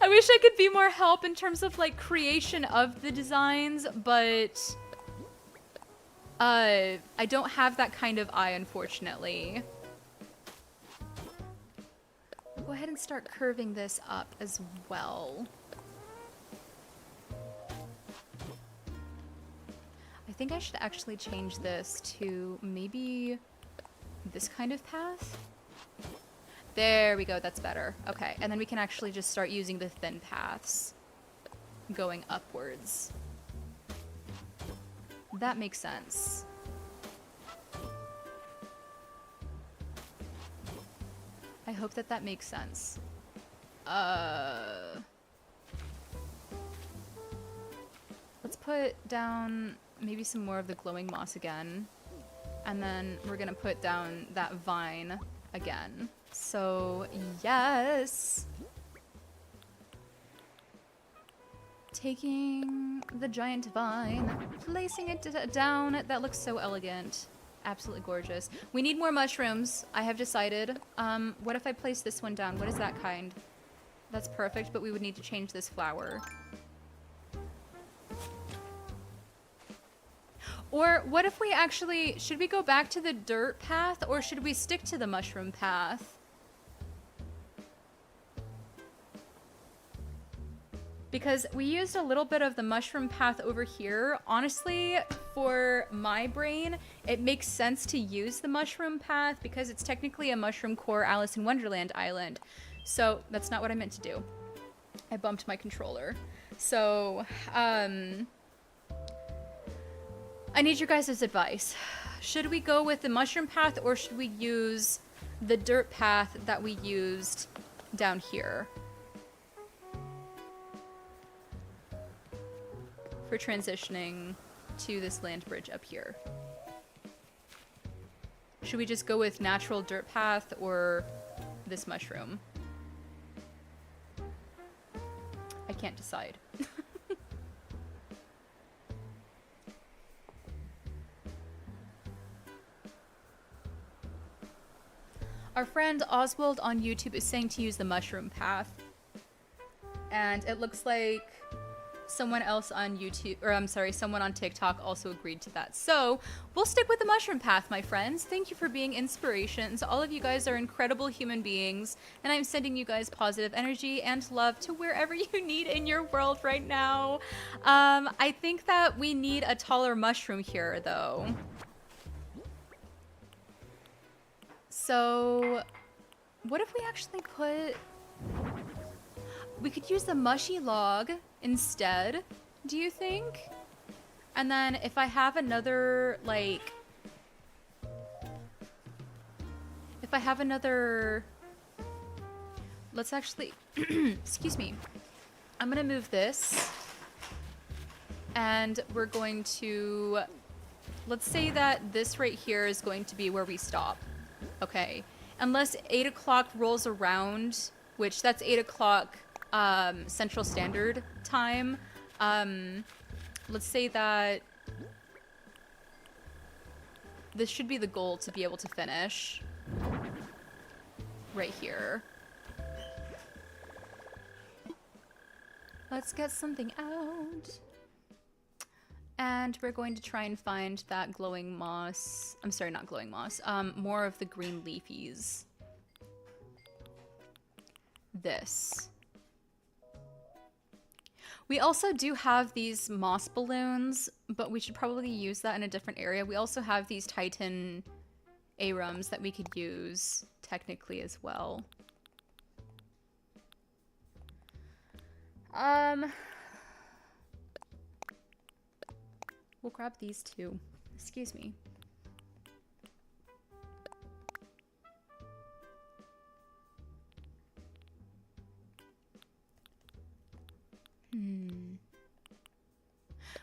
I wish I could be more help in terms of like creation of the designs, but I don't have that kind of eye, unfortunately. I'll go ahead and start curving this up as well. I think I should actually change this to maybe this kind of path. There we go, that's better. Okay, and then we can actually just start using the thin paths going upwards. That makes sense. I hope that that makes sense. Let's put down maybe some more of the glowing moss again. And then we're gonna put down that vine again. So, yes. Taking the giant vine, placing it down. That looks so elegant. Absolutely gorgeous. We need more mushrooms, I have decided. What if I place this one down? What is that kind? That's perfect, but we would need to change this flower. Or what if we actually, should we go back to the dirt path or should we stick to the mushroom path? Because we used a little bit of the mushroom path over here. Honestly, for my brain, it makes sense to use the mushroom path because it's technically a mushroom core Alice in Wonderland island. So that's not what I meant to do. I bumped my controller. So, I need your guys' advice. Should we go with the mushroom path or should we use the dirt path that we used down here for transitioning to this land bridge up here? Should we just go with natural dirt path or this mushroom? I can't decide. Our friend Oswald on YouTube is saying to use the mushroom path. And it looks like someone else on YouTube, or I'm sorry, someone on TikTok also agreed to that. So we'll stick with the mushroom path, my friends. Thank you for being inspirations. All of you guys are incredible human beings, and I'm sending you guys positive energy and love to wherever you need in your world right now. I think that we need a taller mushroom here, though. So, what if we actually put... We could use the mushy log instead, do you think? And then if I have another, like... If I have another... Let's actually... Excuse me. I'm gonna move this. And we're going to... Let's say that this right here is going to be where we stop. Okay, unless 8 o'clock rolls around, which that's 8 o'clock Central Standard Time. Let's say that this should be the goal to be able to finish right here. Let's get something out. And we're going to try and find that glowing moss. I'm sorry, not glowing moss. More of the green leafies. This. We also do have these moss balloons, but we should probably use that in a different area. We also have these Titan arums that we could use technically as well. We'll grab these two. Excuse me.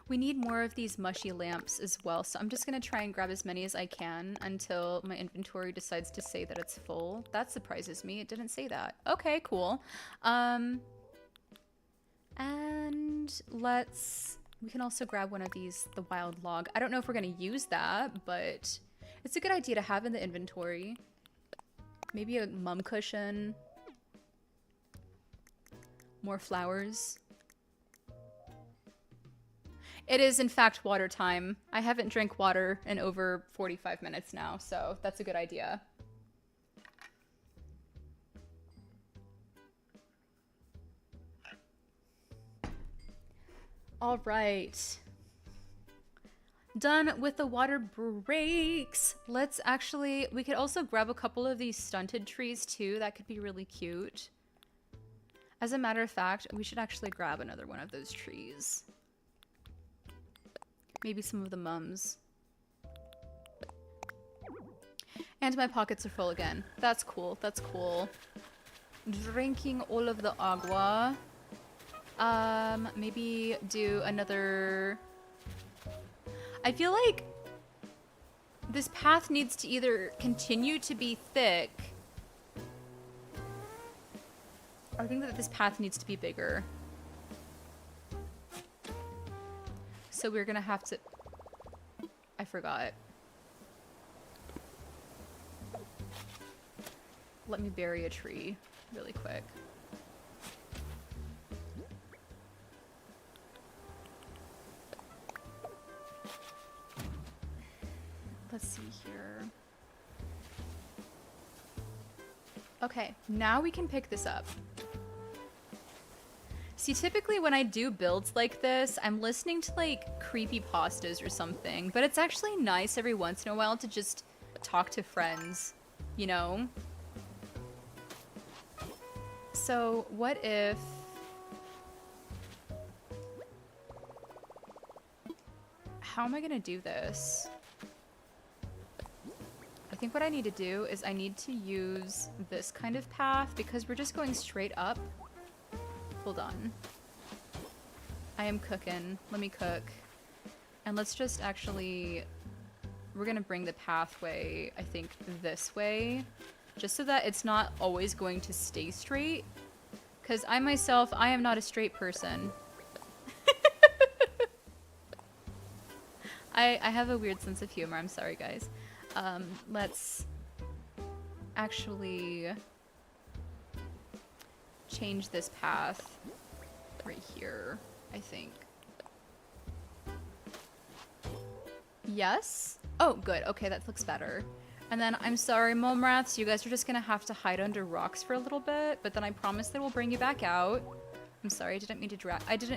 We need more of these mushy lamps as well, so I'm just gonna try and grab as many as I can until my inventory decides to say that it's full. That surprises me. It didn't say that. Okay, cool. And we can also grab one of these, the wild log. I don't know if we're gonna use that, but it's a good idea to have in the inventory. Maybe a mum cushion. More flowers. It is, in fact, water time. I haven't drank water in over 45 minutes now, so that's a good idea. All right. Done with the water breaks. Let's actually, we could also grab a couple of these stunted trees too. That could be really cute. As a matter of fact, we should actually grab another one of those trees. Maybe some of the mums. And my pockets are full again. That's cool. That's cool. Drinking all of the agua. Maybe do another... I feel like this path needs to either continue to be thick. I think that this path needs to be bigger. So we're gonna have to... I forgot. Let me bury a tree really quick. Let's see here. Okay, now we can pick this up. See, typically when I do builds like this, I'm listening to like creepypastas or something, but it's actually nice every once in a while to just talk to friends, you know? So what if... How am I gonna do this? I think what I need to do is I need to use this kind of path because we're just going straight up. Hold on. I am cooking. Let me cook. And let's just actually... We're gonna bring the pathway, I think, this way. Just so that it's not always going to stay straight. Because I myself, I am not a straight person. I have a weird sense of humor. I'm sorry, guys. Let's actually change this path right here, I think. Yes? Oh, good. Okay, that looks better. And then, I'm sorry, mome rats, you guys are just gonna have to hide under rocks for a little bit, but then I promise that we'll bring you back out. I'm sorry, I didn't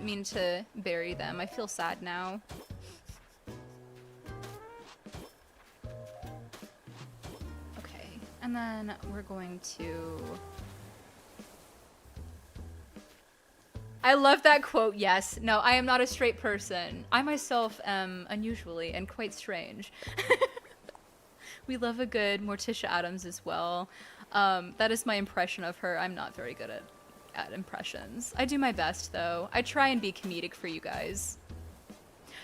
mean to bury them. I feel sad now. And then we're going to... I love that quote, yes. No, I am not a straight person. I myself am unusually and quite strange. We love a good Morticia Addams as well. That is my impression of her. I'm not very good at impressions. I do my best, though. I try and be comedic for you guys.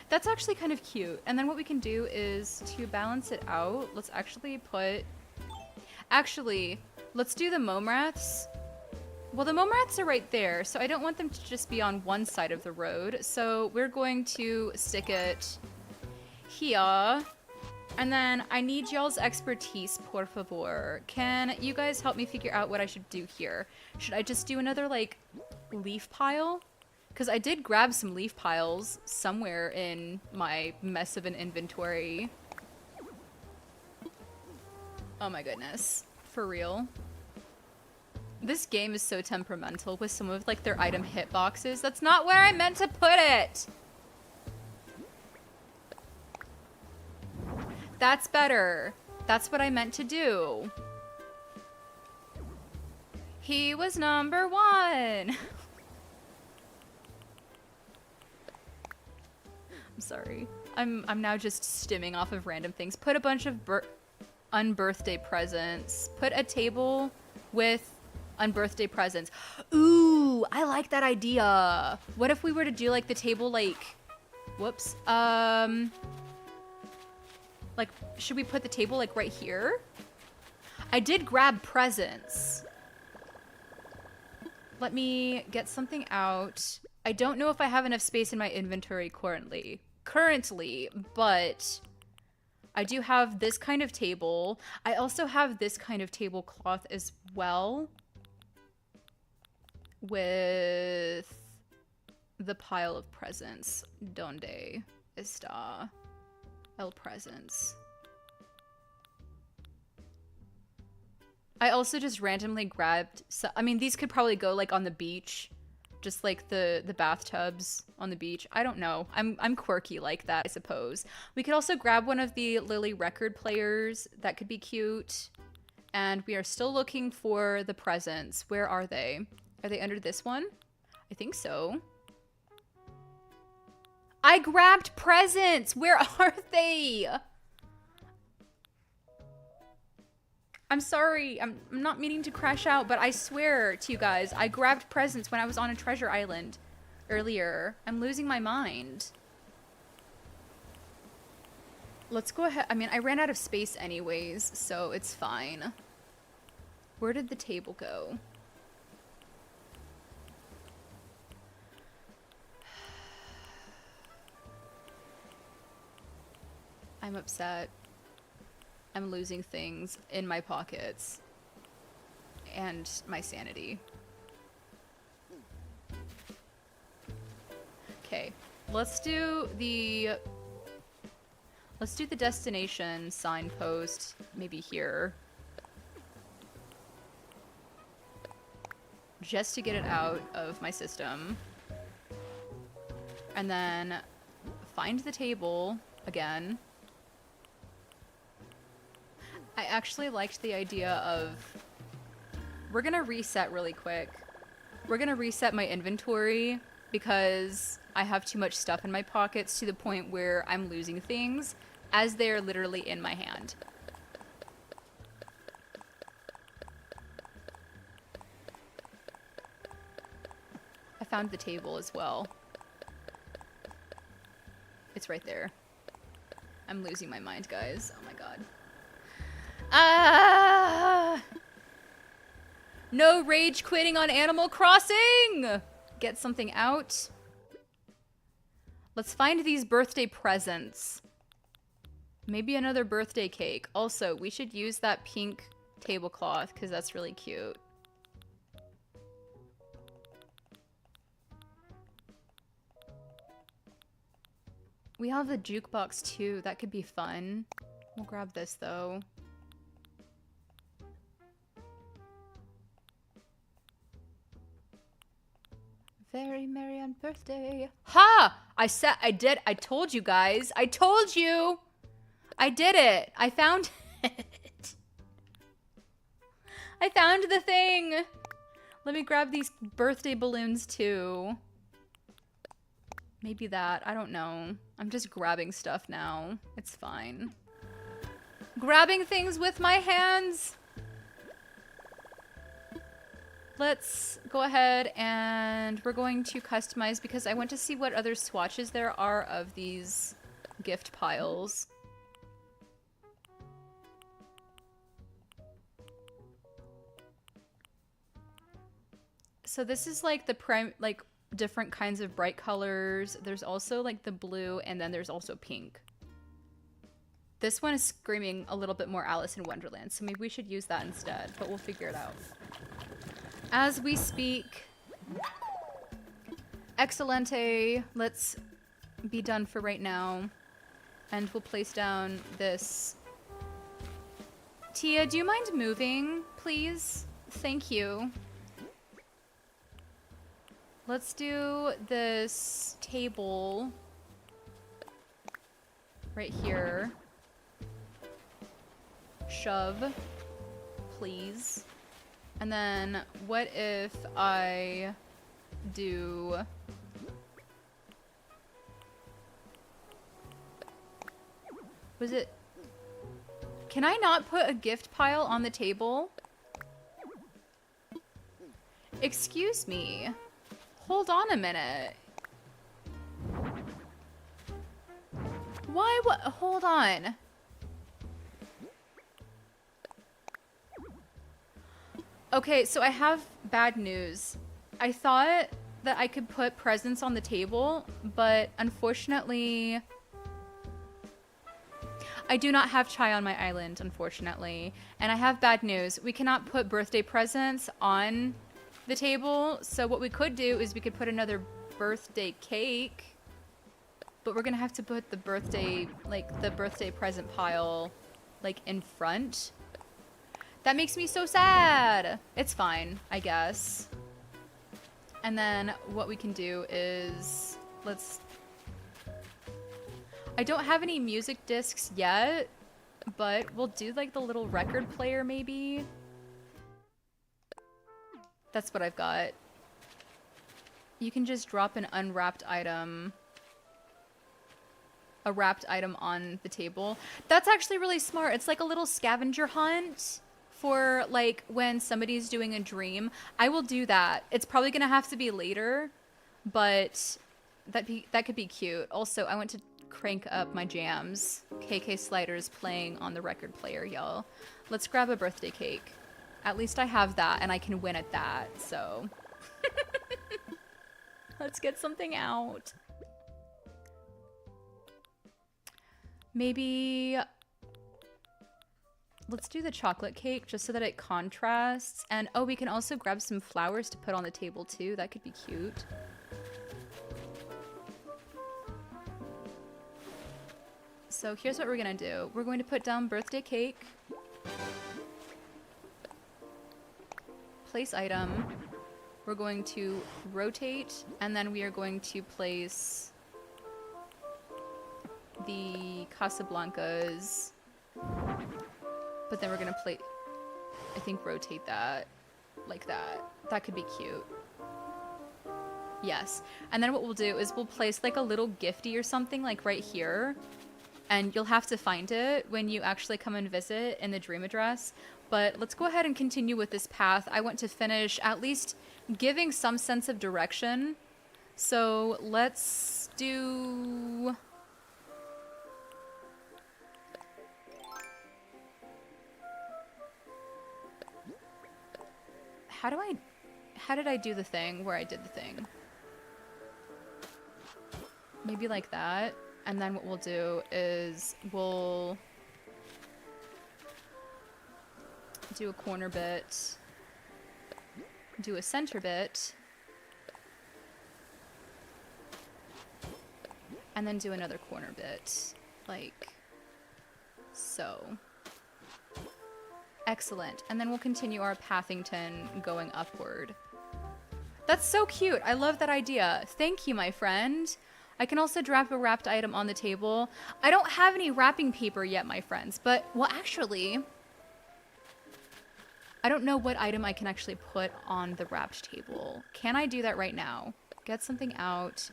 That's actually kind of cute. And then what we can do is, to balance it out, let's actually put... Actually, let's do the mome rats. Well, the mome rats are right there, so I don't want them to just be on one side of the road. So we're going to stick it here. And then I need y'all's expertise, por favor. Can you guys help me figure out what I should do here? Should I just do another, like, leaf pile? Because I did grab some leaf piles somewhere in my mess of an inventory. Oh my goodness. For real. This game is so temperamental with some of like their item hitboxes. That's not where I meant to put it! That's better. That's what I meant to do. He was number one! I'm sorry. I'm now just stimming off of random things. Put a bunch of unbirthday presents. Put a table with unbirthday presents. Ooh, I like that idea. What if we were to do like the table like, whoops. Like, should we put the table like right here? I did grab presents. Let me get something out. I don't know if I have enough space in my inventory currently, but I do have this kind of table. I also have this kind of tablecloth as well. with the pile of presents. Donde está el presents? I also just randomly grabbed, I mean, these could probably go like on the beach, just like the bathtubs on the beach. I don't know. I'm quirky like that, I suppose. We could also grab one of the Lily record players. That could be cute. And we are still looking for the presents. Where are they? Are they under this one? I think so. I grabbed presents! Where are they? I'm sorry, I'm not meaning to crash out, but I swear to you guys, I grabbed presents when I was on a treasure island earlier. I'm losing my mind. Let's go ahead. I mean, I ran out of space anyways, so it's fine. Where did the table go? I'm upset. I'm losing things in my pockets and my sanity. Okay, let's do the destination signpost maybe here. Just to get it out of my system. And then find the table again. I actually liked the idea of, we're gonna reset really quick. We're gonna reset my inventory because I have too much stuff in my pockets to the point where I'm losing things as they're literally in my hand. I found the table as well. It's right there. I'm losing my mind, guys. Oh my god. Ah! No rage quitting on Animal Crossing! Get something out. Let's find these birthday presents. Maybe another birthday cake. Also, we should use that pink tablecloth because that's really cute. We have the jukebox too. That could be fun. We'll grab this though. Very merry on birthday. Ha! I told you guys. I told you! I did it. I found it. I found the thing. Let me grab these birthday balloons too. Maybe that. I don't know. I'm just grabbing stuff now. It's fine. Grabbing things with my hands. Let's go ahead and we're going to customize because I want to see what other swatches there are of these gift piles. So this is like the different kinds of bright colors. There's also like the blue and then there's also pink. This one is screaming a little bit more Alice in Wonderland, so maybe we should use that instead, but we'll figure it out. As we speak. Excelente. Let's be done for right now. And we'll place down this. Tia, do you mind moving, please? Thank you. Let's do this table right here. Shove, please. And then what if I do was it can I not put a gift pile on the table? Excuse me. Hold on a minute. Why what hold on. Okay, so I have bad news. I thought that I could put presents on the table, but unfortunately, I do not have chai on my island, unfortunately. And I have bad news. We cannot put birthday presents on the table. So what we could do is we could put another birthday cake, but we're gonna have to put the birthday, like the birthday present pile, like in front. That makes me so sad. It's fine, I guess. And then what we can do is, I don't have any music discs yet, but we'll do like the little record player maybe. That's what I've got. You can just drop an unwrapped item, a wrapped item on the table. That's actually really smart. It's like a little scavenger hunt for like when somebody's doing a dream. I will do that. It's probably gonna have to be later, but that could be cute. Also, I went to crank up my jams. KK Slider's playing on the record player, y'all. Let's grab a birthday cake. At least I have that and I can win at that, so. Let's get something out. Maybe let's do the chocolate cake just so that it contrasts. And oh, we can also grab some flowers to put on the table too. That could be cute. So here's what we're gonna do. We're going to put down birthday cake. Place item. We're going to rotate, and then we are going to place the Casablancas. But then we're gonna play, I think, rotate that like that. That could be cute. Yes. And then what we'll do is we'll place like a little gifty or something like right here. And you'll have to find it when you actually come and visit in the dream address. But let's go ahead and continue with this path. I want to finish at least giving some sense of direction. So let's do... How did I do the thing where I did the thing? Maybe like that. And then what we'll do is we'll do a corner bit, do a center bit, and then do another corner bit, like so. Excellent. And then we'll continue our Pathington going upward. That's so cute. I love that idea. Thank you, my friend. I can also drop a wrapped item on the table. I don't have any wrapping paper yet, my friends, but, well, actually, I don't know what item I can actually put on the wrapped table. Can I do that right now? Get something out.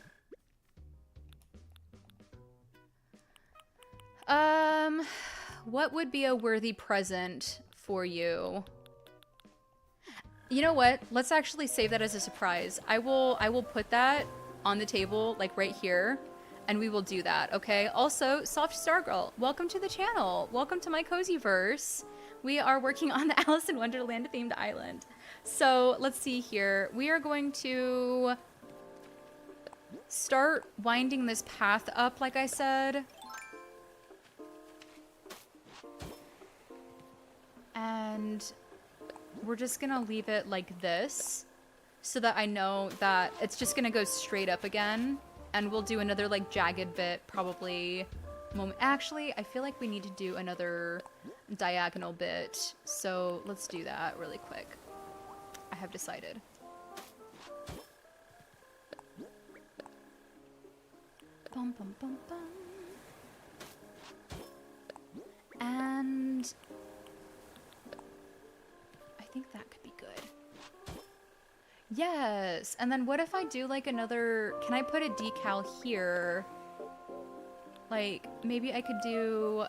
What would be a worthy present for you? You know what? Let's actually save that as a surprise. I will put that on the table, like right here, and we will do that, okay? Also, Soft Star Girl, welcome to the channel. Welcome to my cozyverse. We are working on the Alice in Wonderland themed island. So let's see here. We are going to start winding this path up, like I said. And we're just gonna leave it like this, so that I know that it's just gonna go straight up again. And we'll do another like jagged bit probably moment. Actually, I feel like we need to do another diagonal bit. So let's do that really quick. I have decided. Bum, bum, bum, bum. And I think that could be good. Yes. And then what if I do like another, can I put a decal here? Like maybe I could do,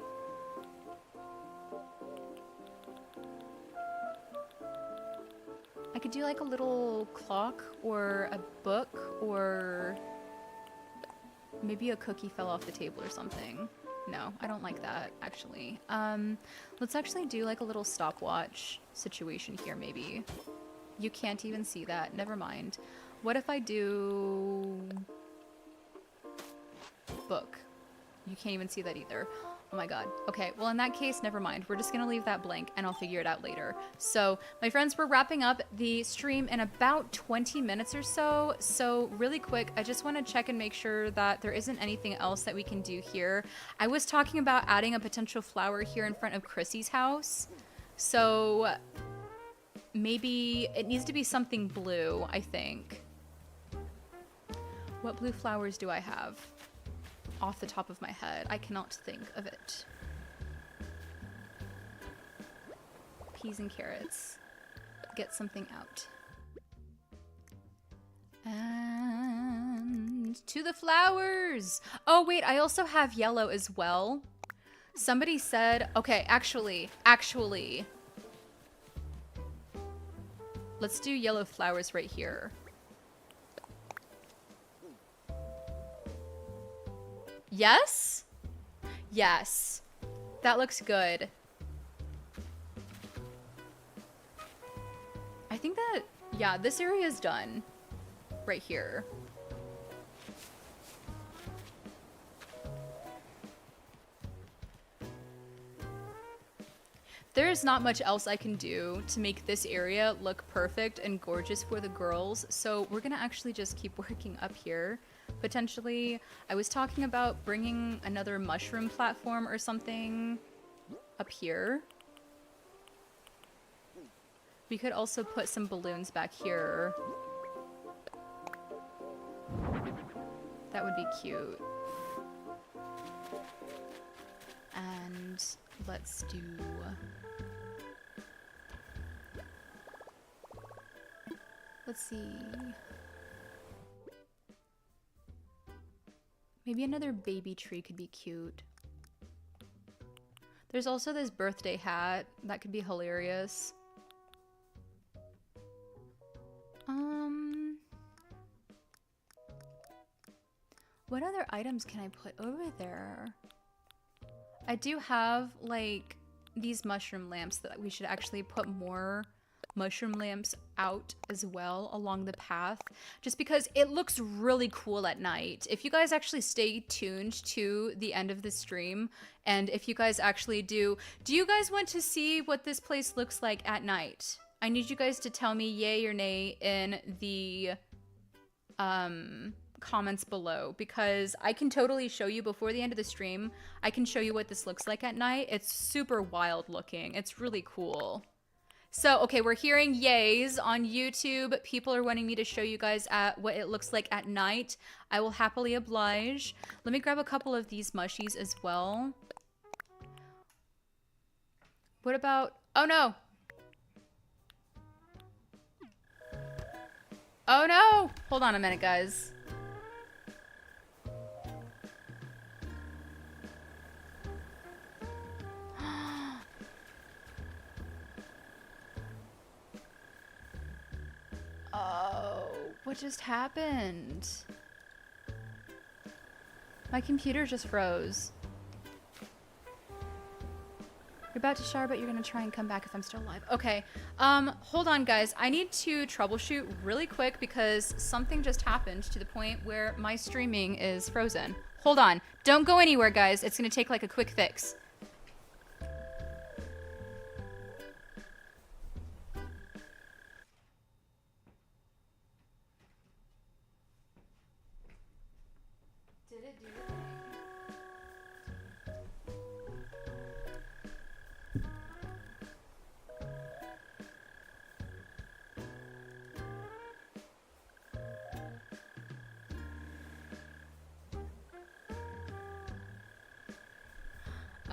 like a little clock or a book, or maybe a cookie fell off the table or something. No, I don't like that, actually. Let's actually do like a little stopwatch situation here, maybe. You can't even see that. Never mind. What if I do book? You can't even see that either. Oh my god. Okay, well in that case, never mind. We're just gonna leave that blank and I'll figure it out later. So, my friends, we're wrapping up the stream in about 20 minutes or so. So, really quick, I just want to check and make sure that there isn't anything else that we can do here. I was talking about adding a potential flower here in front of Chrissy's house. So, maybe it needs to be something blue, I think. What blue flowers do I have? Off the top of my head, I cannot think of it. Peas and carrots. Get something out. And to the flowers! Oh wait, I also have yellow as well. Somebody said, okay, actually, let's do yellow flowers right here. Yes? Yes. That looks good. I think that, yeah, this area is done. Right here. There is not much else I can do to make this area look perfect and gorgeous for the girls, so we're gonna actually just keep working up here. Potentially, I was talking about bringing another mushroom platform or something up here. We could also put some balloons back here. That would be cute. And let's do... Let's see... Maybe another baby tree could be cute. There's also this birthday hat. That could be hilarious. What other items can I put over there? I do have, like, these mushroom lamps that we should actually put more mushroom lamps out as well along the path, just because it looks really cool at night. If you guys actually stay tuned to the end of the stream, and if you guys actually do you guys want to see what this place looks like at night? I need you guys to tell me yay or nay in the comments below, because I can totally show you before the end of the stream. I can show you what this looks like at night. It's super wild looking. It's really cool. So, okay, we're hearing yays on YouTube. People are wanting me to show you guys at what it looks like at night. I will happily oblige. Let me grab a couple of these mushies as well. What about... Oh, no! Oh, no! Hold on a minute, guys. Oh, what just happened? My computer just froze. You're about to shower, but you're gonna try and come back if I'm still alive. Okay, hold on, guys. I need to troubleshoot really quick because something just happened to the point where my streaming is frozen. Hold on. Don't go anywhere, guys. It's gonna take like a quick fix.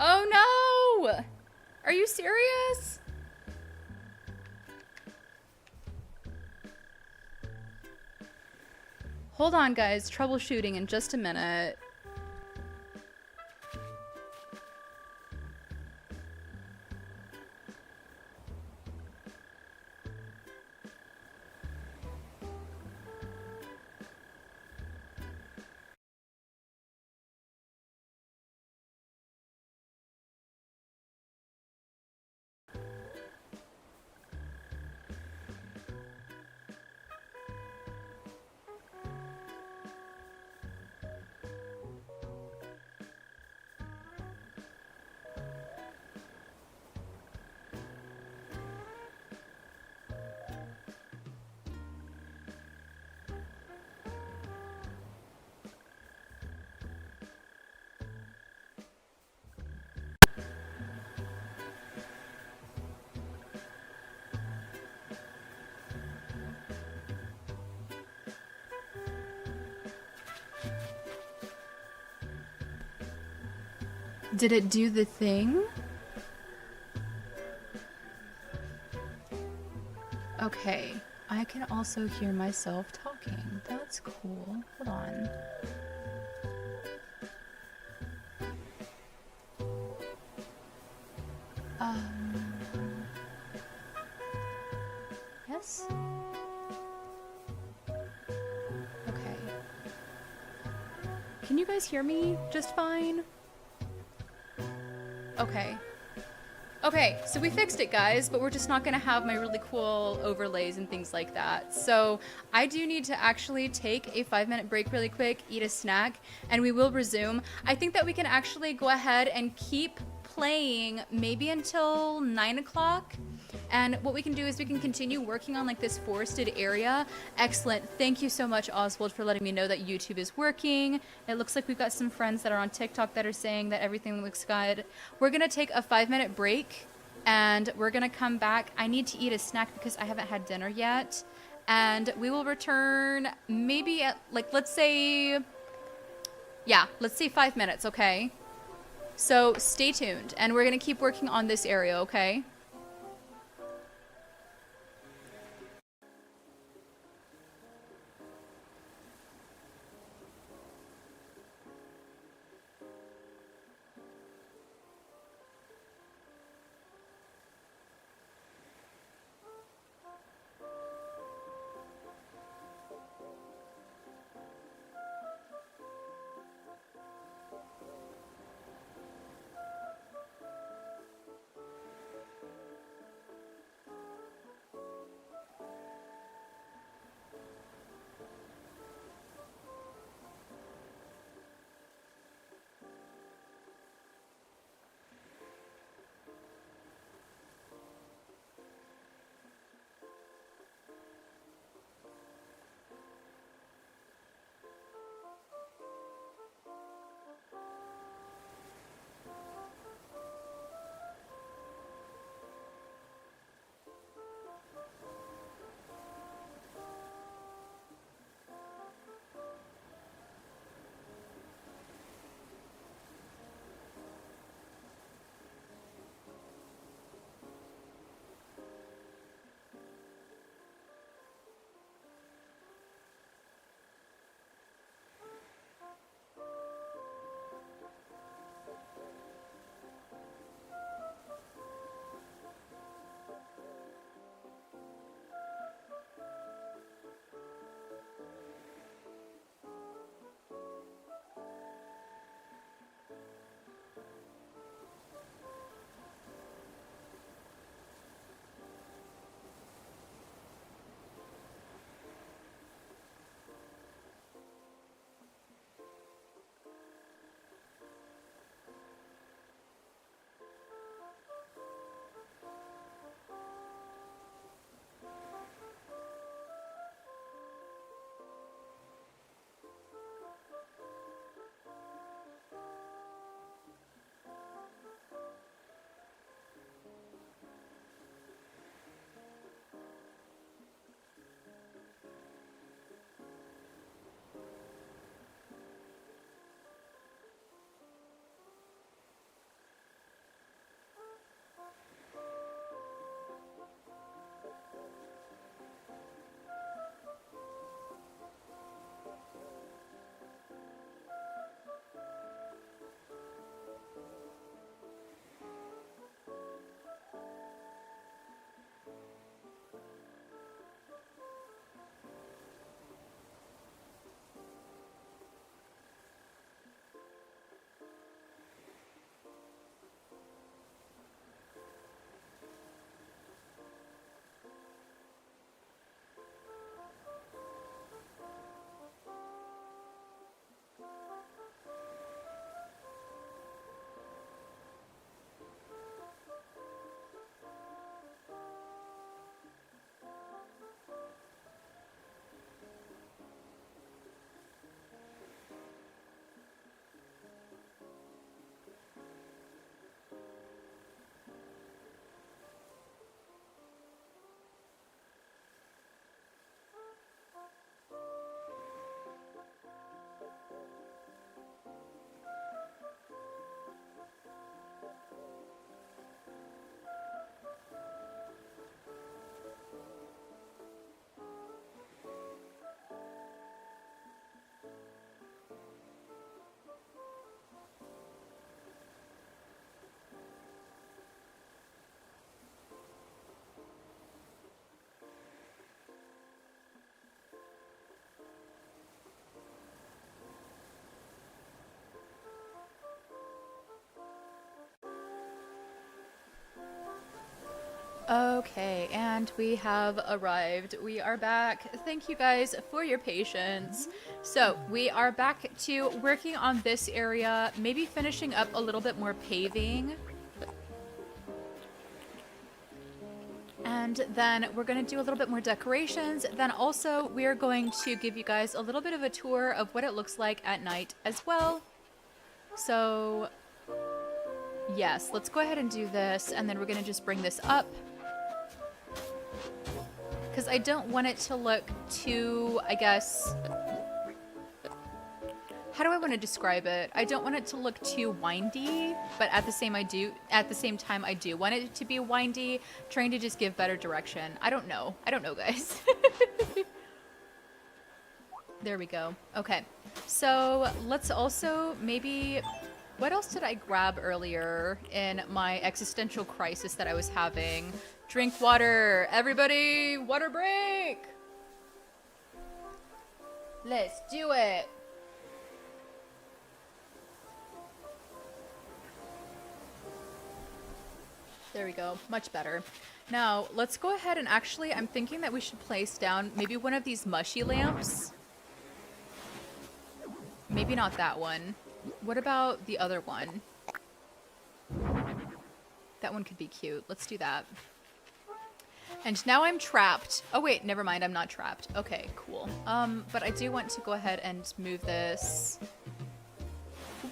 Oh no! Are you serious? Hold on, guys. Troubleshooting in just a minute. Did it do the thing? Okay. I can also hear myself talking. That's cool. Hold on. Yes? Okay. Can you guys hear me just fine? Okay. Okay, so we fixed it, guys, but we're just not gonna have my really cool overlays and things like that. So I do need to actually take a 5-minute break really quick, eat a snack, and we will resume. I think that we can actually go ahead and keep playing maybe until 9 o'clock. And what we can do is we can continue working on like this forested area. Excellent. Thank you so much, Oswald, for letting me know that YouTube is working. It looks like we've got some friends that are on TikTok that are saying that everything looks good. We're going to take a 5-minute break and we're going to come back. I need to eat a snack because I haven't had dinner yet. And we will return maybe at like, let's say 5 minutes, okay? So stay tuned and we're going to keep working on this area, okay? Okay, and we have arrived. We are back. Thank you guys for your patience. So we are back to working on this area, maybe finishing up a little bit more paving. And then we're going to do a little bit more decorations. Then also we're going to give you guys a little bit of a tour of what it looks like at night as well. So yes, let's go ahead and do this. And then we're going to just bring this up, because I don't want it to look too, I guess, how do I want to describe it? I don't want it to look too windy, but at the same time I do want it to be windy, trying to just give better direction. I don't know, guys. There we go. Okay, so let's also maybe, what else did I grab earlier in my existential crisis that I was having? Drink water. Everybody, water break. Let's do it. There we go. Much better. Now, let's go ahead and actually, I'm thinking that we should place down maybe one of these mushy lamps. Maybe not that one. What about the other one? That one could be cute. Let's do that. And now I'm trapped. Oh wait, never mind, I'm not trapped. Okay, cool. But I do want to go ahead and move this.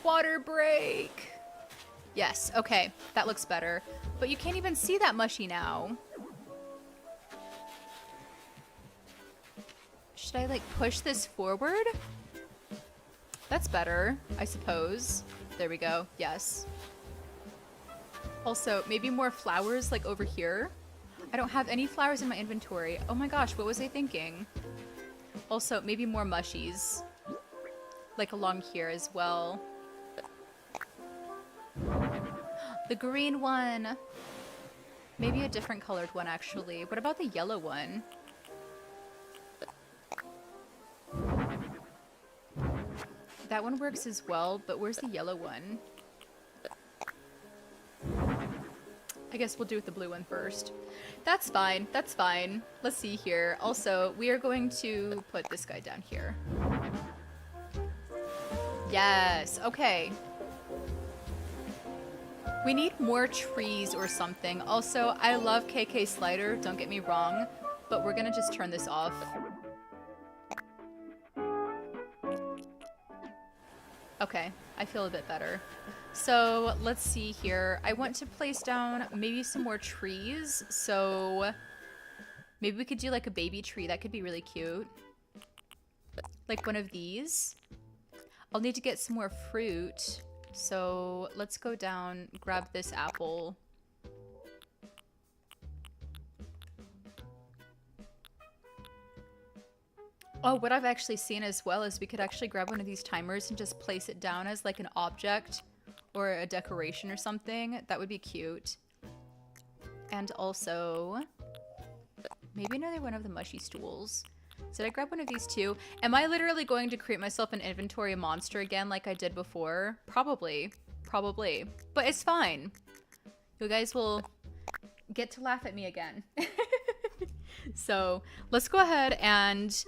Water break. Yes, okay, that looks better. But you can't even see that mushy now. Should I like push this forward? That's better, I suppose. There we go, yes. Also, maybe more flowers like over here. I don't have any flowers in my inventory. Oh my gosh, what was I thinking? Also, maybe more mushies. Like along here as well. The green one. Maybe a different colored one, actually. What about the yellow one? That one works as well, but where's the yellow one? I guess we'll do with the blue one first. That's fine, that's fine. Let's see here. Also, we are going to put this guy down here. Yes, okay. We need more trees or something. Also, I love KK Slider, don't get me wrong, but we're gonna just turn this off. Okay, I feel a bit better. So let's see here. I want to place down maybe some more trees. So maybe we could do like a baby tree. That could be really cute. Like one of these. I'll need to get some more fruit. So let's go down, grab this apple. Oh, what I've actually seen as well is we could actually grab one of these timers and just place it down as like an object or a decoration or something. That would be cute. And also, maybe another one of the mushy stools. Did I grab one of these too? Am I literally going to create myself an inventory monster again like I did before? Probably. Probably. But it's fine. You guys will get to laugh at me again. So, let's go ahead and...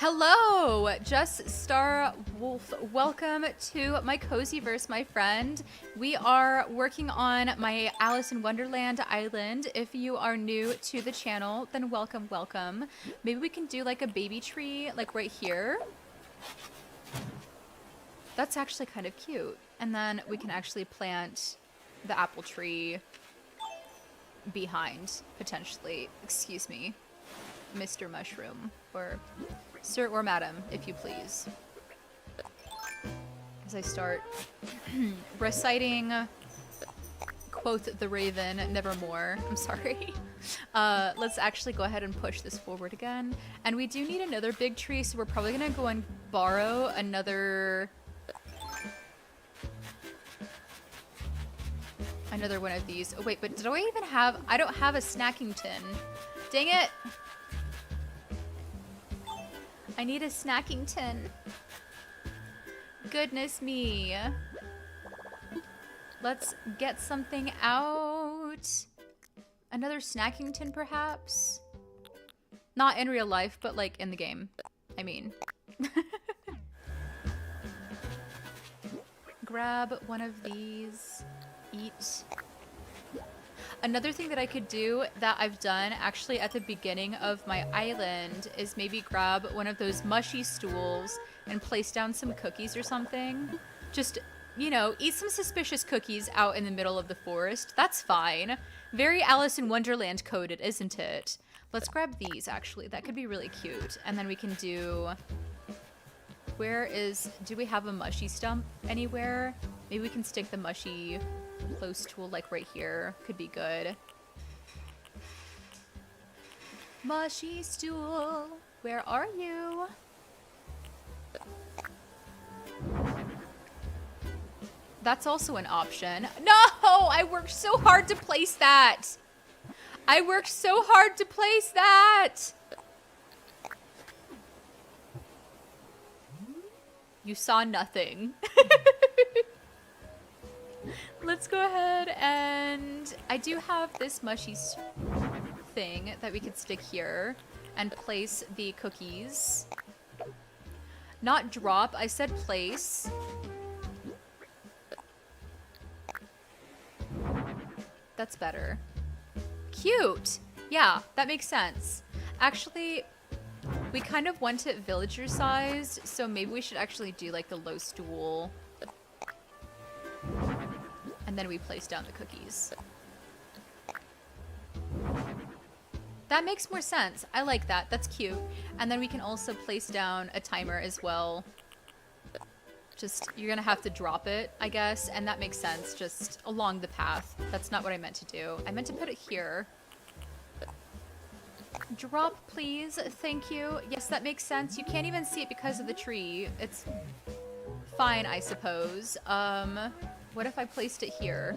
Hello, Just Star Wolf. Welcome to my Cozyverse, my friend. We are working on my Alice in Wonderland island. If you are new to the channel, then welcome, welcome. Maybe we can do like a baby tree, like right here. That's actually kind of cute. And then we can actually plant the apple tree behind, potentially. Excuse me, Mr. Mushroom, or Sir or Madam, if you please. As I start reciting, quote the Raven, nevermore. I'm sorry. Let's actually go ahead and push this forward again. And we do need another big tree, so we're probably gonna go and borrow another one of these. Oh wait, but did I even have, I don't have a snackington. Dang it. I need a snackington. Goodness me. Let's get something out. Another snackington, perhaps? Not in real life, but like in the game. I mean. Grab one of these. Eat. Another thing that I could do that I've done actually at the beginning of my island is maybe grab one of those mushy stools and place down some cookies or something. Just, you know, eat some suspicious cookies out in the middle of the forest. That's fine. Very Alice in Wonderland coded, isn't it? Let's grab these, actually. That could be really cute. And then we can do... Do we have a mushy stump anywhere? Maybe we can stick the mushy close tool like right here. Could be good. Mushy stool, where are you? That's also an option. No! I worked so hard to place that! I worked so hard to place that! You saw nothing. Let's go ahead and... I do have this mushy thing that we could stick here and place the cookies. Not drop, I said place. That's better. Cute! Yeah, that makes sense. Actually, we kind of want it villager sized, so maybe we should actually do like the low stool. And then we place down the cookies. That makes more sense. I like that. That's cute. And then we can also place down a timer as well. Just, you're gonna have to drop it, I guess, and that makes sense, just along the path. That's not what I meant to do. I meant to put it here. Drop, please. Thank you. Yes, that makes sense. You can't even see it because of the tree. It's fine, I suppose. What if I placed it here?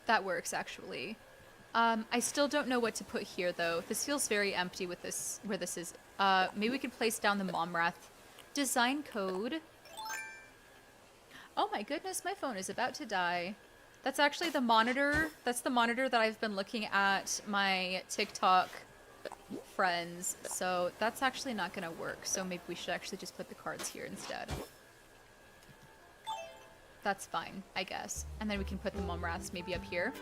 That works, actually. I still don't know what to put here, though. This feels very empty with this, where this is. Maybe we could place down the Momrath design code. Oh my goodness, my phone is about to die. That's actually the monitor. That's the monitor that I've been looking at my TikTok friends. So that's actually not gonna work. So maybe we should actually just put the cards here instead. That's fine, I guess. And then we can put the Momraths maybe up here.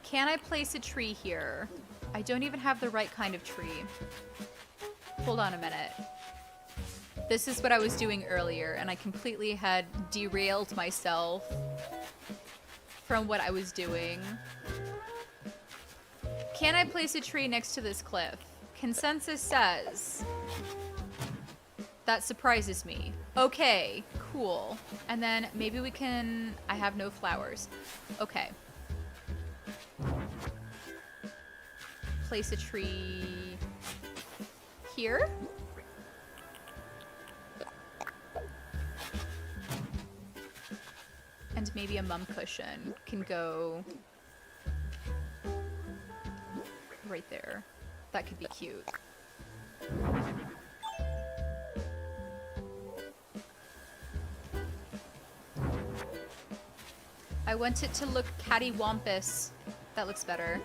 Can I place a tree here? I don't even have the right kind of tree. Hold on a minute. This is what I was doing earlier, and I completely had derailed myself from what I was doing. Can I place a tree next to this cliff? Consensus says. That surprises me. Okay, cool. And then maybe we can... I have no flowers. Okay. Place a tree here. And maybe a mum cushion can go right there. That could be cute. I want it to look cattywampus. That looks better.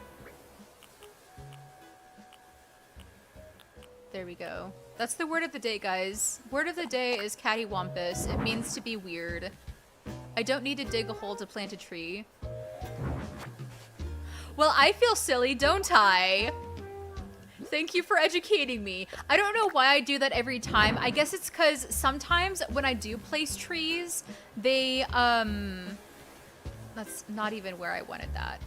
There we go. That's the word of the day, guys. Word of the day is cattywampus. It means to be weird. I don't need to dig a hole to plant a tree. Well, I feel silly, don't I? Thank you for educating me. I don't know why I do that every time. I guess it's because sometimes when I do place trees, they, that's not even where I wanted that.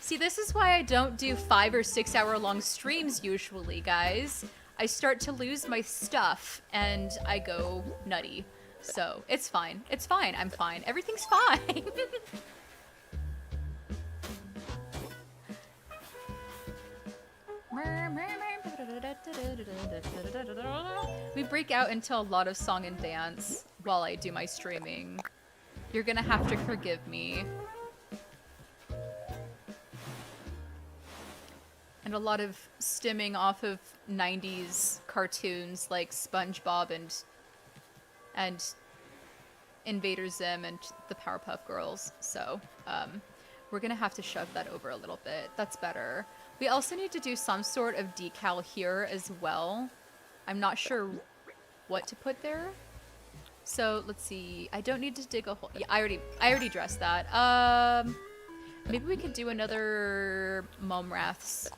See, this is why I don't do 5 or 6 hour long streams usually, guys. I start to lose my stuff and I go nutty. So, it's fine. It's fine. I'm fine. Everything's fine. We break out into a lot of song and dance while I do my streaming. You're gonna have to forgive me. And a lot of stimming off of 90s cartoons like SpongeBob and Invader Zim and the Powerpuff Girls. So, we're gonna have to shove that over a little bit. That's better. We also need to do some sort of decal here as well. I'm not sure what to put there. So let's see. I don't need to dig a hole. Yeah, I already dressed that. Maybe we could do another Mom Raths.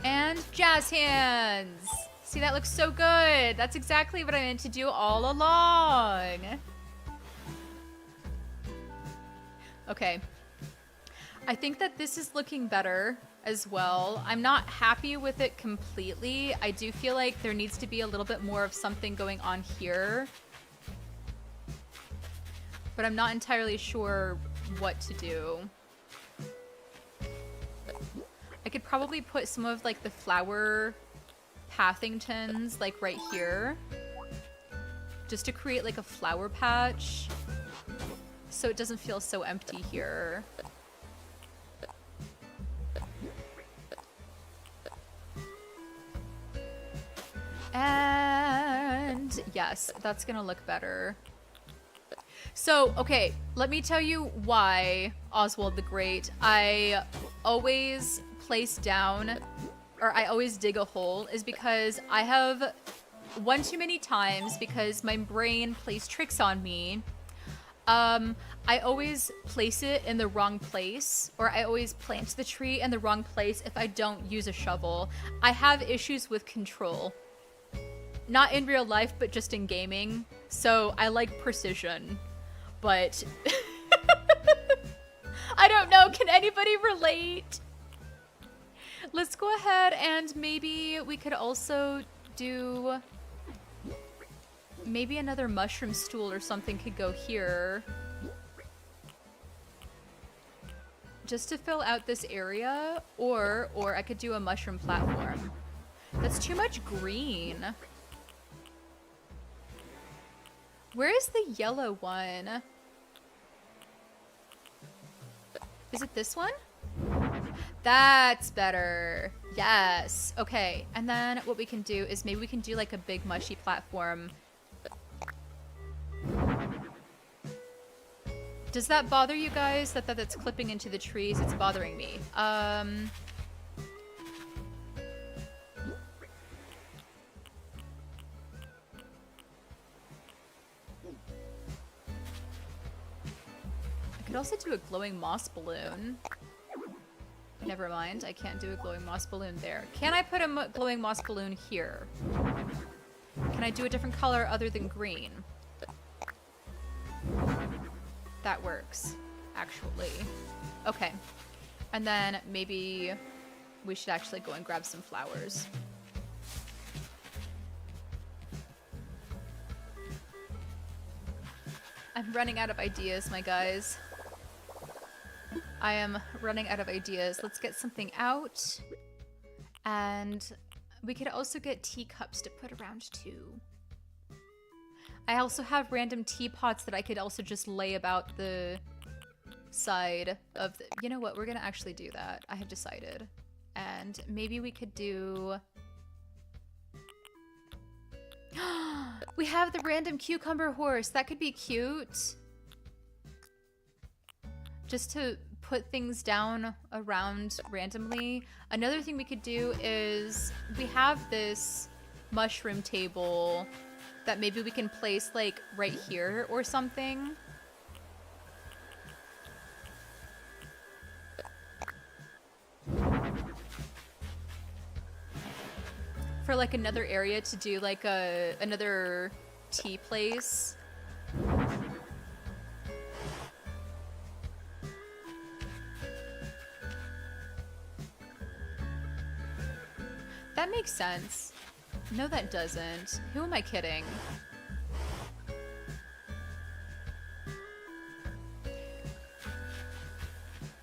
And jazz hands! See, that looks so good! That's exactly what I meant to do all along! Okay. I think that this is looking better as well. I'm not happy with it completely. I do feel like there needs to be a little bit more of something going on here. But I'm not entirely sure what to do. I could probably put some of like the flower Pathingtons like right here. Just to create like a flower patch. So it doesn't feel so empty here. And yes, that's gonna look better. So, okay, let me tell you why, Oswald the Great, I always place down, or I always dig a hole, is because I have one too many times, because my brain plays tricks on me. I always place it in the wrong place, or I always plant the tree in the wrong place if I don't use a shovel. I have issues with control. Not in real life, but just in gaming. So I like precision. But I don't know, can anybody relate? Let's go ahead and maybe we could also do... Maybe another mushroom stool or something could go here. Just to fill out this area, or I could do a mushroom platform. That's too much green. Where is the yellow one? Is it this one? That's better. Yes. Okay. And then what we can do is maybe we can do like a big mushy platform. Does that bother you guys? That's clipping into the trees? It's bothering me. I could also do a glowing moss balloon. Never mind, I can't do a glowing moss balloon there. Can I put a glowing moss balloon here? Can I do a different color other than green? That works, actually. Okay. And then maybe we should actually go and grab some flowers. I'm running out of ideas, my guys. I am running out of ideas. Let's get something out. And we could also get teacups to put around too. I also have random teapots that I could also just lay about the side of the... You know what? We're going to actually do that. I have decided. And maybe we could do... We have the random cucumber horse. That could be cute. Just to put things down around randomly. Another thing we could do is we have this mushroom table that maybe we can place like right here or something. For like another area to do like another tea place. That makes sense. No, that doesn't. Who am I kidding?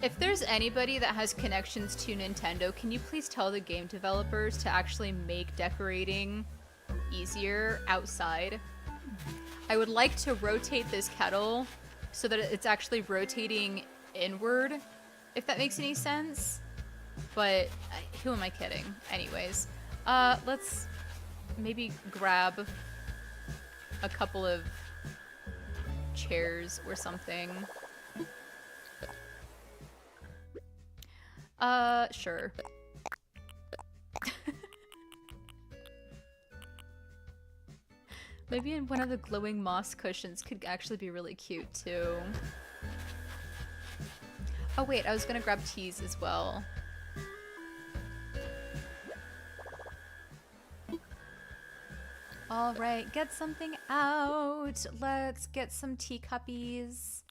If there's anybody that has connections to Nintendo, can you please tell the game developers to actually make decorating easier outside? I would like to rotate this kettle so that it's actually rotating inward, if that makes any sense. But who am I kidding? Anyways, let's maybe grab a couple of chairs or something. Sure. Maybe one of the glowing moss cushions could actually be really cute too. Oh wait, I was gonna grab teas as well. All right, get something out. Let's get some teacuppies.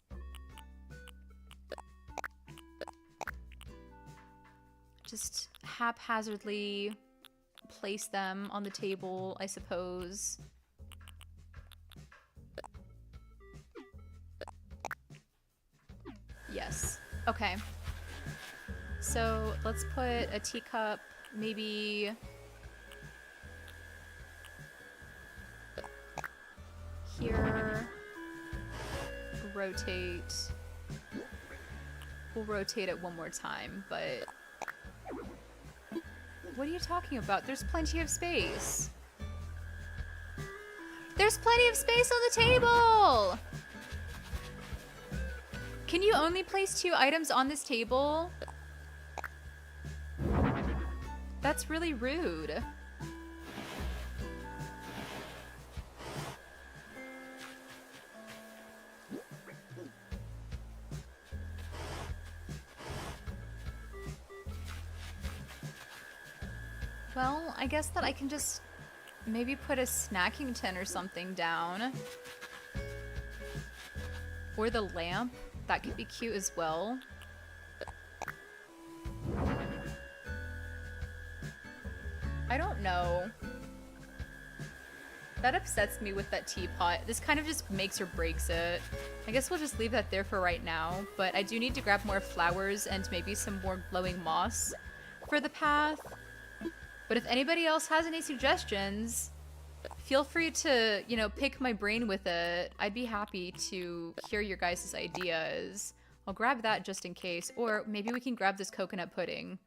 Just haphazardly place them on the table, I suppose. Yes. Okay. So let's put a teacup, maybe here. Rotate. We'll rotate it one more time, but what are you talking about? There's plenty of space. There's plenty of space on the table! Can you only place 2 items on this table? That's really rude. Well, I guess that I can just maybe put a snackington or something down. Or the lamp. That could be cute as well. I don't know. That upsets me with that teapot. This kind of just makes or breaks it. I guess we'll just leave that there for right now, but I do need to grab more flowers and maybe some more glowing moss for the path. But if anybody else has any suggestions, feel free to, you know, pick my brain with it. I'd be happy to hear your guys' ideas. I'll grab that just in case. Or maybe we can grab this coconut pudding.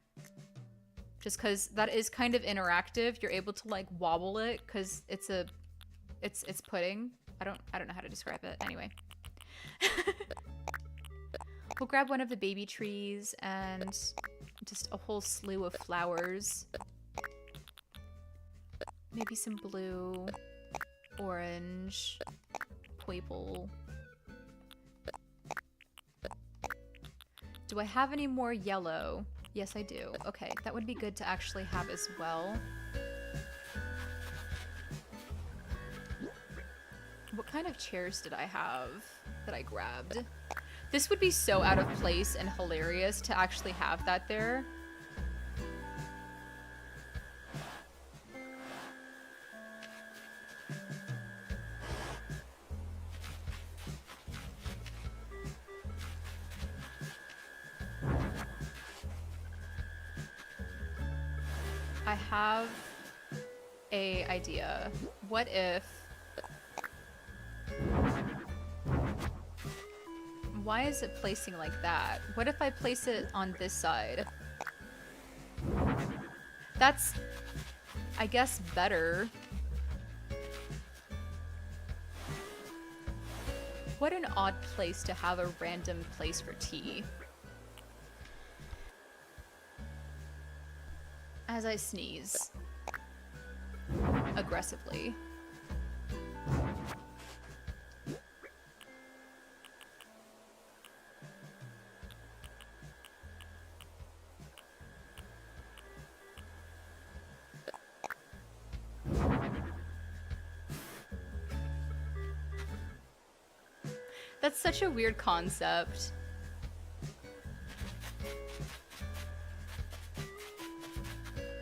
Just because that is kind of interactive. You're able to, like, wobble it because it's pudding. I don't know how to describe it. Anyway. We'll grab one of the baby trees and just a whole slew of flowers. Maybe some blue, orange, purple. Do I have any more yellow? Yes, I do. Okay, that would be good to actually have as well. What kind of chairs did I have that I grabbed? This would be so out of place and hilarious to actually have that there. I have an idea. What if... Why is it placing like that? What if I place it on this side? That's, I guess, better. What an odd place to have a random place for tea. As I sneeze. Aggressively. That's such a weird concept.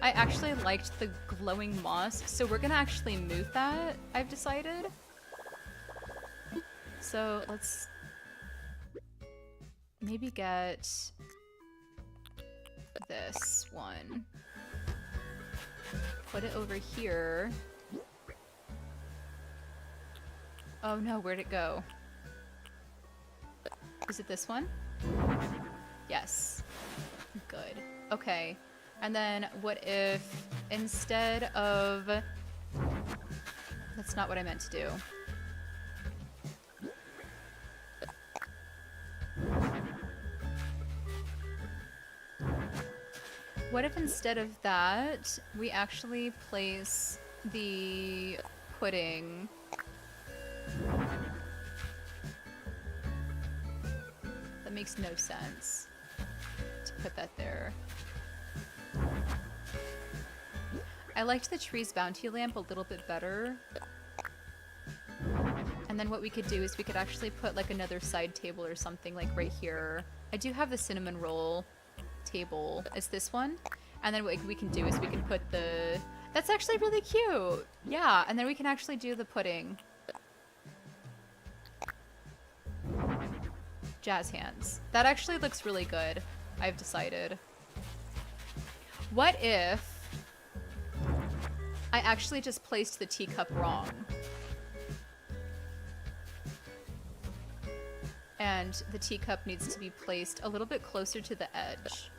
I actually liked the glowing moss, so we're gonna actually move that, I've decided. So let's maybe get this one. Put it over here. Oh no, where'd it go? Is it this one? Yes. Good. Okay. And then what if instead of... That's not what I meant to do. What if instead of that, we actually place the pudding... That makes no sense to put that there. I liked the tree's bounty lamp a little bit better. And then what we could do is we could actually put like another side table or something like right here. I do have the cinnamon roll table. It's this one. And then what we can do is we can put the... That's actually really cute. Yeah, and then we can actually do the pudding. Jazz hands. That actually looks really good, I've decided. What if I actually just placed the teacup wrong? And the teacup needs to be placed a little bit closer to the edge.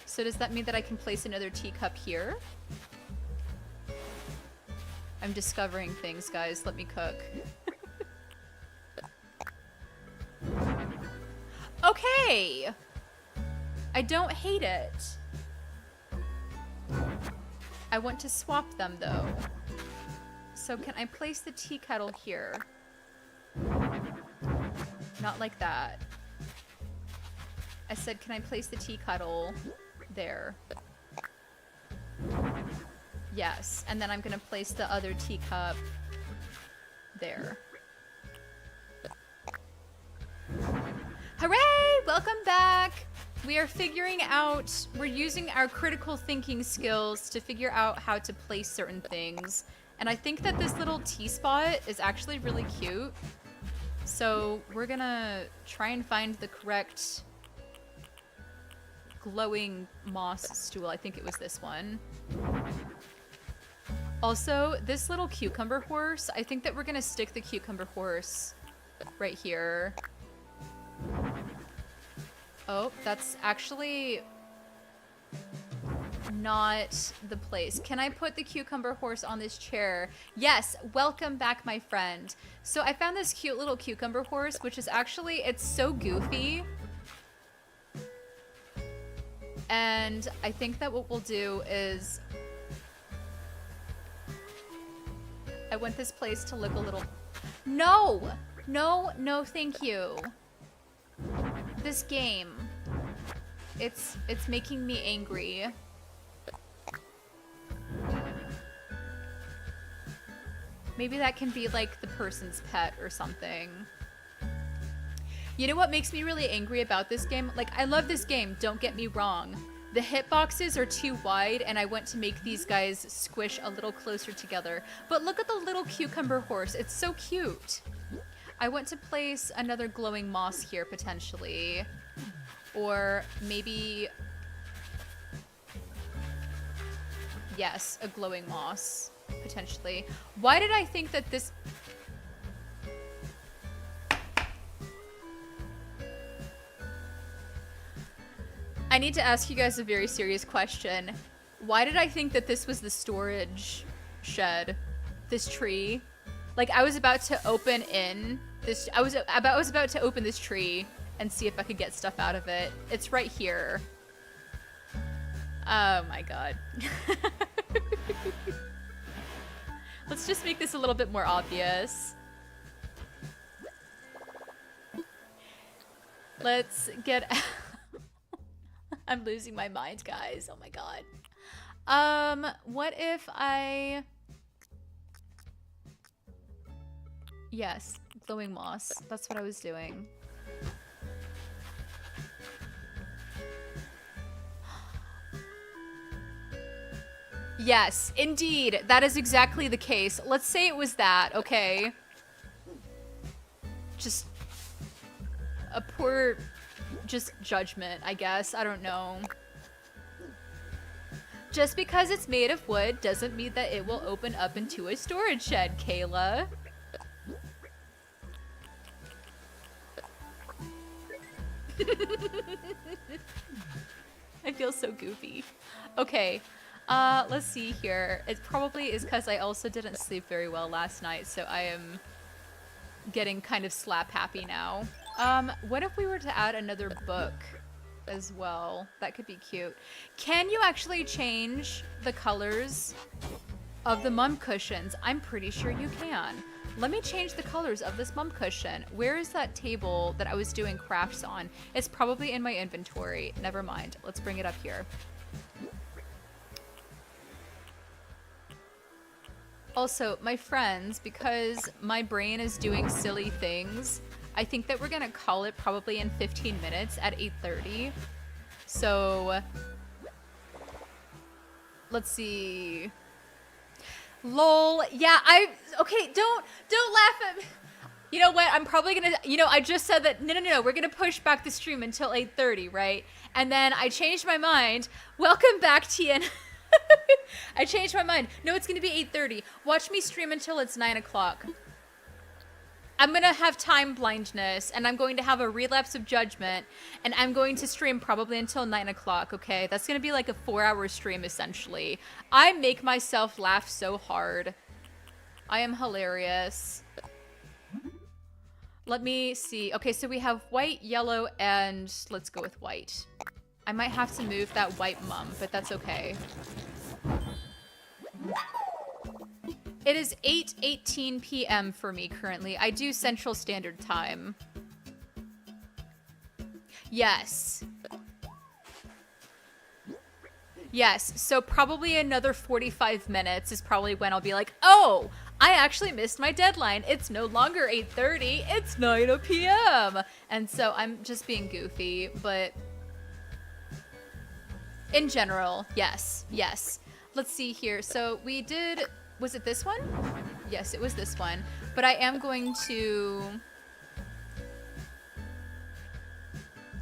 So does that mean that I can place another teacup here? I'm discovering things, guys. Let me cook. Okay! I don't hate it. I want to swap them, though. So can I place the tea kettle here? Not like that. I said, can I place the tea kettle there? Yes, and then I'm gonna place the other teacup there. Hooray! Welcome back! We are figuring out, we're using our critical thinking skills to figure out how to place certain things. And I think that this little tea spot is actually really cute. So we're gonna try and find the correct glowing moss stool. I think it was this one. Also, this little cucumber horse, I think that we're gonna stick the cucumber horse right here. Oh, that's actually not the place. Can I put the cucumber horse on this chair? Yes, welcome back, my friend. So I found this cute little cucumber horse, which is actually, it's so goofy. And I think that what we'll do is, I want this place to look a little... No! No, no, thank you. This game. It's making me angry. Maybe that can be like the person's pet or something. You know what makes me really angry about this game? Like, I love this game, don't get me wrong. The hitboxes are too wide, and I want to make these guys squish a little closer together. But look at the little cucumber horse. It's so cute. I want to place another glowing moss here, potentially. Or maybe... Yes, a glowing moss, potentially. Why did I think that this... I need to ask you guys a very serious question. Why did I think that this was the storage shed? This tree? Like, I was about to open in this... I was about to open this tree and see if I could get stuff out of it. It's right here. Oh my god. Let's just make this a little bit more obvious. Let's get... I'm losing my mind, guys. Oh my god. What if I... Yes, glowing moss. That's what I was doing. Yes, indeed. That is exactly the case. Let's say it was that, okay? Just a poor, just judgment, I guess. I don't know. Just because it's made of wood doesn't mean that it will open up into a storage shed, Kayla. I feel so goofy. Okay, let's see here. It probably is because I also didn't sleep very well last night, so I am getting kind of slap happy now. What if we were to add another book as well? That could be cute. Can you actually change the colors of the mum cushions? I'm pretty sure you can. Let me change the colors of this mum cushion. Where is that table that I was doing crafts on? It's probably in my inventory. Never mind. Let's bring it up here. Also, my friends, because my brain is doing silly things, I think that we're gonna call it probably in 15 minutes at 8:30. So, let's see. Lol. Yeah, okay, don't laugh at me. You know what? I'm probably gonna, I just said that, no, we're gonna push back the stream until 8:30, right? And then I changed my mind. Welcome back, Tian. I changed my mind. No, it's gonna be 8:30. Watch me stream until it's 9 o'clock. I'm gonna have time blindness, and I'm going to have a relapse of judgment, and I'm going to stream probably until 9 o'clock, okay? That's gonna be like a 4-hour stream, essentially. I make myself laugh so hard. I am hilarious. Let me see. Okay, so we have white, yellow, and let's go with white. I might have to move that white mum, but that's okay. It is 8:18 p.m. for me currently. I do Central Standard Time. Yes. Yes, so probably another 45 minutes is probably when I'll be like, oh, I actually missed my deadline. It's no longer 8:30, it's 9 p.m. And so I'm just being goofy, but in general, yes. Let's see here. So we did... Was it this one? Yes, it was this one. But I am going to...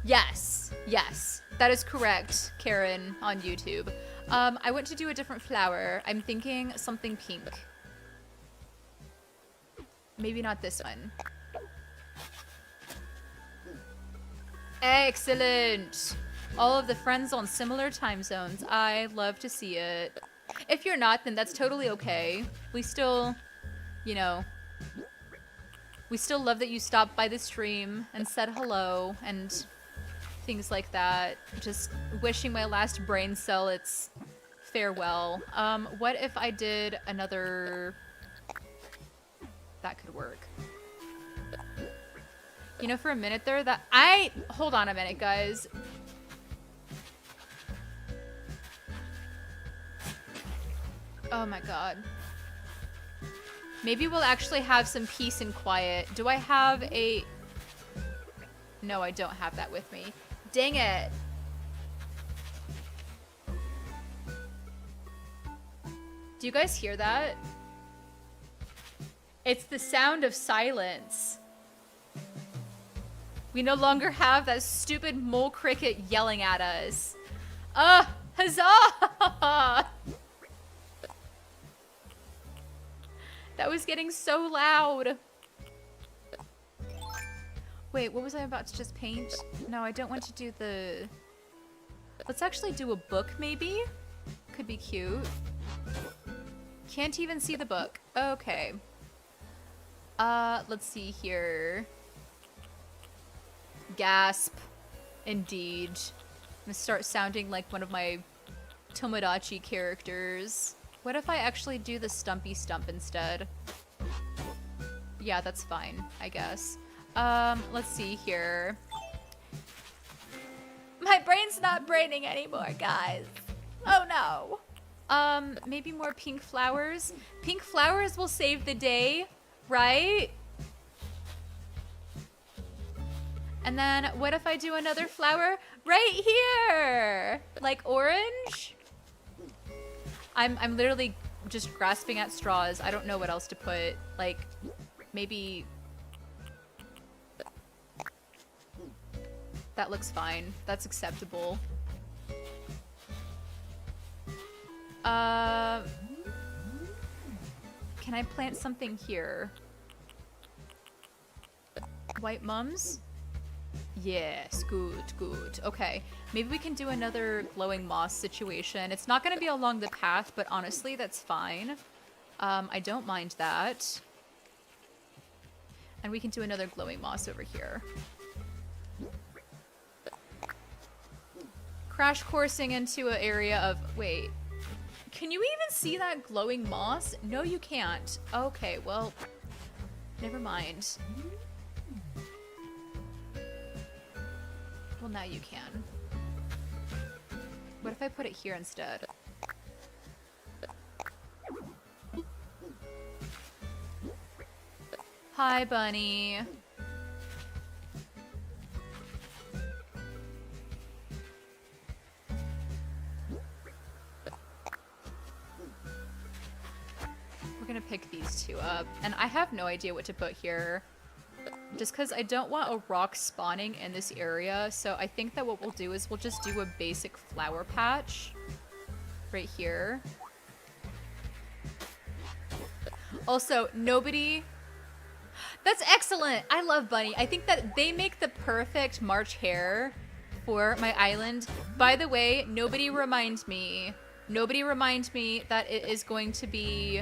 Yes. That is correct, Karen on YouTube. I went to do a different flower. I'm thinking something pink. Maybe not this one. Excellent. All of the friends on similar time zones. I love to see it. If you're not, then that's totally okay. We still, we still love that you stopped by the stream and said hello and things like that. Just wishing my last brain cell its farewell. What if I did another... That could work. For a minute there, hold on a minute, guys. Oh my god. Maybe we'll actually have some peace and quiet. Do I have a... No, I don't have that with me. Dang it. Do you guys hear that? It's the sound of silence. We no longer have that stupid mole cricket yelling at us. Huzzah! That was getting so loud. Wait, what was I about to just paint? No, I don't want to do the... Let's actually do a book, maybe? Could be cute. Can't even see the book. Okay. Let's see here. Gasp. Indeed. I'm gonna start sounding like one of my Tomodachi characters. What if I actually do the Stumpy Stump instead? Yeah, that's fine, I guess. Let's see here. My brain's not braining anymore, guys. Oh no. Maybe more pink flowers. Pink flowers will save the day, right? And then what if I do another flower right here? Like orange? I'm literally just grasping at straws. I don't know what else to put. Like, maybe... That looks fine. That's acceptable. Can I plant something here? White mums? Yes, good, good. Okay, maybe we can do another glowing moss situation. It's not going to be along the path, but honestly, that's fine. I don't mind that. And we can do another glowing moss over here. Crash coursing into an area of... Wait. Can you even see that glowing moss? No, you can't. Okay, well... Never mind. Well, now you can. What if I put it here instead? Hi, bunny. We're gonna pick these two up, and I have no idea what to put here. Just because I don't want a rock spawning in this area, so I think that what we'll do is we'll just do a basic flower patch right here. Also, nobody... That's excellent! I love Bunny. I think that they make the perfect March hare for my island. By the way, nobody remind me that it is going to be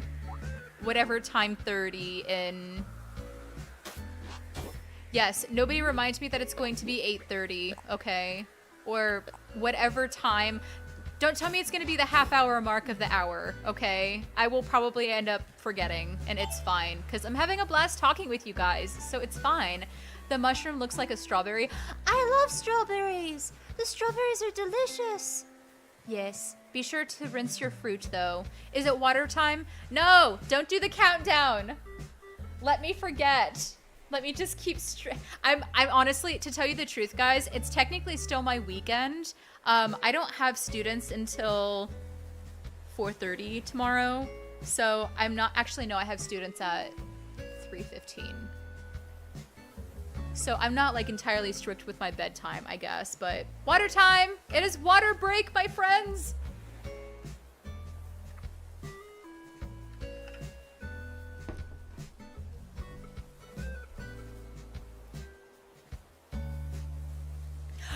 whatever time 30 in... Yes, nobody reminds me that it's going to be 8:30, okay? Or whatever time. Don't tell me it's going to be the half-hour mark of the hour, okay? I will probably end up forgetting, and it's fine, because I'm having a blast talking with you guys, so it's fine. The mushroom looks like a strawberry. I love strawberries! The strawberries are delicious! Yes. Be sure to rinse your fruit, though. Is it water time? No! Don't do the countdown! Let me forget. Let me just keep I'm honestly, to tell you the truth, guys, it's technically still my weekend. I don't have students until 4:30 tomorrow. So I'm not, actually, no, I have students at 3:15. So I'm not like entirely strict with my bedtime, I guess, but water time! It is water break, my friends!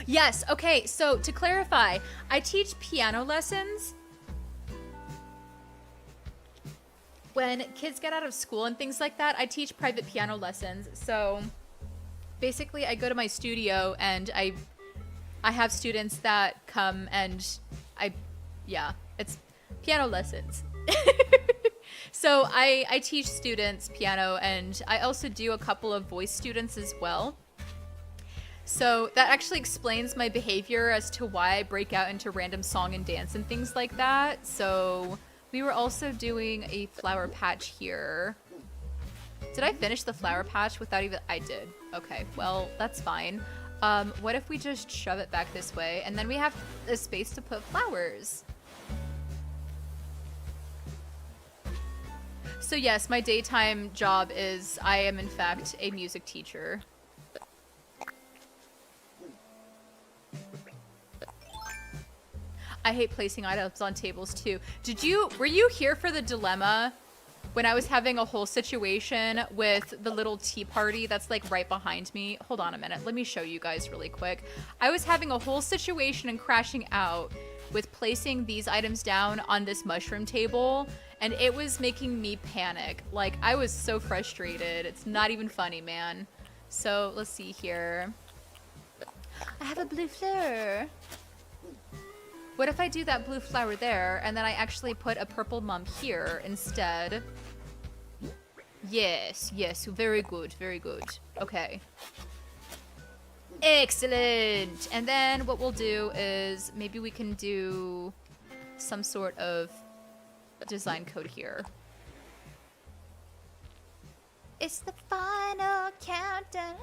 Yes, okay, so to clarify, I teach piano lessons. When kids get out of school and things like that, I teach private piano lessons. So basically I go to my studio and I have students that come and it's piano lessons. So I teach students piano, and I also do a couple of voice students as well. So that actually explains my behavior as to why I break out into random song and dance and things like that. So we were also doing a flower patch here. Did I finish the flower patch without even... I did. Okay, well, that's fine. What if we just shove it back this way, and then we have a space to put flowers? So yes, my daytime job is I am in fact a music teacher. I hate placing items on tables too. Were you here for the dilemma when I was having a whole situation with the little tea party that's like right behind me? Hold on a minute. Let me show you guys really quick. I was having a whole situation and crashing out with placing these items down on this mushroom table, and it was making me panic. Like, I was so frustrated. It's not even funny, man. So let's see here. I have a blue flower. What if I do that blue flower there, and then I actually put a purple mum here instead? Yes, yes, very good, very good. Okay. Excellent! And then what we'll do is maybe we can do some sort of design code here. It's the final countdown.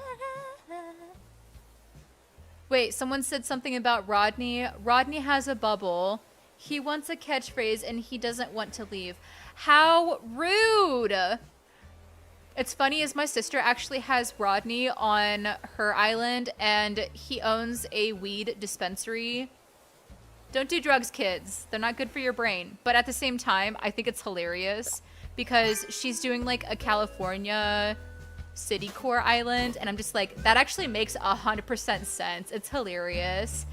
Wait, someone said something about Rodney. Rodney has a bubble. He wants a catchphrase and he doesn't want to leave. How rude! It's funny is my sister actually has Rodney on her island and he owns a weed dispensary. Don't do drugs, kids. They're not good for your brain. But at the same time, I think it's hilarious because she's doing like a California city core island. And I'm just like, that actually makes 100% sense. It's hilarious.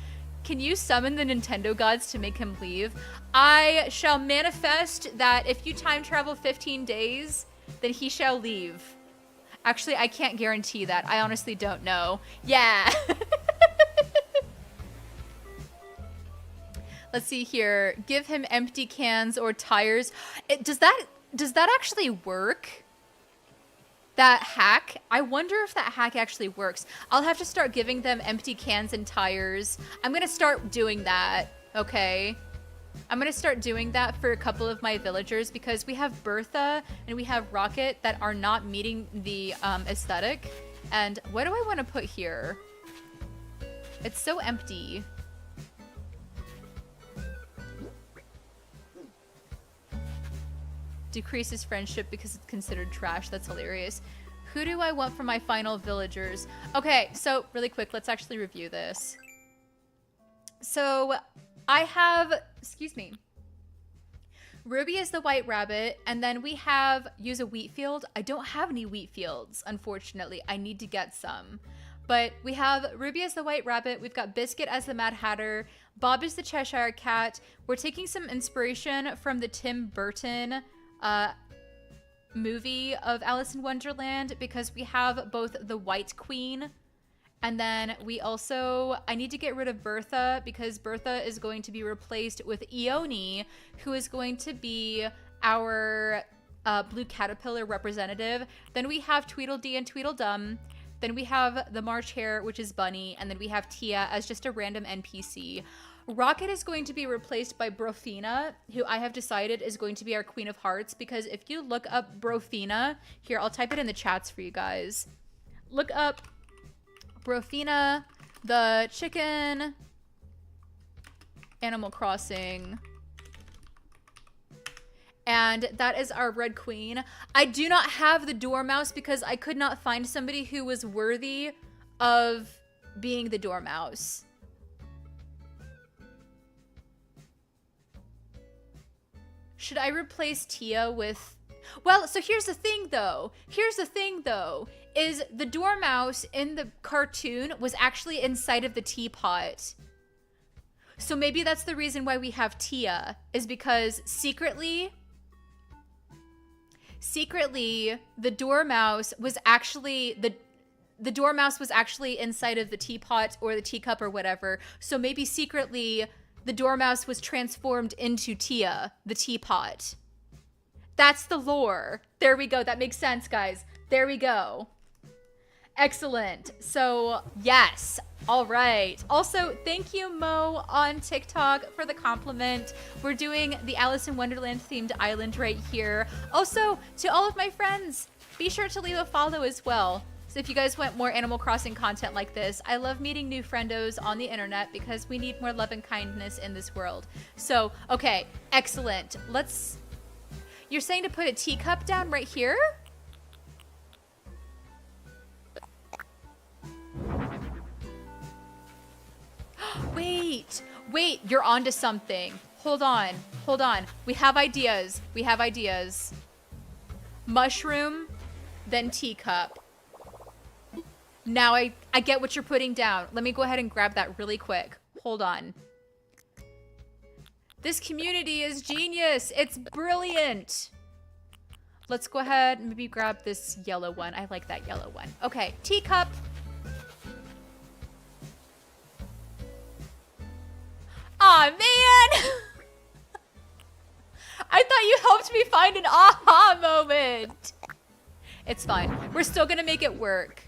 Can you summon the Nintendo gods to make him leave? I shall manifest that if you time travel 15 days, then he shall leave. Actually, I can't guarantee that. I honestly don't know. Yeah. Let's see here. Give him empty cans or tires. Does that actually work? That hack? I wonder if that hack actually works. I'll have to start giving them empty cans and tires. I'm gonna start doing that, okay? I'm gonna start doing that for a couple of my villagers because we have Bertha and we have Rocket that are not meeting the aesthetic. And what do I want to put here? It's so empty. Decreases friendship because it's considered trash. That's hilarious. Who do I want for my final villagers? Okay, so really quick, let's actually review this. So I have, excuse me, Ruby is the white rabbit, and then we have use a wheat field. I don't have any wheat fields, unfortunately. I need to get some. But we have Ruby as the white rabbit. We've got Biscuit as the Mad Hatter. Bob is the Cheshire Cat. We're taking some inspiration from the Tim Burton movie of Alice in Wonderland because we have both the White Queen and then we also, I need to get rid of Bertha because Bertha is going to be replaced with Ione, who is going to be our blue caterpillar representative. Then we have Tweedledee and Tweedledum. Then we have the March Hare, which is Bunny, and then we have Tia as just a random NPC. Rocket is going to be replaced by Brofina, who I have decided is going to be our Queen of Hearts, because if you look up Brofina, here, I'll type it in the chats for you guys. Look up Brofina, the chicken, Animal Crossing, and that is our Red Queen. I do not have the Dormouse because I could not find somebody who was worthy of being the Dormouse. Should I replace Tia with... Well, so here's the thing, though. Is the Dormouse in the cartoon was actually inside of the teapot. So maybe that's the reason why we have Tia, is because secretly, the Dormouse was actually... The Dormouse was actually inside of the teapot or the teacup or whatever. So maybe secretly... the Dormouse was transformed into Tia, the teapot. That's the lore. There we go. That makes sense, guys. There we go. Excellent. So, yes. All right. Also, thank you, Mo, on TikTok for the compliment. We're doing the Alice in Wonderland themed island right here. Also, to all of my friends, be sure to leave a follow as well. So if you guys want more Animal Crossing content like this, I love meeting new friendos on the internet because we need more love and kindness in this world. So, okay, excellent. Let's... You're saying to put a teacup down right here? Wait, you're onto something. Hold on. We have ideas. Mushroom, then teacup. Now I get what you're putting down. Let me go ahead and grab that really quick. Hold on. This community is genius. It's brilliant. Let's go ahead and maybe grab this yellow one. I like that yellow one. Okay, teacup. Aw, man. I thought you helped me find an aha moment. It's fine. We're still gonna make it work.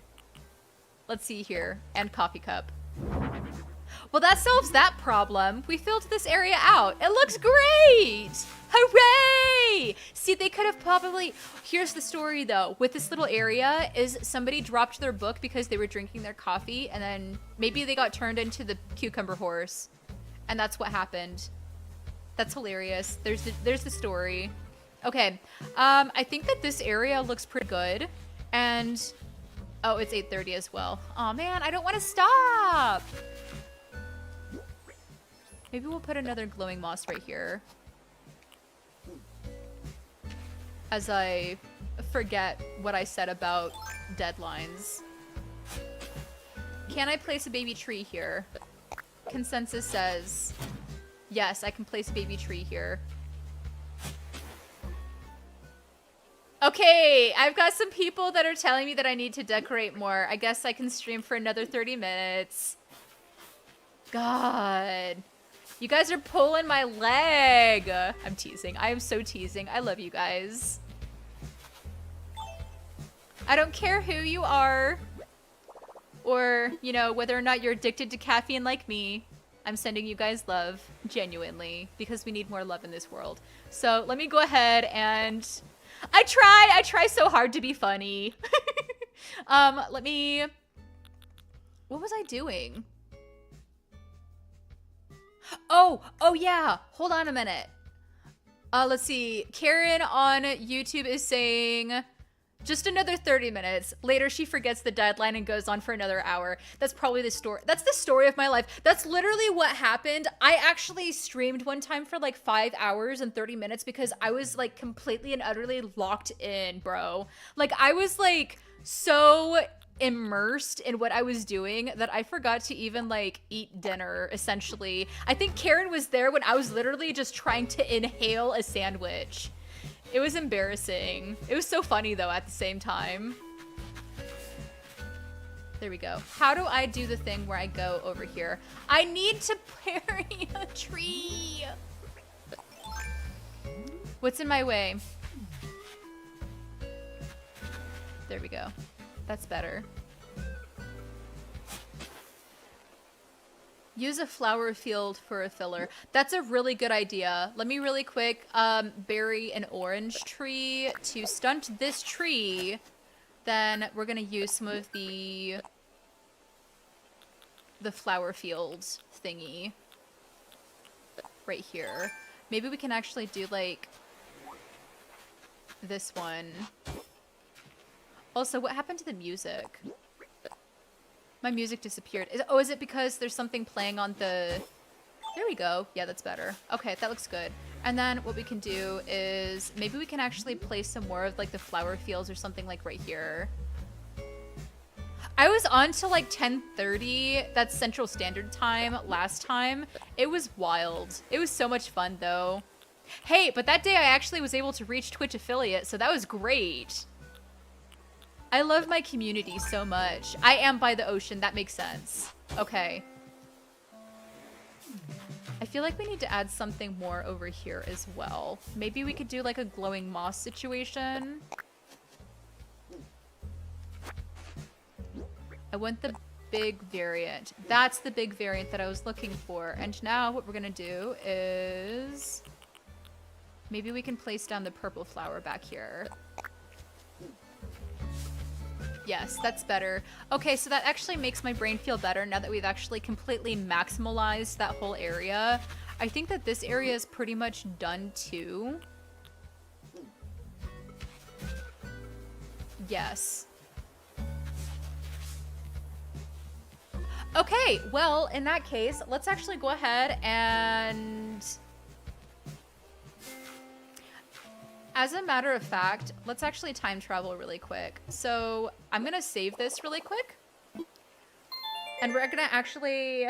Let's see here. And coffee cup. Well, that solves that problem. We filled this area out. It looks great! Hooray! See, they could have probably... Here's the story, though. With this little area, is somebody dropped their book because they were drinking their coffee, and then maybe they got turned into the cucumber horse. And that's what happened. That's hilarious. There's the story. Okay. I think that this area looks pretty good. And oh, it's 8:30 as well. Oh man, I don't want to stop. Maybe we'll put another glowing moss right here. As I forget what I said about deadlines. Can I place a baby tree here? Consensus says, yes, I can place a baby tree here. Okay, I've got some people that are telling me that I need to decorate more. I guess I can stream for another 30 minutes. God. You guys are pulling my leg. I'm teasing. I am so teasing. I love you guys. I don't care who you are. Or, you know, whether or not you're addicted to caffeine like me. I'm sending you guys love. Genuinely. Because we need more love in this world. So, let me go ahead and... I try so hard to be funny. Let me... What was I doing? Oh yeah. Hold on a minute. Let's see. Karen on YouTube is saying just another 30 minutes. Later, she forgets the deadline and goes on for another hour. That's probably the story. That's the story of my life. That's literally what happened. I actually streamed one time for like 5 hours and 30 minutes because I was like completely and utterly locked in, bro. Like I was like so immersed in what I was doing that I forgot to even like eat dinner, essentially. I think Karen was there when I was literally just trying to inhale a sandwich. It was embarrassing. It was so funny though at the same time. There we go. How do I do the thing where I go over here? I need to bury a tree. What's in my way? There we go. That's better. Use a flower field for a filler. That's a really good idea. Let me really quick bury an orange tree to stunt this tree. Then we're gonna use some of the flower fields thingy right here. Maybe we can actually do like this one. Also, what happened to the music? My music disappeared. Is it because there's something playing on the... There we go. Yeah, that's better. Okay, that looks good. And then what we can do is maybe we can actually place some more of like the flower fields or something like right here. I was on till like 10:30. That's Central Standard Time last time. It was wild. It was so much fun though. Hey, but that day I actually was able to reach Twitch affiliate, so that was great. I love my community so much. I am by the ocean. That makes sense. Okay. I feel like we need to add something more over here as well. Maybe we could do like a glowing moss situation. I want the big variant. That's the big variant that I was looking for. And now what we're gonna do is... Maybe we can place down the purple flower back here. Yes, that's better. Okay, so that actually makes my brain feel better now that we've actually completely maximalized that whole area. I think that this area is pretty much done too. Yes. Okay, well, in that case, let's actually go ahead and... As a matter of fact, let's actually time travel really quick. So I'm gonna save this really quick. And we're gonna actually...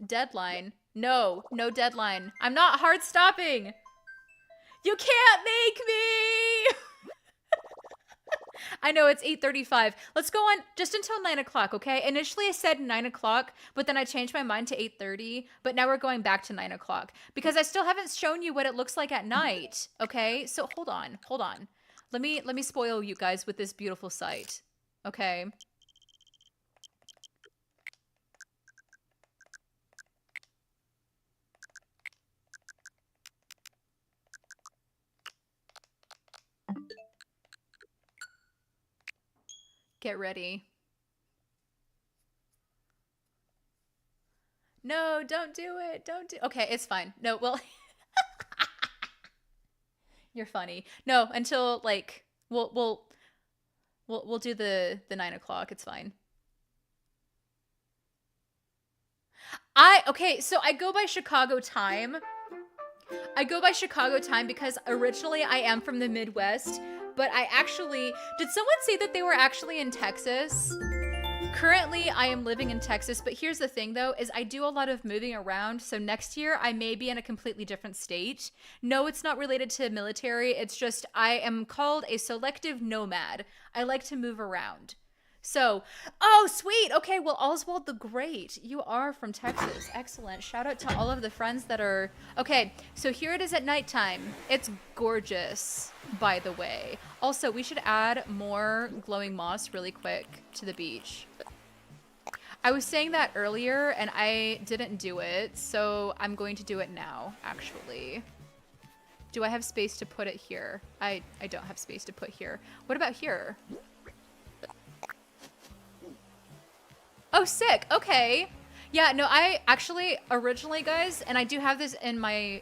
Deadline. No, no deadline. I'm not hard stopping. You can't make me! I know, it's 8:35. Let's go on just until 9 o'clock, okay? Initially I said 9 o'clock, but then I changed my mind to 8:30. But now we're going back to 9 o'clock. Because I still haven't shown you what it looks like at night, okay? So hold on, hold on. Let me spoil you guys with this beautiful sight, okay? Get ready. No, don't do it. Don't do... Okay, it's fine. No, well... You're funny. No, until like we'll do the 9 o'clock. It's fine. Okay, so I go by Chicago time. I go by Chicago time because originally I am from the Midwest, but I actually, did someone say that they were actually in Texas? Currently, I am living in Texas, but here's the thing though, is I do a lot of moving around, so next year I may be in a completely different state. No, it's not related to military, it's just I am called a selective nomad. I like to move around. So, oh, sweet. Okay, well, Oswald the Great, you are from Texas. Excellent. Shout out to all of the friends that are... Okay, so here it is at nighttime. It's gorgeous, by the way. Also, we should add more glowing moss really quick to the beach. I was saying that earlier, and I didn't do it, so I'm going to do it now, actually. Do I have space to put it here? I don't have space to put here. What about here? Oh, sick. Okay. Yeah, no, I actually originally, guys, and I do have this in my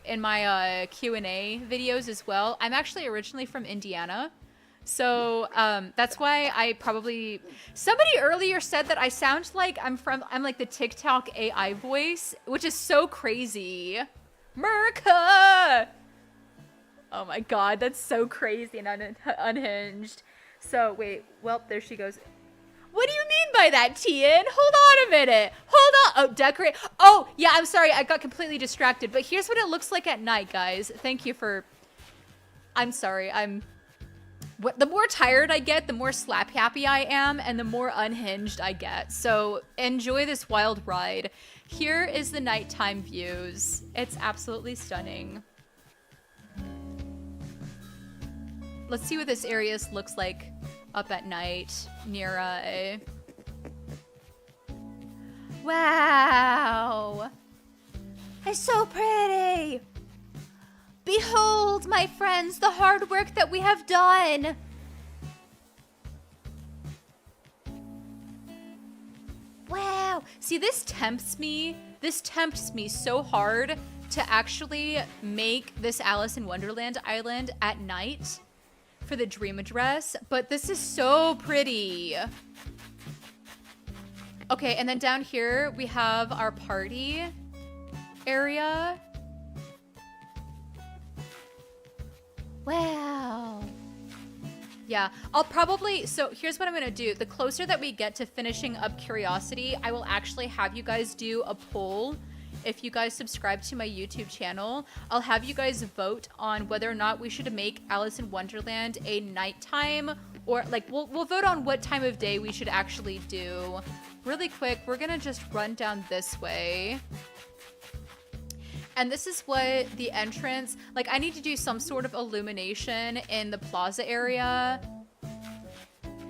Q&A videos as well. I'm actually originally from Indiana. So, that's why I probably, somebody earlier said that I sound like I'm like the TikTok AI voice, which is so crazy. Merca! Oh my God, that's so crazy and unhinged. So, wait, well, there she goes. What do you mean by that, Tian? Hold on a minute. Hold on. Oh, decorate. Oh, yeah, I'm sorry. I got completely distracted. But here's what it looks like at night, guys. Thank you for... I'm sorry. The more tired I get, the more slap happy I am, and the more unhinged I get. So enjoy this wild ride. Here is the nighttime views. It's absolutely stunning. Let's see what this area looks like up at night near Wow! It's so pretty! Behold, my friends, the hard work that we have done! Wow! See, this tempts me so hard to actually make this Alice in Wonderland island at night for the dream address, but this is so pretty. Okay, and then down here we have our party area. Wow. Yeah, I'll probably, so here's what I'm gonna do. The closer that we get to finishing up Curiosity, I will actually have you guys do a poll. If you guys subscribe to my YouTube channel, I'll have you guys vote on whether or not we should make Alice in Wonderland a nighttime, or like we'll vote on what time of day we should actually do. Really quick, we're gonna just run down this way. And this is what the entrance, like I need to do some sort of illumination in the plaza area.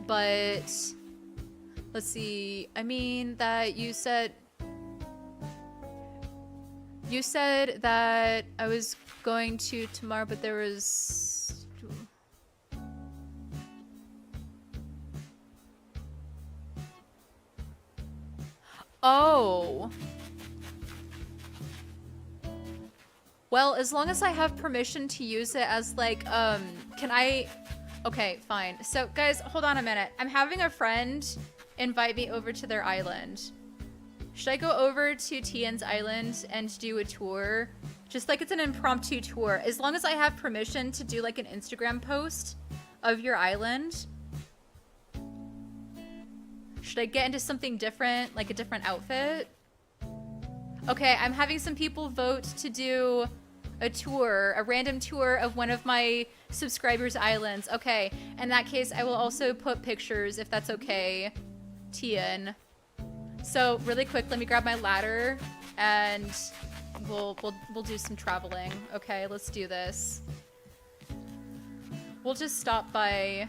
But let's see, I mean that you said that I was going to tomorrow, but there was... Oh. Well, as long as I have permission to use it as like, can I... Okay, fine. So guys, hold on a minute. I'm having a friend invite me over to their island. Should I go over to Tian's island and do a tour? Just like it's an impromptu tour. As long as I have permission to do like an Instagram post of your island. Should I get into something different, like a different outfit? Okay, I'm having some people vote to do a tour, a random tour of one of my subscribers' islands. Okay, in that case, I will also put pictures if that's okay, Tian. So really quick, let me grab my ladder and we'll do some traveling. Okay, let's do this. We'll just stop by.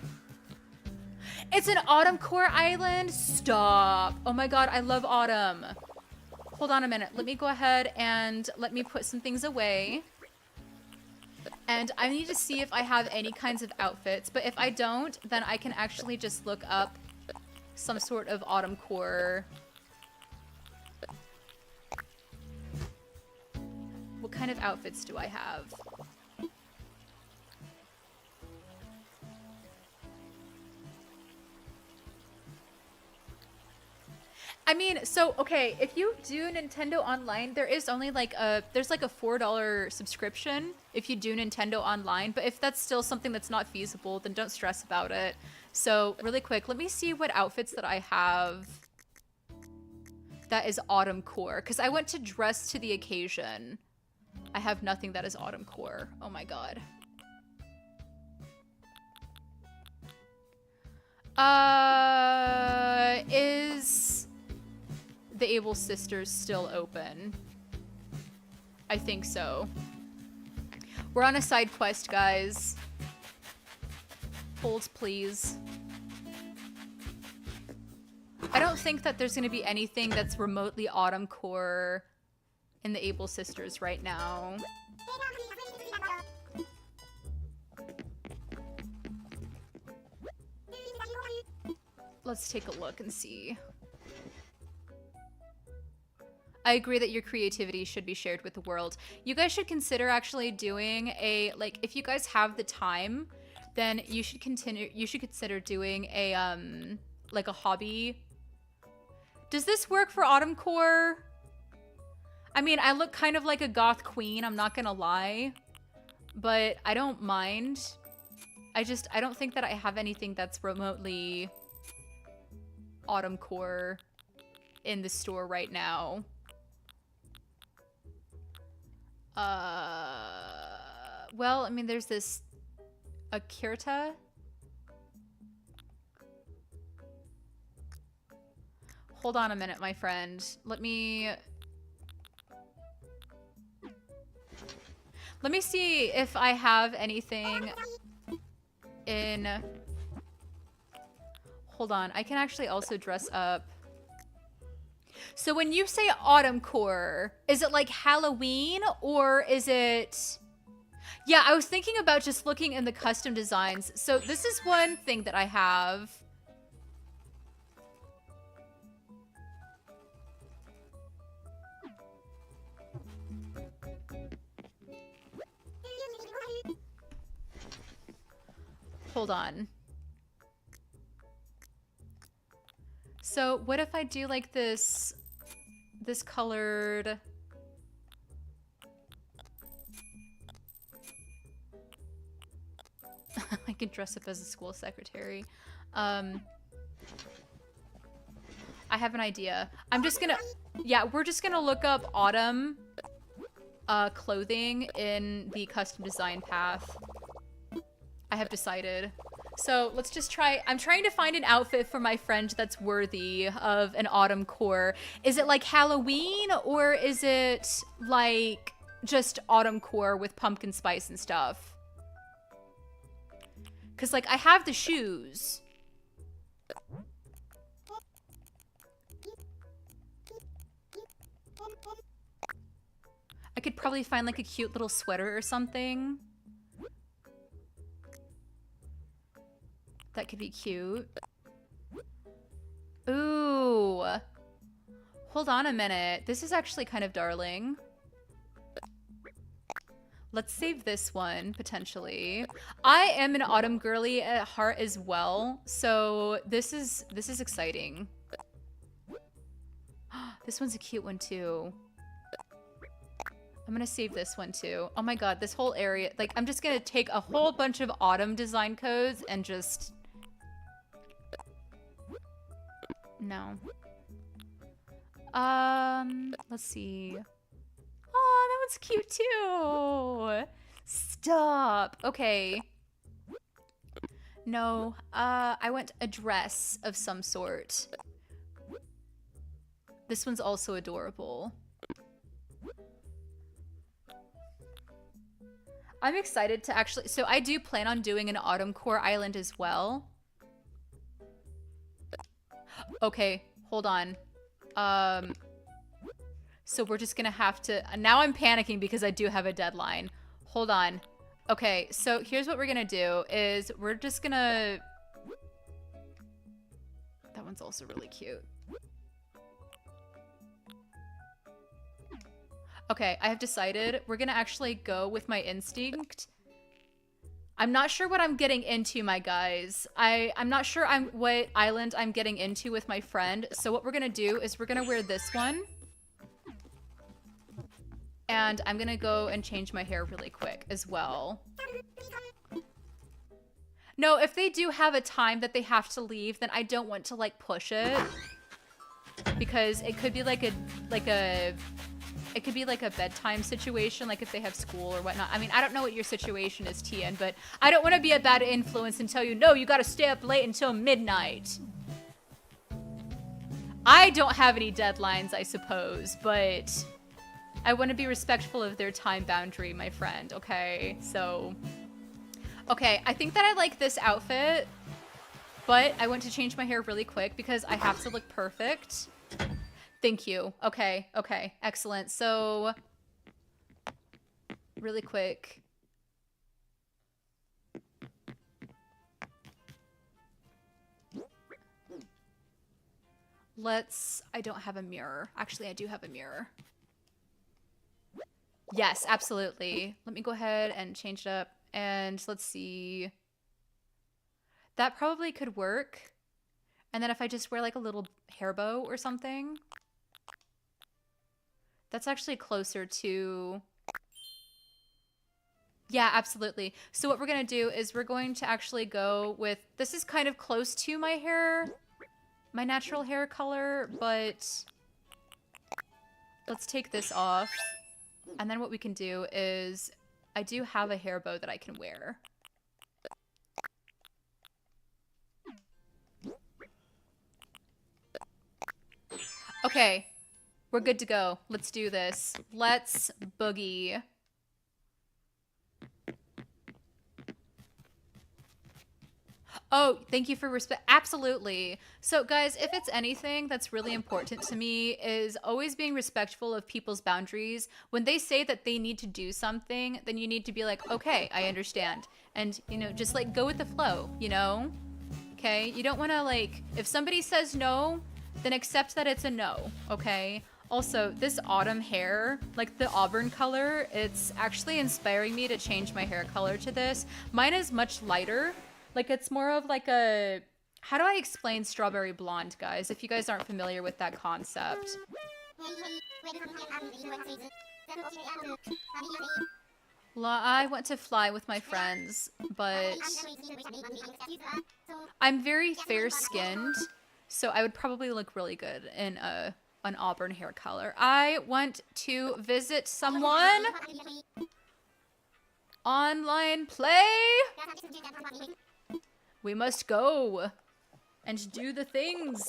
It's an autumn core island. Stop. Oh my God, I love autumn. Hold on a minute. Let me go ahead and let me put some things away. And I need to see if I have any kinds of outfits, but if I don't, then I can actually just look up some sort of autumn core. What kind of outfits do I have? I mean, so okay, if you do Nintendo Online, there is only like there's like a $4 subscription if you do Nintendo Online, but if that's still something that's not feasible, then don't stress about it. So really quick, let me see what outfits that I have that is autumn core, because I went to dress to the occasion. I have nothing that is autumn core. Oh my god. Is the Able Sisters still open? I think so. We're on a side quest, guys. Hold, please. I don't think that there's going to be anything that's remotely autumn core in the Able Sisters right now. Let's take a look and see. I agree that your creativity should be shared with the world. You guys should consider actually doing a, like, if you guys have the time, then you should consider doing a, like a hobby. Does this work for autumn core? I mean, I look kind of like a goth queen, I'm not gonna lie, but I don't mind. I don't think that I have anything that's remotely autumn core in the store right now. Well, I mean, there's this Akirta. Hold on a minute, my friend. Let me see if I have anything in... Hold on, I can actually also dress up. So when you say autumn core, is it like Halloween or is it... Yeah, I was thinking about just looking in the custom designs. So this is one thing that I have. Hold on. So what if I do like this colored... I can dress up as a school secretary. I have an idea. I'm just gonna... Yeah, we're just gonna look up autumn clothing in the custom design path. I have decided. So let's just try. I'm trying to find an outfit for my friend that's worthy of an autumn core. Is it like Halloween or is it like just autumn core with pumpkin spice and stuff? Because like I have the shoes. I could probably find like a cute little sweater or something. That could be cute. Ooh. Hold on a minute. This is actually kind of darling. Let's save this one, potentially. I am an autumn girly at heart as well, so this is exciting. This one's a cute one too. I'm gonna save this one too. Oh my god, this whole area, like I'm just gonna take a whole bunch of autumn design codes and just... No. Let's see. Oh, that one's cute too. Stop. Okay. No, I want a dress of some sort. This one's also adorable. I'm excited to actually... So I do plan on doing an autumn core island as well. Okay, hold on. So we're just gonna have to... Now I'm panicking because I do have a deadline. Hold on. Okay, so here's what we're gonna do is we're just gonna... That one's also really cute. Okay, I have decided we're gonna actually go with my instinct. I'm not sure what I'm getting into, my guys. I'm not sure what island I'm getting into with my friend. So what we're gonna do is we're gonna wear this one. And I'm gonna go and change my hair really quick as well. No, if they do have a time that they have to leave, then I don't want to like push it. Because it could be like a bedtime situation, like if they have school or whatnot. I mean, I don't know what your situation is, Tian, but I don't want to be a bad influence and tell you, no, you got to stay up late until midnight. I don't have any deadlines, I suppose, but I want to be respectful of their time boundary, my friend, okay? So, okay, I think that I like this outfit, but I want to change my hair really quick because I have to look perfect. Thank you. Okay, okay, excellent. So, really quick. I don't have a mirror. Actually, I do have a mirror. Yes, absolutely. Let me go ahead and change it up. And let's see. That probably could work. And then if I just wear like a little hair bow or something. That's actually closer to... Yeah, absolutely. So what we're going to do is we're going to actually go with... This is kind of close to my hair. My natural hair color, but... Let's take this off. And then what we can do is... I do have a hair bow that I can wear. Okay. We're good to go. Let's do this. Let's boogie. Oh, thank you for respect. Absolutely. So guys, if it's anything that's really important to me is always being respectful of people's boundaries. When they say that they need to do something, then you need to be like, okay, I understand. And, you know, just like go with the flow, you know? Okay? You don't want to like, if somebody says no, then accept that it's a no, okay? Also, this autumn hair, like the auburn color, it's actually inspiring me to change my hair color to this. Mine is much lighter. Like it's more of like a... How do I explain strawberry blonde, guys, if you guys aren't familiar with that concept? I want to fly with my friends, but I'm very fair-skinned, so I would probably look really good in an auburn hair color. I want to visit someone. Online play. We must go and do the things.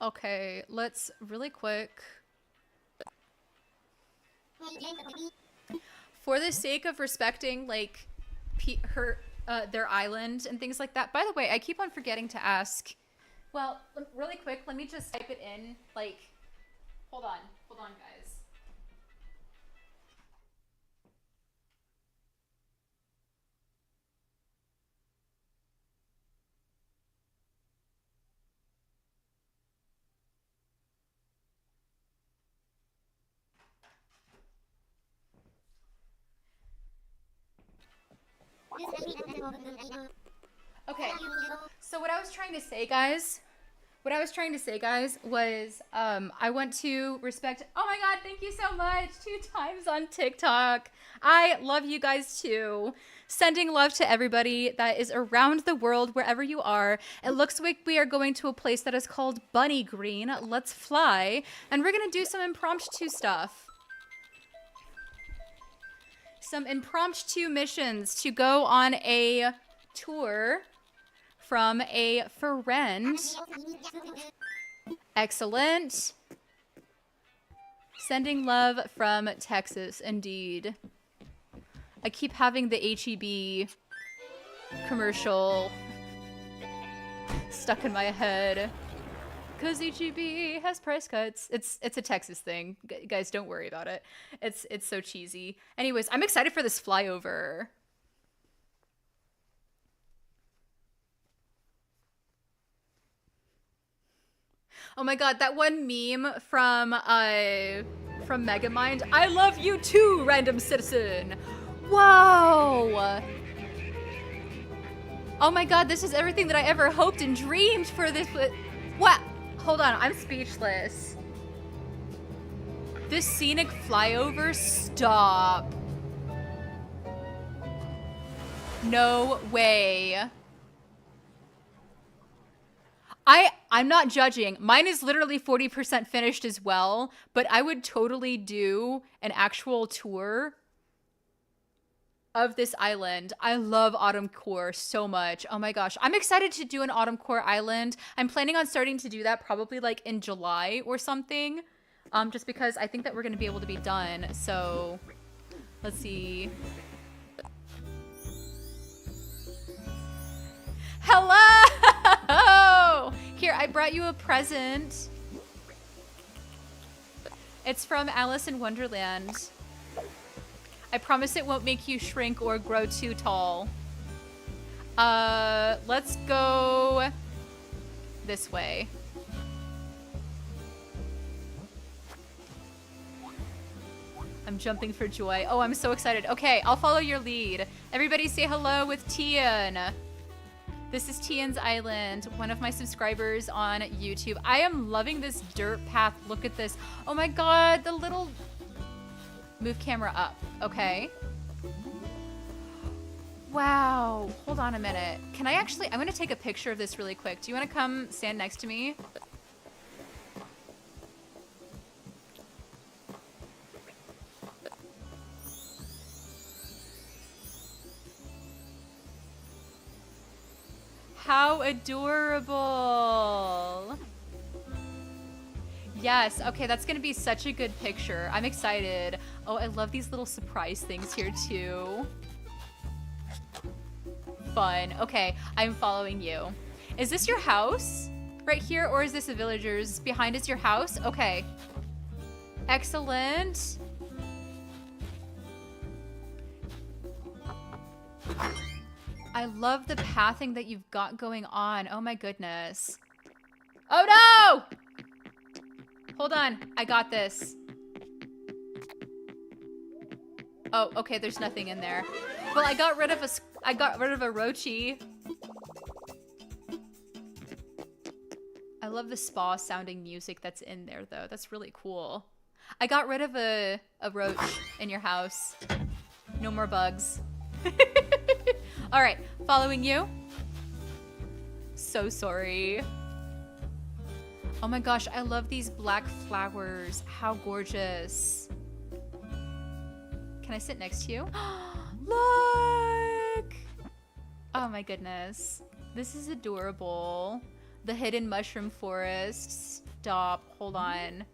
Okay, let's really quick. For the sake of respecting, like, their island and things like that. By the way, I keep on forgetting to ask. Well, really quick, let me just type it in. Like, hold on, guys. Okay, so what I was trying to say, guys, was I want to respect... Oh my god, thank you so much! 2 times on TikTok. I love you guys too. Sending love to everybody that is around the world, wherever you are. It looks like we are going to a place that is called Bunny Green. Let's fly. And we're going to do some impromptu stuff. Some impromptu missions to go on a tour from a friend. Excellent. Sending love from Texas, indeed. I keep having the HEB commercial stuck in my head. Cause HEB has price cuts. It's a Texas thing. Guys, don't worry about it. It's so cheesy. Anyways, I'm excited for this flyover. Oh my god, that one meme from Megamind. I love you too, random citizen. Whoa. Oh my god, this is everything that I ever hoped and dreamed for this. What? Hold on, I'm speechless. This scenic flyover, stop. No way. I'm not judging. Mine is literally 40% finished as well, but I would totally do an actual tour of this island. I love Autumn Core so much. Oh my gosh. I'm excited to do an Autumn Core island. I'm planning on starting to do that probably like in July or something. Just because I think that we're going to be able to be done. So let's see. Hello! Here, I brought you a present. It's from Alice in Wonderland. I promise it won't make you shrink or grow too tall. Let's go this way. I'm jumping for joy. Oh, I'm so excited. Okay, I'll follow your lead. Everybody say hello with Tian. This is Tian's Island, one of my subscribers on YouTube. I am loving this dirt path. Look at this. Oh my god, the little... Move camera up. Okay. Wow. Hold on a minute. Can I actually... I'm going to take a picture of this really quick. Do you want to come stand next to me? How adorable. Yes, okay, that's gonna be such a good picture. I'm excited. Oh, I love these little surprise things here too. Fun. Okay, I'm following you. Is this your house right here, or is this a villager's? Behind is your house? Okay. Excellent. I love the pathing that you've got going on. Oh my goodness. Oh no! Hold on, I got this. Oh, okay, there's nothing in there. Well, I got rid of a roachy. I love the spa sounding music that's in there though. That's really cool. I got rid of a roach in your house. No more bugs. All right, following you. So sorry. Oh my gosh, I love these black flowers. How gorgeous. Can I sit next to you? Look! Oh my goodness. This is adorable. The hidden mushroom forest. Stop, hold on.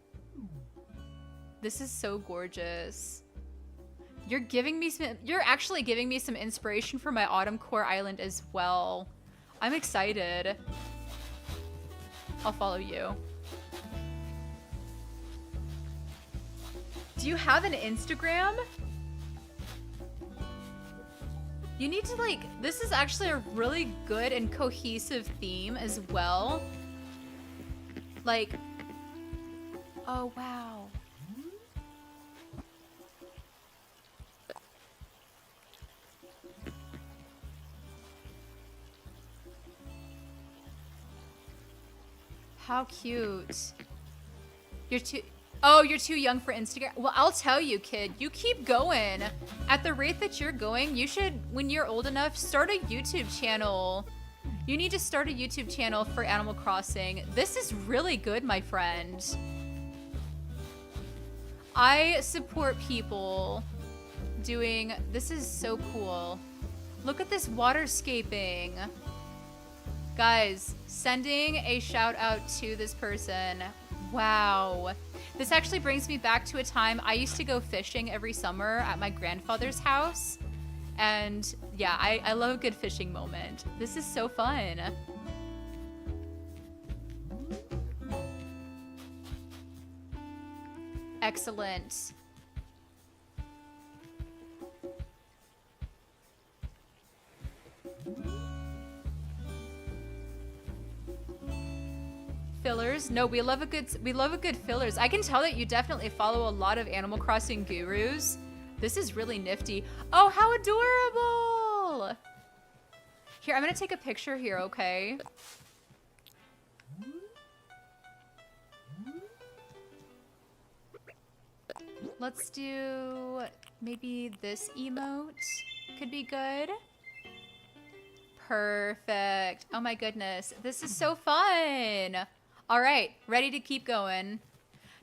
This is so gorgeous. You're actually giving me some inspiration for my Autumn Core Island as well. I'm excited. I'll follow you. Do you have an Instagram? You need to like, this is actually a really good and cohesive theme as well. Like, oh wow. How cute. You're too young for Instagram. Well, I'll tell you, kid, you keep going. At the rate that you're going, you should, when you're old enough, start a YouTube channel. You need to start a YouTube channel for Animal Crossing. This is really good, my friend. I support people doing, this is so cool. Look at this waterscaping. Guys, sending a shout out to this person. Wow. This actually brings me back to a time I used to go fishing every summer at my grandfather's house. And yeah, I love a good fishing moment. This is so fun. Excellent. Fillers fillers? No, we love a good fillers. I can tell that you definitely follow a lot of Animal Crossing gurus. This is really nifty. Oh, how adorable! Here, I'm gonna take a picture here, okay? Let's do maybe this emote could be good. Perfect. Oh my goodness. This is so fun. All right, ready to keep going.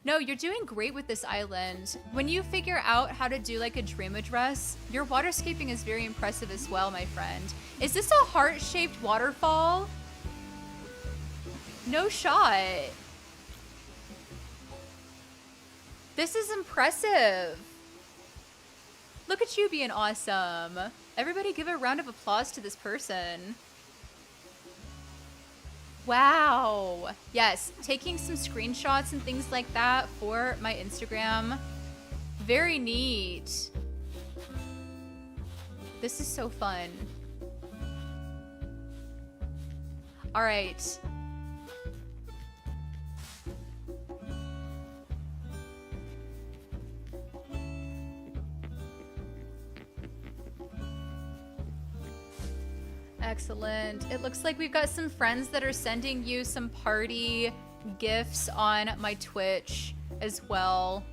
No, you're doing great with this island. When you figure out how to do like a dream address, your waterscaping is very impressive as well, my friend. Is this a heart-shaped waterfall? No shot. This is impressive. Look at you being awesome. Everybody give a round of applause to this person. Wow. Yes, taking some screenshots and things like that for my Instagram. Very neat. This is so fun. All right. Excellent. It looks like we've got some friends that are sending you some party gifts on my Twitch as well.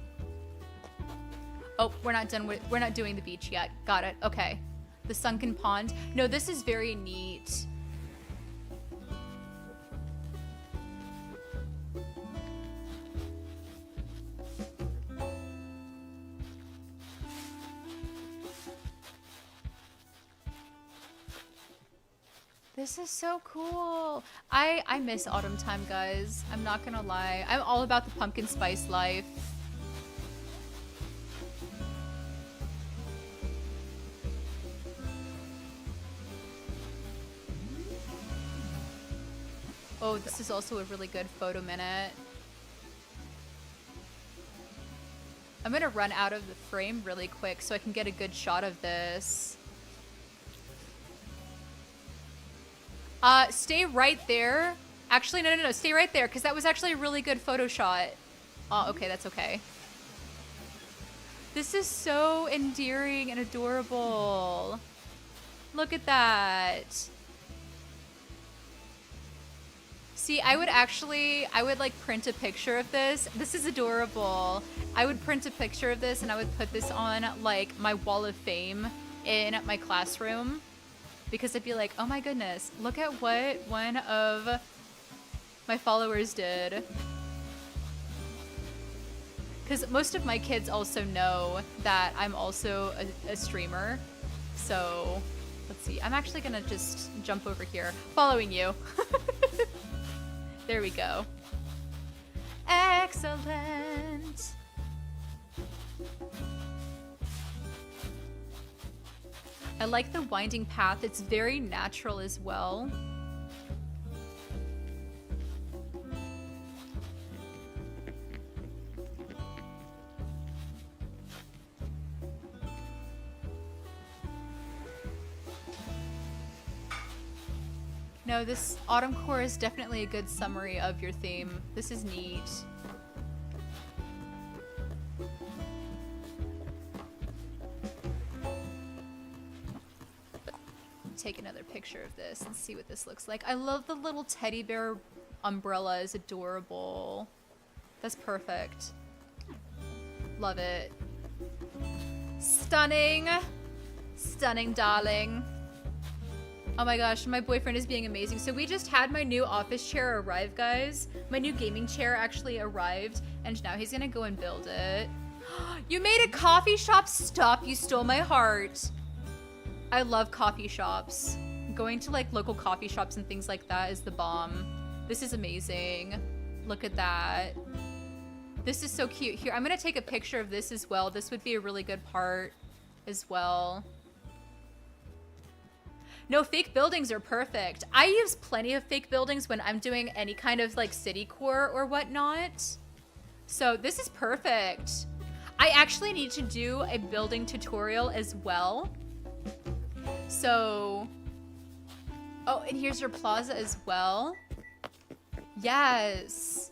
Oh, we're not doing the beach yet. Got it. Okay. The sunken pond. No, this is very neat. This is so cool. I miss autumn time, guys. I'm not gonna lie. I'm all about the pumpkin spice life. Oh, this is also a really good photo minute. I'm gonna run out of the frame really quick so I can get a good shot of this. Stay right there. Actually, no. Stay right there, because that was actually a really good photo shot. Oh, okay, that's okay. This is so endearing and adorable. Look at that. See, I would like print a picture of this. This is adorable. I would print a picture of this and I would put this on like my wall of fame in my classroom. Because I'd be like, oh my goodness, look at what one of my followers did. Because most of my kids also know that I'm also a streamer. So, let's see. I'm actually going to just jump over here. Following you. There we go. Excellent. I like the winding path. It's very natural as well. No, this autumn core is definitely a good summary of your theme. This is neat. Take another picture of this and see what this looks like. I love the little teddy bear umbrella. Is adorable. That's perfect. Love it. Stunning. Stunning, darling. Oh my gosh, my boyfriend is being amazing. So we just had my new office chair arrive, guys. My new gaming chair actually arrived, and now he's gonna go and build it. You made a coffee shop? Stop, you stole my heart. I love coffee shops. Going to like local coffee shops and things like that is the bomb. This is amazing. Look at that. This is so cute. Here, I'm gonna take a picture of this as well. This would be a really good part as well. No, fake buildings are perfect. I use plenty of fake buildings when I'm doing any kind of like city core or whatnot. So this is perfect. I actually need to do a building tutorial as well. So, oh, and here's your plaza as well. Yes.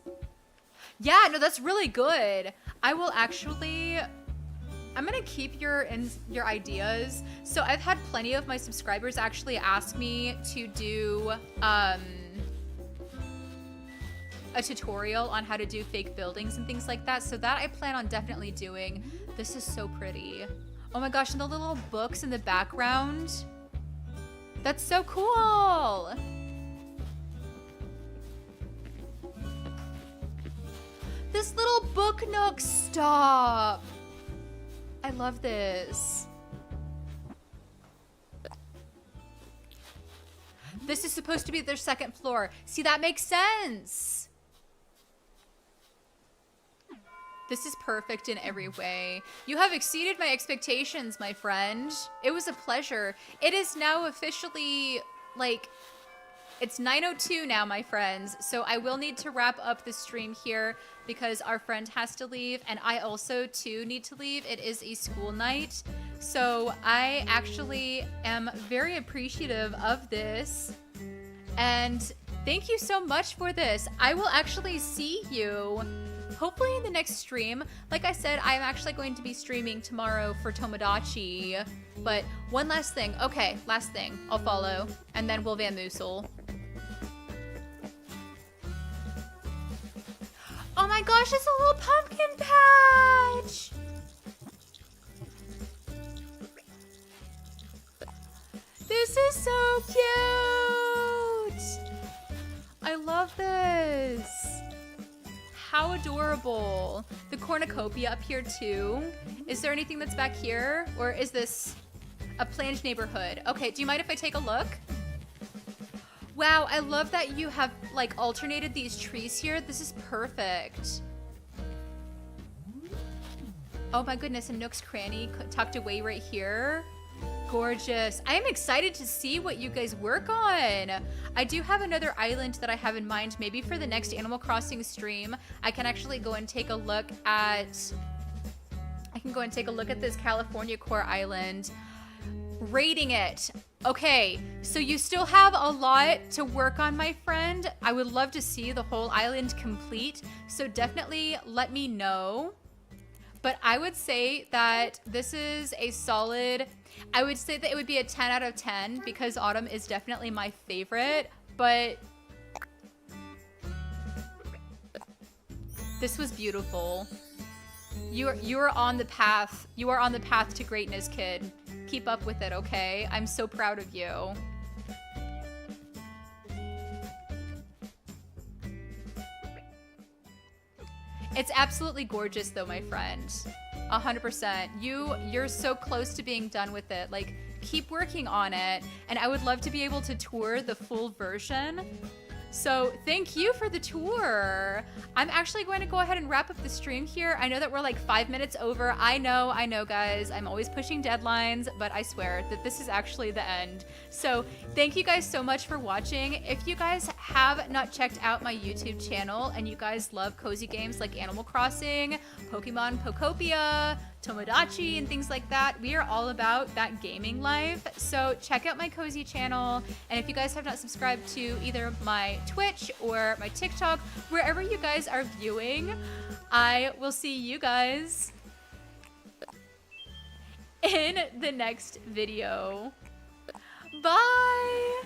Yeah, no, that's really good. I will actually, I'm gonna keep your ideas. So I've had plenty of my subscribers actually ask me to do a tutorial on how to do fake buildings and things like that. So that I plan on definitely doing. This is so pretty. Oh my gosh, and the little books in the background. That's so cool. This little book nook, stop. I love this. This is supposed to be their second floor. See, that makes sense. This is perfect in every way. You have exceeded my expectations, my friend. It was a pleasure. It is now officially, like, it's 9:02 now, my friends. So I will need to wrap up the stream here because our friend has to leave. And I also, too, need to leave. It is a school night. So I actually am very appreciative of this. And thank you so much for this. I will actually see you hopefully in the next stream. Like I said, I'm actually going to be streaming tomorrow for Tomodachi. But one last thing. Okay, last thing. I'll follow. And then we'll Vamoosel. Oh my gosh, it's a little pumpkin patch! This is so cute! I love this. How adorable. The cornucopia up here too. Is there anything that's back here? Or is this a planned neighborhood? Okay, do you mind if I take a look? Wow, I love that you have like alternated these trees here. This is perfect. Oh my goodness, a Nook's Cranny tucked away right here. Gorgeous. I am excited to see what you guys work on. I do have another island that I have in mind. Maybe for the next Animal Crossing stream, I can actually go and take a look at... this California Core Island. Rating it. Okay, so you still have a lot to work on, my friend. I would love to see the whole island complete, so definitely let me know. But I would say that this is a solid... I would say that it would be a 10 out of 10 because Autumn is definitely my favorite, but this was beautiful. You are on the path. You are on the path to greatness, kid. Keep up with it, okay? I'm so proud of you. It's absolutely gorgeous though, my friend. 100%. You're so close to being done with it. Like, keep working on it. And I would love to be able to tour the full version. So thank you for the tour. I'm actually going to go ahead and wrap up the stream here. I know that we're like 5 minutes over. I know, guys. I'm always pushing deadlines, but I swear that this is actually the end. So thank you guys so much for watching. If you guys have not checked out my YouTube channel and you guys love cozy games like Animal Crossing, Pokemon Pokopia, Tomodachi, and things like that, we are all about that gaming life. So check out my cozy channel, and if you guys have not subscribed to either my Twitch or my TikTok, wherever you guys are viewing, I will see you guys in the next video. Bye!